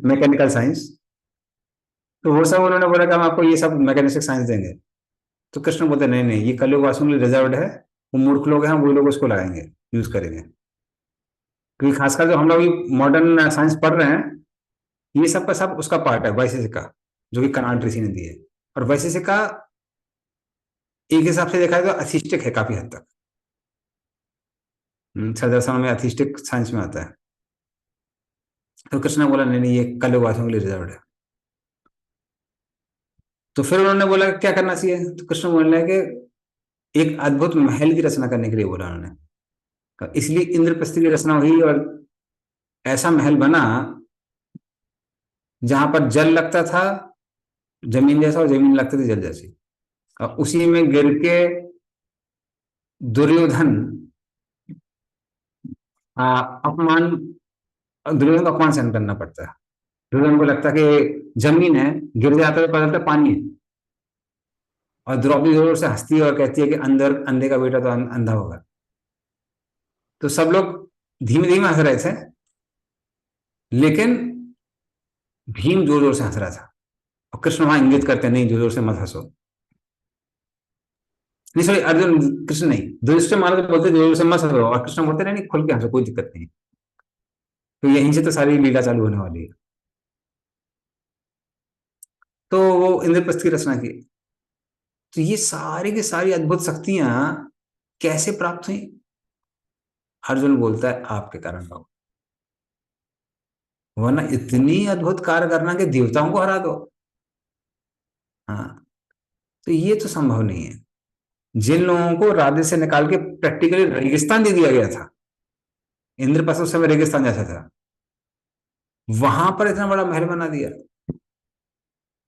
Speaker 1: मैकेनिकल साइंस। तो वो सब उन्होंने बोला कि हम आपको ये सब मैकेनिस्टिक साइंस देंगे। तो कृष्ण बोलते नहीं नहीं, ये कलयुग वासियों के लिए रिजर्व्ड है, वो मूर्ख लोग हैं, वही लोग उसको लगाएंगे, यूज करेंगे। क्योंकि खासकर जो हम लोग मॉडर्न साइंस पढ़ रहे हैं, ये सब का सब उसका पार्ट है वैशेषिक का, जो कि कणाद ऋषि ने दिए। और वैशेषिक का एक हिसाब से देखा जाए तो अथिस्टिक है काफी हद तक, सरदर्शन में अथिस्टिक साइंस में आता है। तो कृष्ण ने बोला नहीं नहीं, ये कलयुग वासियों के लिए रिजर्व्ड है। तो फिर उन्होंने बोला क्या करना चाहिए? तो कृष्ण बोलने कि एक अद्भुत महल की रचना करने के लिए बोला उन्होंने। तो इसलिए इंद्रप्रस्थ की रचना हुई और ऐसा महल बना जहां पर जल लगता था जमीन जैसा और जमीन लगती थी जल जैसी। और उसी में गिर के दुर्योधन अपमान, दुर्योधन को अपमान सहन करना पड़ता है। दुर्योधन को लगता है कि जमीन है, गिर जाता है तो पता चलता पानी है। और द्रौपदी जोर से हंसती है और कहती है कि अंदर अंधे का बेटा तो अंधा होगा। तो सब लोग धीमे धीमे हंस रहे थे, लेकिन भीम जोर जोर से हंस रहा था। और कृष्ण वहां इंगित करते नहीं, जोर जोर से मत हंसो। नहीं सॉरी, अर्जुन, कृष्ण नहीं, युधिष्ठिर महाराज बोलते जोर जोर से मत हंसो, और कृष्ण बोलते नहीं खुल के हंसो, कोई दिक्कत नहीं। तो यहीं से तो सारी लीला चालू होने वाली है। तो वो इंद्रप्रस्थ की रचना की। तो ये सारी की सारी अद्भुत शक्तियां कैसे प्राप्त हुई? अर्जुन बोलता है आपके कारण हुआ, वरना इतनी अद्भुत कार्य करना कि देवताओं को हरा दो। हाँ, तो ये तो संभव नहीं है। जिन लोगों को राज्य से निकाल के प्रैक्टिकली रेगिस्तान दे दिया गया था, इंद्रप्रस्थ उस समय रेगिस्तान जैसा था, वहां पर इतना बड़ा महल बना दिया।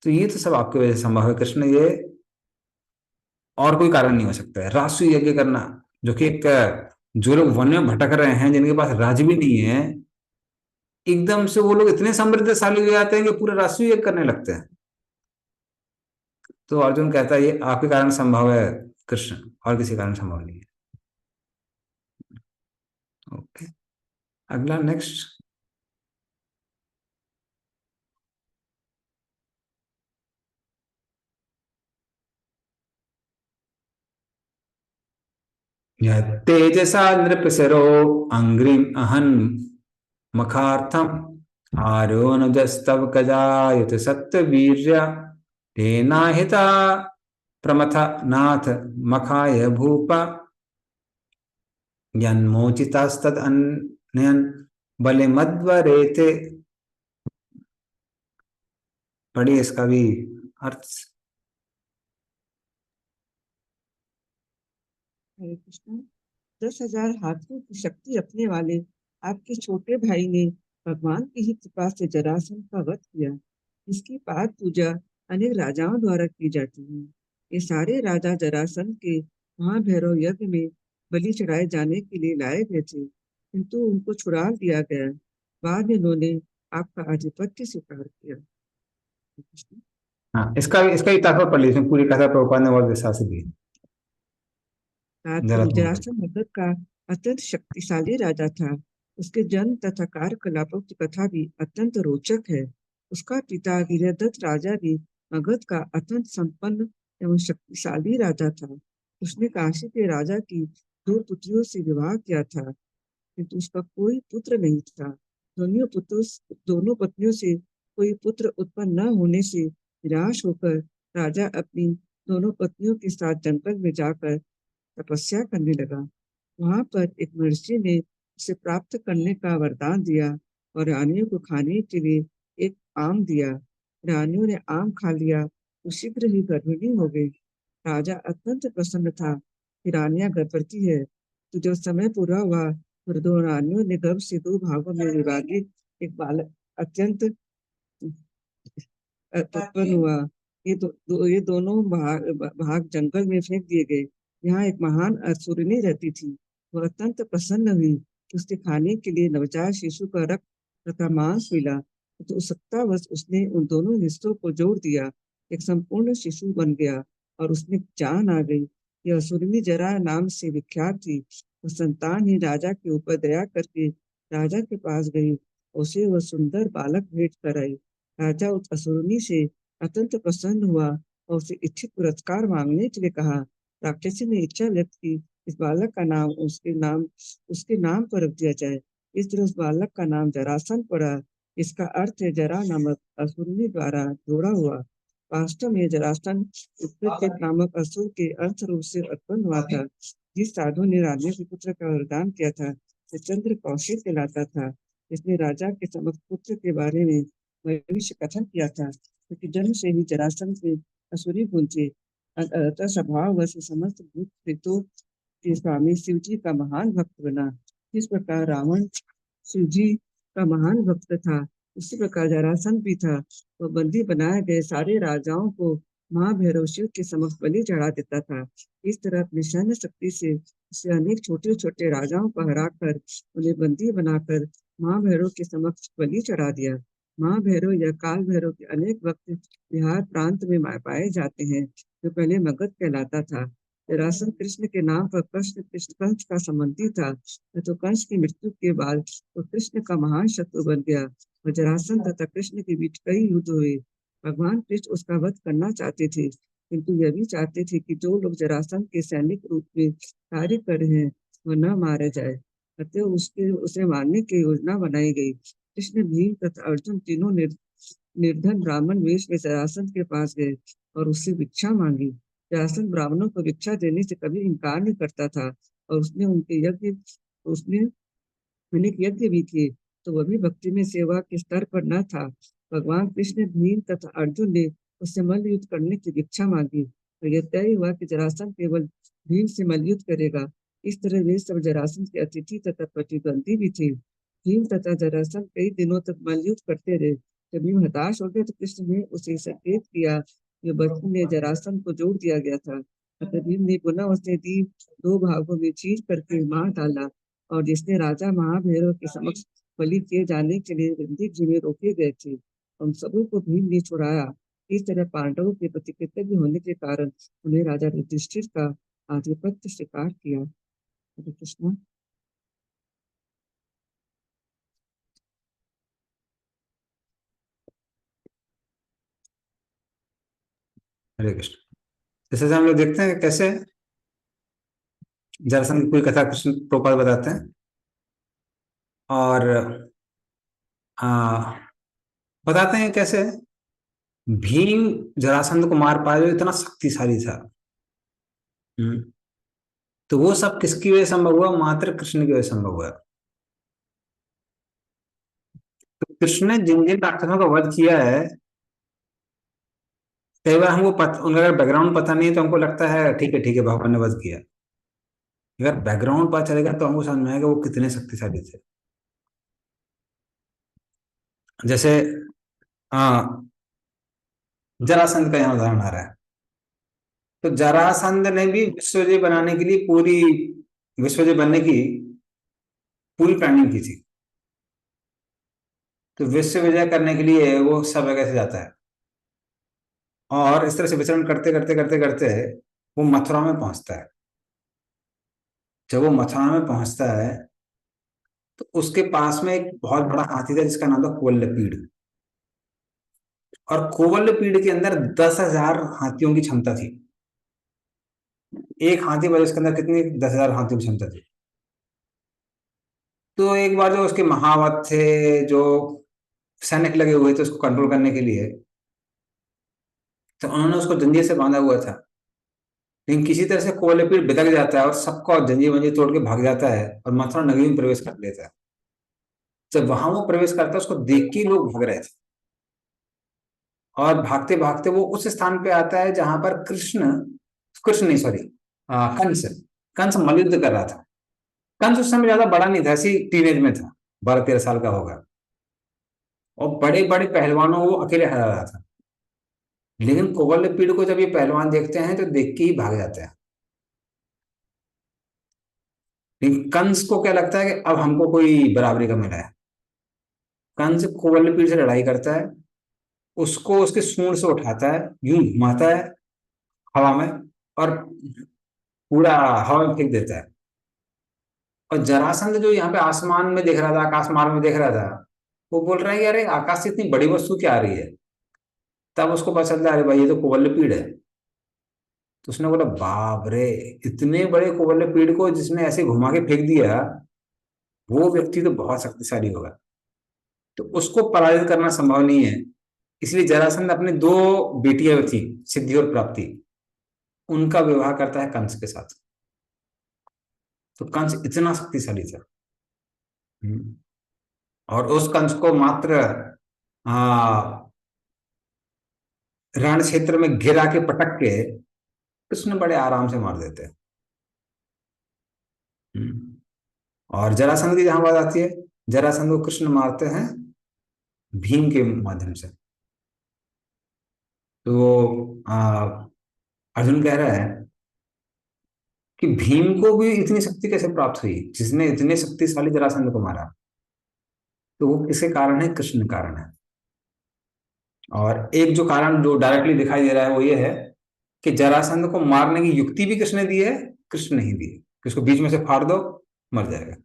Speaker 1: तो ये तो सब आपकी वजह से संभव है कृष्ण, ये और कोई कारण नहीं हो सकता है। राष्ट्रीय यज्ञ करना, जो कि एक, जो लोग वन में भटक रहे हैं, जिनके पास राज्य भी नहीं है, एकदम से वो लोग इतने समृद्धशाली हो जाते हैं कि पूरे राष्ट्रीय यज्ञ करने लगते हैं। तो अर्जुन कहता है ये आपके कारण संभव है कृष्ण, और किसी कारण संभव नहीं है। ओके, अगला नेक्स्ट। तेजसा नृपसरो अंग्रिम अहन मखार्थम आरोनुजस्तव गजायुत सत्यवीर्य तेनाहिता प्रमथ नाथ मखाय भूप यन्मोचितास्तद अन्यन बलिमद्वरेते। पढ़िए इसका भी अर्थ।
Speaker 3: हरे कृष्ण। 10,000 हाथियों की शक्ति रखने वाले आपके छोटे भाई ने भगवान की ही कृपा से जरासंध का वध किया। इसकी पाद पूजा अनेक राजाओं द्वारा की जाती है। ये सारे राजा जरासंध के महाभैरव यज्ञ में बलि चढ़ाए जाने के लिए लाए गए थे, किंतु उनको छुड़ा दिया गया। बाद में उन्होंने आपका आधिपत्य स्वीकार किया। हरे कृष्ण।
Speaker 1: हाँ, इसका ही तात्पर्य पढ़ लीजिए, पूरी कथा प्रभुपाद ने बहुत विस्तार से दी है। जरा तुम पढ़ो।
Speaker 3: जरासंध मगध का अत्यंत शक्तिशाली राजा था। उसके जन्म तथा कार्यकलापों की कथा भी अत्यंत रोचक है। उसका पिता वीरदत्त राजा भी मगध का अत्यंत संपन्न एवं शक्तिशाली राजा था। उसने काशी के राजा की 2 पुत्रियों से विवाह किया था, किंतु उसका कोई पुत्र नहीं था। दोनों पत्नियों से कोई पुत्र उत्पन्न न होने से निराश होकर राजा अपनी दोनों पत्नियों के साथ जंगल में जाकर तपस्या करने लगा। वहां पर एक महर्षि ने उसे प्राप्त करने का वरदान दिया और रानियों को खाने के लिए एक आम दिया। रानियों ने आम खा लिया तो शीघ्र ही गर्भिणी हो गई। राजा अत्यंत प्रसन्न था कि रानियां गर्भवती है। तो जब समय पूरा हुआ तो 2 रानियों ने गर्भ से 2 भागों में विभाजित एक बालक अत्यंत उत्पन्न हुआ। ये दोनों भाग जंगल में फेंक दिए गए। यहाँ एक महान असुरनी रहती थी। वह अत्यंत प्रसन्न हुई कि उसके खाने के लिए नवजात शिशु का रक्त तथा मांस मिला, तो उत्सुकतावश उसने उन दोनों हिस्सों को जोड़ दिया, एक संपूर्ण शिशु बन गया और उसमें जान आ गई। यह असुरनी जरा नाम से विख्यात थी। वह संतान ही राजा के ऊपर दया करके राजा के पास गई, उसे वह सुंदर बालक भेंट कर आई। राजा उस असुरनी से अत्यंत प्रसन्न हुआ और उसे इच्छित पुरस्कार मांगने के लिए कहा। राक्षसी ने इच्छा व्यक्त की इस बालक का नाम उसके नाम पर रख दिया जाए। इस तरह उस बालक का नाम जरासंध पड़ा। इसका अर्थ है जरा नामक असुरनी द्वारा जोड़ा हुआ। वास्तव में जरासंध उत्पृत नामक असुर के अर्थ रूप से उत्पन्न हुआ था। जिस साधु ने राजा के पुत्र का वरदान किया था वह चंद्र कौशिक कहलाता था। इसने राजा के समक्ष पुत्र के बारे में भविष्य कथन किया था, क्योंकि जन्म से ही जरासंध में असुरी गुण थे। अतः स्वभाव वश समस्त भूत प्रेतों के स्वामी शिव जी का महान भक्त बना। जिस प्रकार रावण शिव जी का महान भक्त था, उसी प्रकार जरासंध भी था। वह बंदी बनाए गए सारे राजाओं को महाभैरव शिव के समक्ष बलि चढ़ा देता था। इस तरह अपनी सैन्य शक्ति से उसे अनेक छोटे छोटे राजाओं को हराकर उन्हें बंदी बनाकर महाभैरव के समक्ष बलि चढ़ा दिया। महाभैरव या काल भैरव के अनेक भक्त बिहार प्रांत में पाए जाते हैं, जो पहले मगध कहलाता था। जरासंध कृष्ण के नाम पर कृष्ण कंस का संबंधी था, तो कंस की मृत्यु के बाद वो कृष्ण का महान शत्रु बन गया और जरासंध तथा कृष्ण के बीच कई युद्ध हुए। भगवान कृष्ण उसका वध करना चाहते थे, किंतु यह भी चाहते थे कि जो लोग जरासंध के सैनिक रूप में कार्य कर रहे हैं वह न मारे जाए। अतः उसे मारने की योजना बनाई गई। कृष्ण, भीम तथा अर्जुन तीनों निर्धन ब्राह्मण वेश में जरासंध के पास गए और उससे भिक्षा मांगी। जरासंध ब्राह्मणों को भिक्षा देने से कभी इनकार नहीं करता था और उसने अनेक यज्ञ भी किए, तो वह भी भक्ति में सेवा के स्तर पर न था। भगवान कृष्ण, भीम तथा अर्जुन ने उससे मल्ल युद्ध करने की भिक्षा मांगी, तो यह तय हुआ कि जरासंध केवल भीम से मल्ल युद्ध करेगा। इस तरह वे सब जरासंध के अतिथि तथा प्रतिद्वंदी भी थे। भीम तथा जरासंध कई दिनों तक मल्ल युद्ध करते रहे। जब भीम हताश हो गए तो कृष्ण ने उसे संकेत किया। ये बचपन में जरासंध को जोड़ दिया गया था। अतः भीम ने पुनः उसे 2 भागों में चीर करके मार डाला और जिसने राजा महाभैरव के समक्ष बलि किए जाने के लिए रणदीप जी में रोके गए थे, उन सबों को भीम ने छुड़ाया। इस तरह पांडवों के प्रति कृतज्ञ होने के कारण उन्हें राजा युधिष्ठिर का आधिपत्य स्वीकार किया। हरे कृष्ण।
Speaker 1: हरे कृष्ण। जैसे हम लोग देखते हैं कैसे जरासंध की कोई कथा कृष्ण प्रभुपाद बताते हैं और बताते हैं कैसे भीम जरासंध को मार पाया, जो इतना शक्तिशाली था। तो वो सब किसकी वजह संभव हुआ? मात्र कृष्ण की वजह संभव हुआ। तो कृष्ण ने जिन जिन राक्षसों का वध किया है, कई बार हमको उनका अगर बैकग्राउंड पता नहीं है तो हमको लगता है ठीक है भगवान ने वध किया। अगर बैकग्राउंड पता चलेगा तो हमको समझ में आएगा वो कितने शक्तिशाली थे। जैसे जरासंध का यहाँ उदाहरण आ रहा है। तो जरासंध ने भी विश्वजय बनाने के लिए विश्वजय बनने की पूरी प्लानिंग की थी। तो विश्व विजय करने के लिए वो सब जगह से जाता है और इस तरह से विचरण करते करते करते करते वो मथुरा में पहुंचता है। जब वो मथुरा में पहुंचता है तो उसके पास में एक बहुत बड़ा हाथी था जिसका नाम था कोल्लपीड़। और कोवलपीड़ के अंदर 10,000 हाथियों की क्षमता थी। एक हाथी बल, उसके अंदर कितनी 10,000 हाथियों की क्षमता थी। तो एक बार जो उसके महावत थे, जो सैनिक लगे हुए थे उसको कंट्रोल करने के लिए, तो उन्होंने उसको जंजीर से बांधा हुआ था। लेकिन किसी तरह से कोवलपीड़ बिदक जाता है और सबको जंजीर वंजीर तोड़ के भाग जाता है और मथुरा नगरी में प्रवेश कर लेता है। जब वहां वो प्रवेश करता है, उसको देख के लोग भाग रहे थे, और भागते भागते वो उस स्थान पे आता है जहां पर कृष्ण कृष्ण नहीं, सॉरी, कंस कंस मल्लयुद्ध कर रहा था। कंस उस समय ज्यादा बड़ा नहीं था, ऐसी टीनेज में था, 12-13 साल का होगा, और बड़े बड़े पहलवानों को वो अकेले हरा रहा था। लेकिन कोवलपीड़ को जब ये पहलवान देखते हैं तो देख के ही भाग जाते हैं। लेकिन कंस को क्या लगता है कि अब हमको कोई बराबरी का मिला है। कंस कोवलपीड़ से लड़ाई करता है, उसको उसके सूंड से उठाता है, यूं घुमाता है हवा में, और पूरा हवा में फेंक देता है। और जरासंध जो यहाँ पे आसमान में देख रहा था, आकाश मार्ग में देख रहा था, वो बोल रहा है कि अरे आकाश से इतनी बड़ी वस्तु क्या आ रही है। तब उसको पता चलता है अरे भाई ये तो कोवलपीड़ है। तो उसने बोला बाप रे, इतने बड़े कोवलपीड़ को जिसने ऐसे घुमा के फेंक दिया, वो व्यक्ति तो बहुत शक्तिशाली होगा। तो उसको पराजित करना संभव नहीं है। इसलिए जरासंध अपने 2 बेटियां थी, सिद्धि और प्राप्ति, उनका विवाह करता है कंस के साथ। तो कंस इतना शक्तिशाली था। और उस कंस को मात्र रण क्षेत्र में गिरा के पटक के कृष्ण बड़े आराम से मार देते हैं। और जरासंध की जहां बात आती है, जरासंध को कृष्ण मारते हैं भीम के माध्यम से। तो अर्जुन कह रहा है कि भीम को भी इतनी शक्ति कैसे प्राप्त हुई, जिसने इतने शक्तिशाली जरासंध को मारा। तो वो किसके कारण है? कृष्ण कारण है। और एक जो कारण जो डायरेक्टली दिखाई दे रहा है वो ये है कि जरासंध को मारने की युक्ति भी किसने दी है? कृष्ण नहीं दी है कि उसको बीच में से फाड़ दो, मर जाएगा।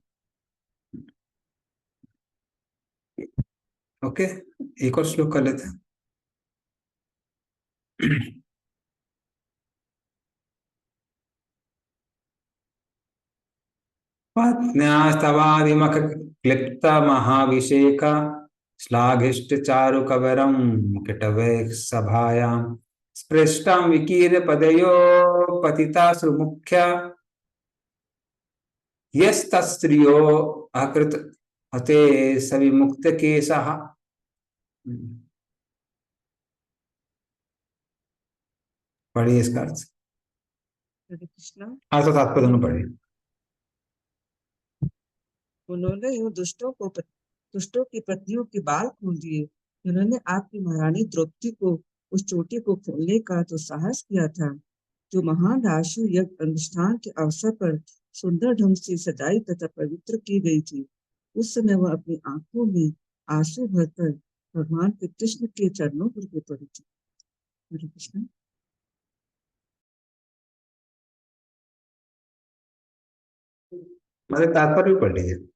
Speaker 1: ओके, एक और श्लोक कर लेते हैं। पत्न्यास्तवादिमख क्लिप्त महाभिषेक श्लाघिष्ट चारु कवरम किटवे सभायां स्पृष्टं विकीर्य पदयो पतिता सुमुख्य यस्तस्त्रियो अकृत हते सविमुक्त केशः। पढ़िए इसका अर्थ।
Speaker 3: हरे कृष्णा।
Speaker 1: हाँ तो तात्पर्य दोनों पढ़िए।
Speaker 3: उन्होंने इन दुष्टों की पत्नियों के बाल खोल दिए। उन्होंने आपकी महारानी द्रौपदी को उस चोटी को खोलने का तो साहस किया था, जो महान राशि यज्ञ अनुष्ठान के अवसर पर सुंदर ढंग से सजाई तथा पवित्र की गई थी। उस समय वह अपनी आंखों में आंसू भरकर भगवान के कृष्ण के चरणों पर गिर पड़ी थी। हरे कृष्ण।
Speaker 1: मतलब तात्पर्य भी पढ़ लीजिए।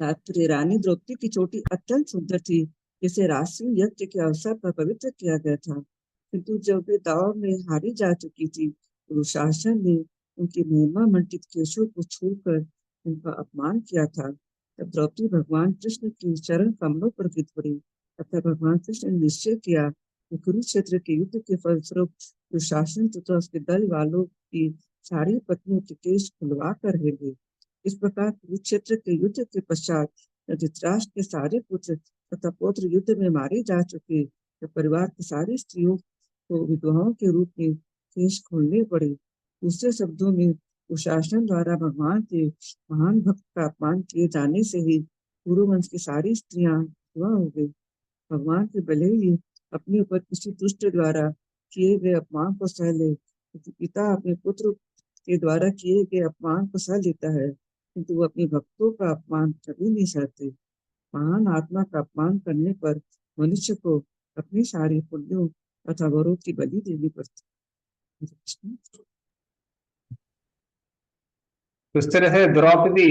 Speaker 3: रात्रि रानी द्रौपदी की चोटी अत्यंत सुंदर थी, जिसे राष्ट्रीय यज्ञ के अवसर पर पवित्र किया गया था। किंतु जब वे दाव में हारी जा चुकी थी, तो दुशासन ने उनकी महिमा मंडित केशों को छूकर उनका अपमान किया था। तब द्रौपदी भगवान कृष्ण के चरण कमलों पर गिर पड़ी। अतः भगवान कृष्ण ने निश्चय किया कि कुरुक्षेत्र के युद्ध के फलस्वरूप दुशासन तथा उसके दल वालों की सारी पत्नियों के केश खुलवा कर रहेंगे। इस प्रकार कुरुक्षेत्र के युद्ध के पश्चात धृतराष्ट्र के सारे पुत्र तथा पौत्र युद्ध में मारे जा चुके, तो परिवार की सारी स्त्रियों को विधवाओं के रूप में केश खोलने पड़े। दूसरे शब्दों में दुशासन द्वारा भगवान के महान भक्त का अपमान किए जाने से ही कुरुवंश की सारी स्त्रियां विधवा हो गई। भगवान के भले ही अपने ऊपर किसी दुष्ट द्वारा किए गए अपमान को सह ले, क्योंकि पिता अपने पुत्र के द्वारा किए गए अपमान को सह लेता है, किंतु वो अपने भक्तों का अपमान कभी नहीं सहते। महान आत्मा का अपमान करने पर मनुष्य को अपनी सारी पुण्यों तथा वरों की बलि देनी पड़ती है।
Speaker 1: उस तरह से द्रौपदी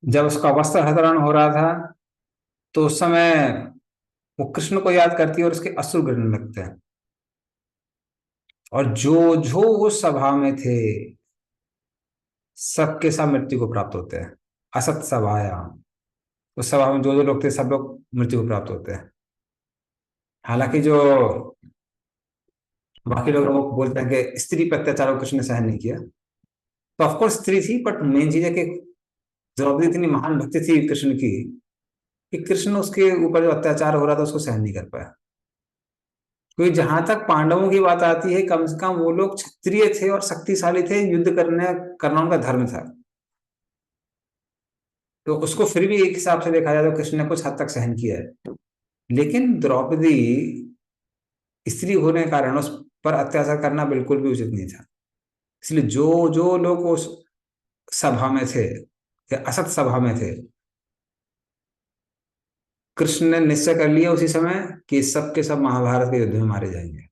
Speaker 1: जब उसका वस्त्र हरण हो रहा था तो उस समय वो कृष्ण को याद करती है और उसके अश्रु गिरने लगते हैं। और जो जो उस सभा में थे सबके सब मृत्यु को प्राप्त होते हैं। असत सभाया, उस सभा में जो जो लोग थे सब लोग मृत्यु को प्राप्त होते हैं। हालांकि जो बाकी लोग बोलते हैं कि स्त्री पर अत्याचार को कृष्ण ने सहन नहीं किया, तो ऑफकोर्स स्त्री थी, बट मेन चीज है कि द्रौपदी इतनी महान भक्ति थी कृष्ण की कि कृष्ण उसके ऊपर जो अत्याचार हो रहा था उसको सहन नहीं कर पाया। क्योंकि जहां तक पांडवों की बात आती है, कम से कम वो लोग क्षत्रिय थे और शक्तिशाली थे, युद्ध करना उनका धर्म था, तो उसको फिर भी एक हिसाब से देखा जाए तो कृष्ण ने कुछ हद तक सहन किया है। लेकिन द्रौपदी स्त्री होने के कारण उस पर अत्याचार करना बिल्कुल भी उचित नहीं था। इसलिए जो जो लोग उस सभा में थे या असत सभा में थे, कृष्ण ने निश्चय कर लिया उसी समय कि सब के सब महाभारत के युद्ध में मारे जाएंगे।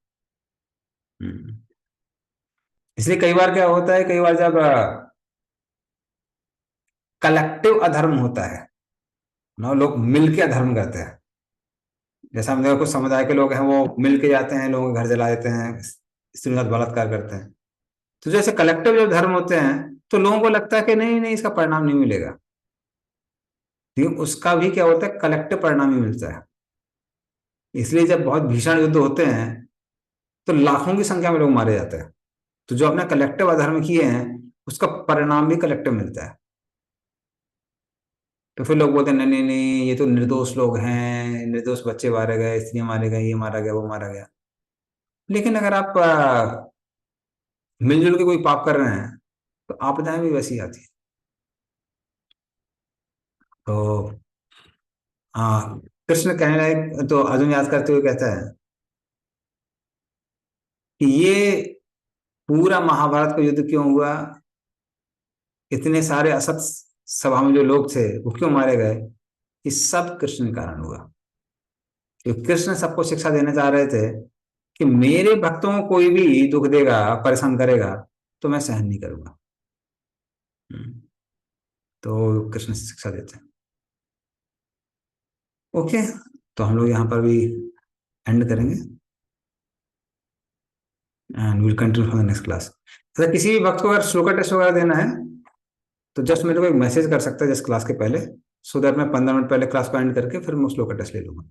Speaker 1: इसलिए कई बार क्या होता है, कई बार जब कलेक्टिव अधर्म होता है ना, लोग मिलके अधर्म करते हैं। जैसा हम देखो कुछ समुदाय के लोग हैं वो मिलके जाते हैं, लोगों के घर जला देते हैं, स्त्रियों के साथ बलात्कार करते हैं। तो जैसे कलेक्टिव जब धर्म होते हैं तो लोगों को लगता है कि नहीं नहीं इसका परिणाम नहीं मिलेगा, लेकिन उसका भी क्या होता है, कलेक्टिव परिणाम ही मिलता है। इसलिए जब बहुत भीषण युद्ध होते हैं तो लाखों की संख्या में लोग मारे जाते हैं, तो जो अपने कलेक्टिव अधर्म किए हैं उसका परिणाम भी कलेक्टिव मिलता है। तो फिर लोग बोलते हैं नहीं नहीं नहीं, ये तो निर्दोष लोग हैं, निर्दोष बच्चे मारे गए, स्त्रियां मारे गए, ये मारा गया, वो मारा गया। लेकिन अगर आप मिलजुल के कोई पाप कर रहे हैं तो आपदाएं भी वैसी आती है। तो हाँ, कृष्ण कहने लगे तो अर्जुन याद करते हुए कहता है कि ये पूरा महाभारत का युद्ध क्यों हुआ, इतने सारे असत सभा में जो लोग थे वो क्यों मारे गए, ये सब कृष्ण के कारण हुआ। क्योंकि कृष्ण सबको शिक्षा देना चाह रहे थे कि मेरे भक्तों को कोई भी दुख देगा, परेशान करेगा तो मैं सहन नहीं करूंगा। तो कृष्ण शिक्षा देते हैं। ओके, तो हम लोग यहाँ पर भी एंड करेंगे and will continue for the next class. तो किसी भी वक्त को अगर श्लोका टेस्ट वगैरह देना है तो जस्ट मेरे को एक मैसेज कर सकता है जस्ट क्लास के पहले, सो दैट मैं 15 मिनट पहले क्लास को एंड करके फिर मैं श्लोका टेस्ट ले लूंगा।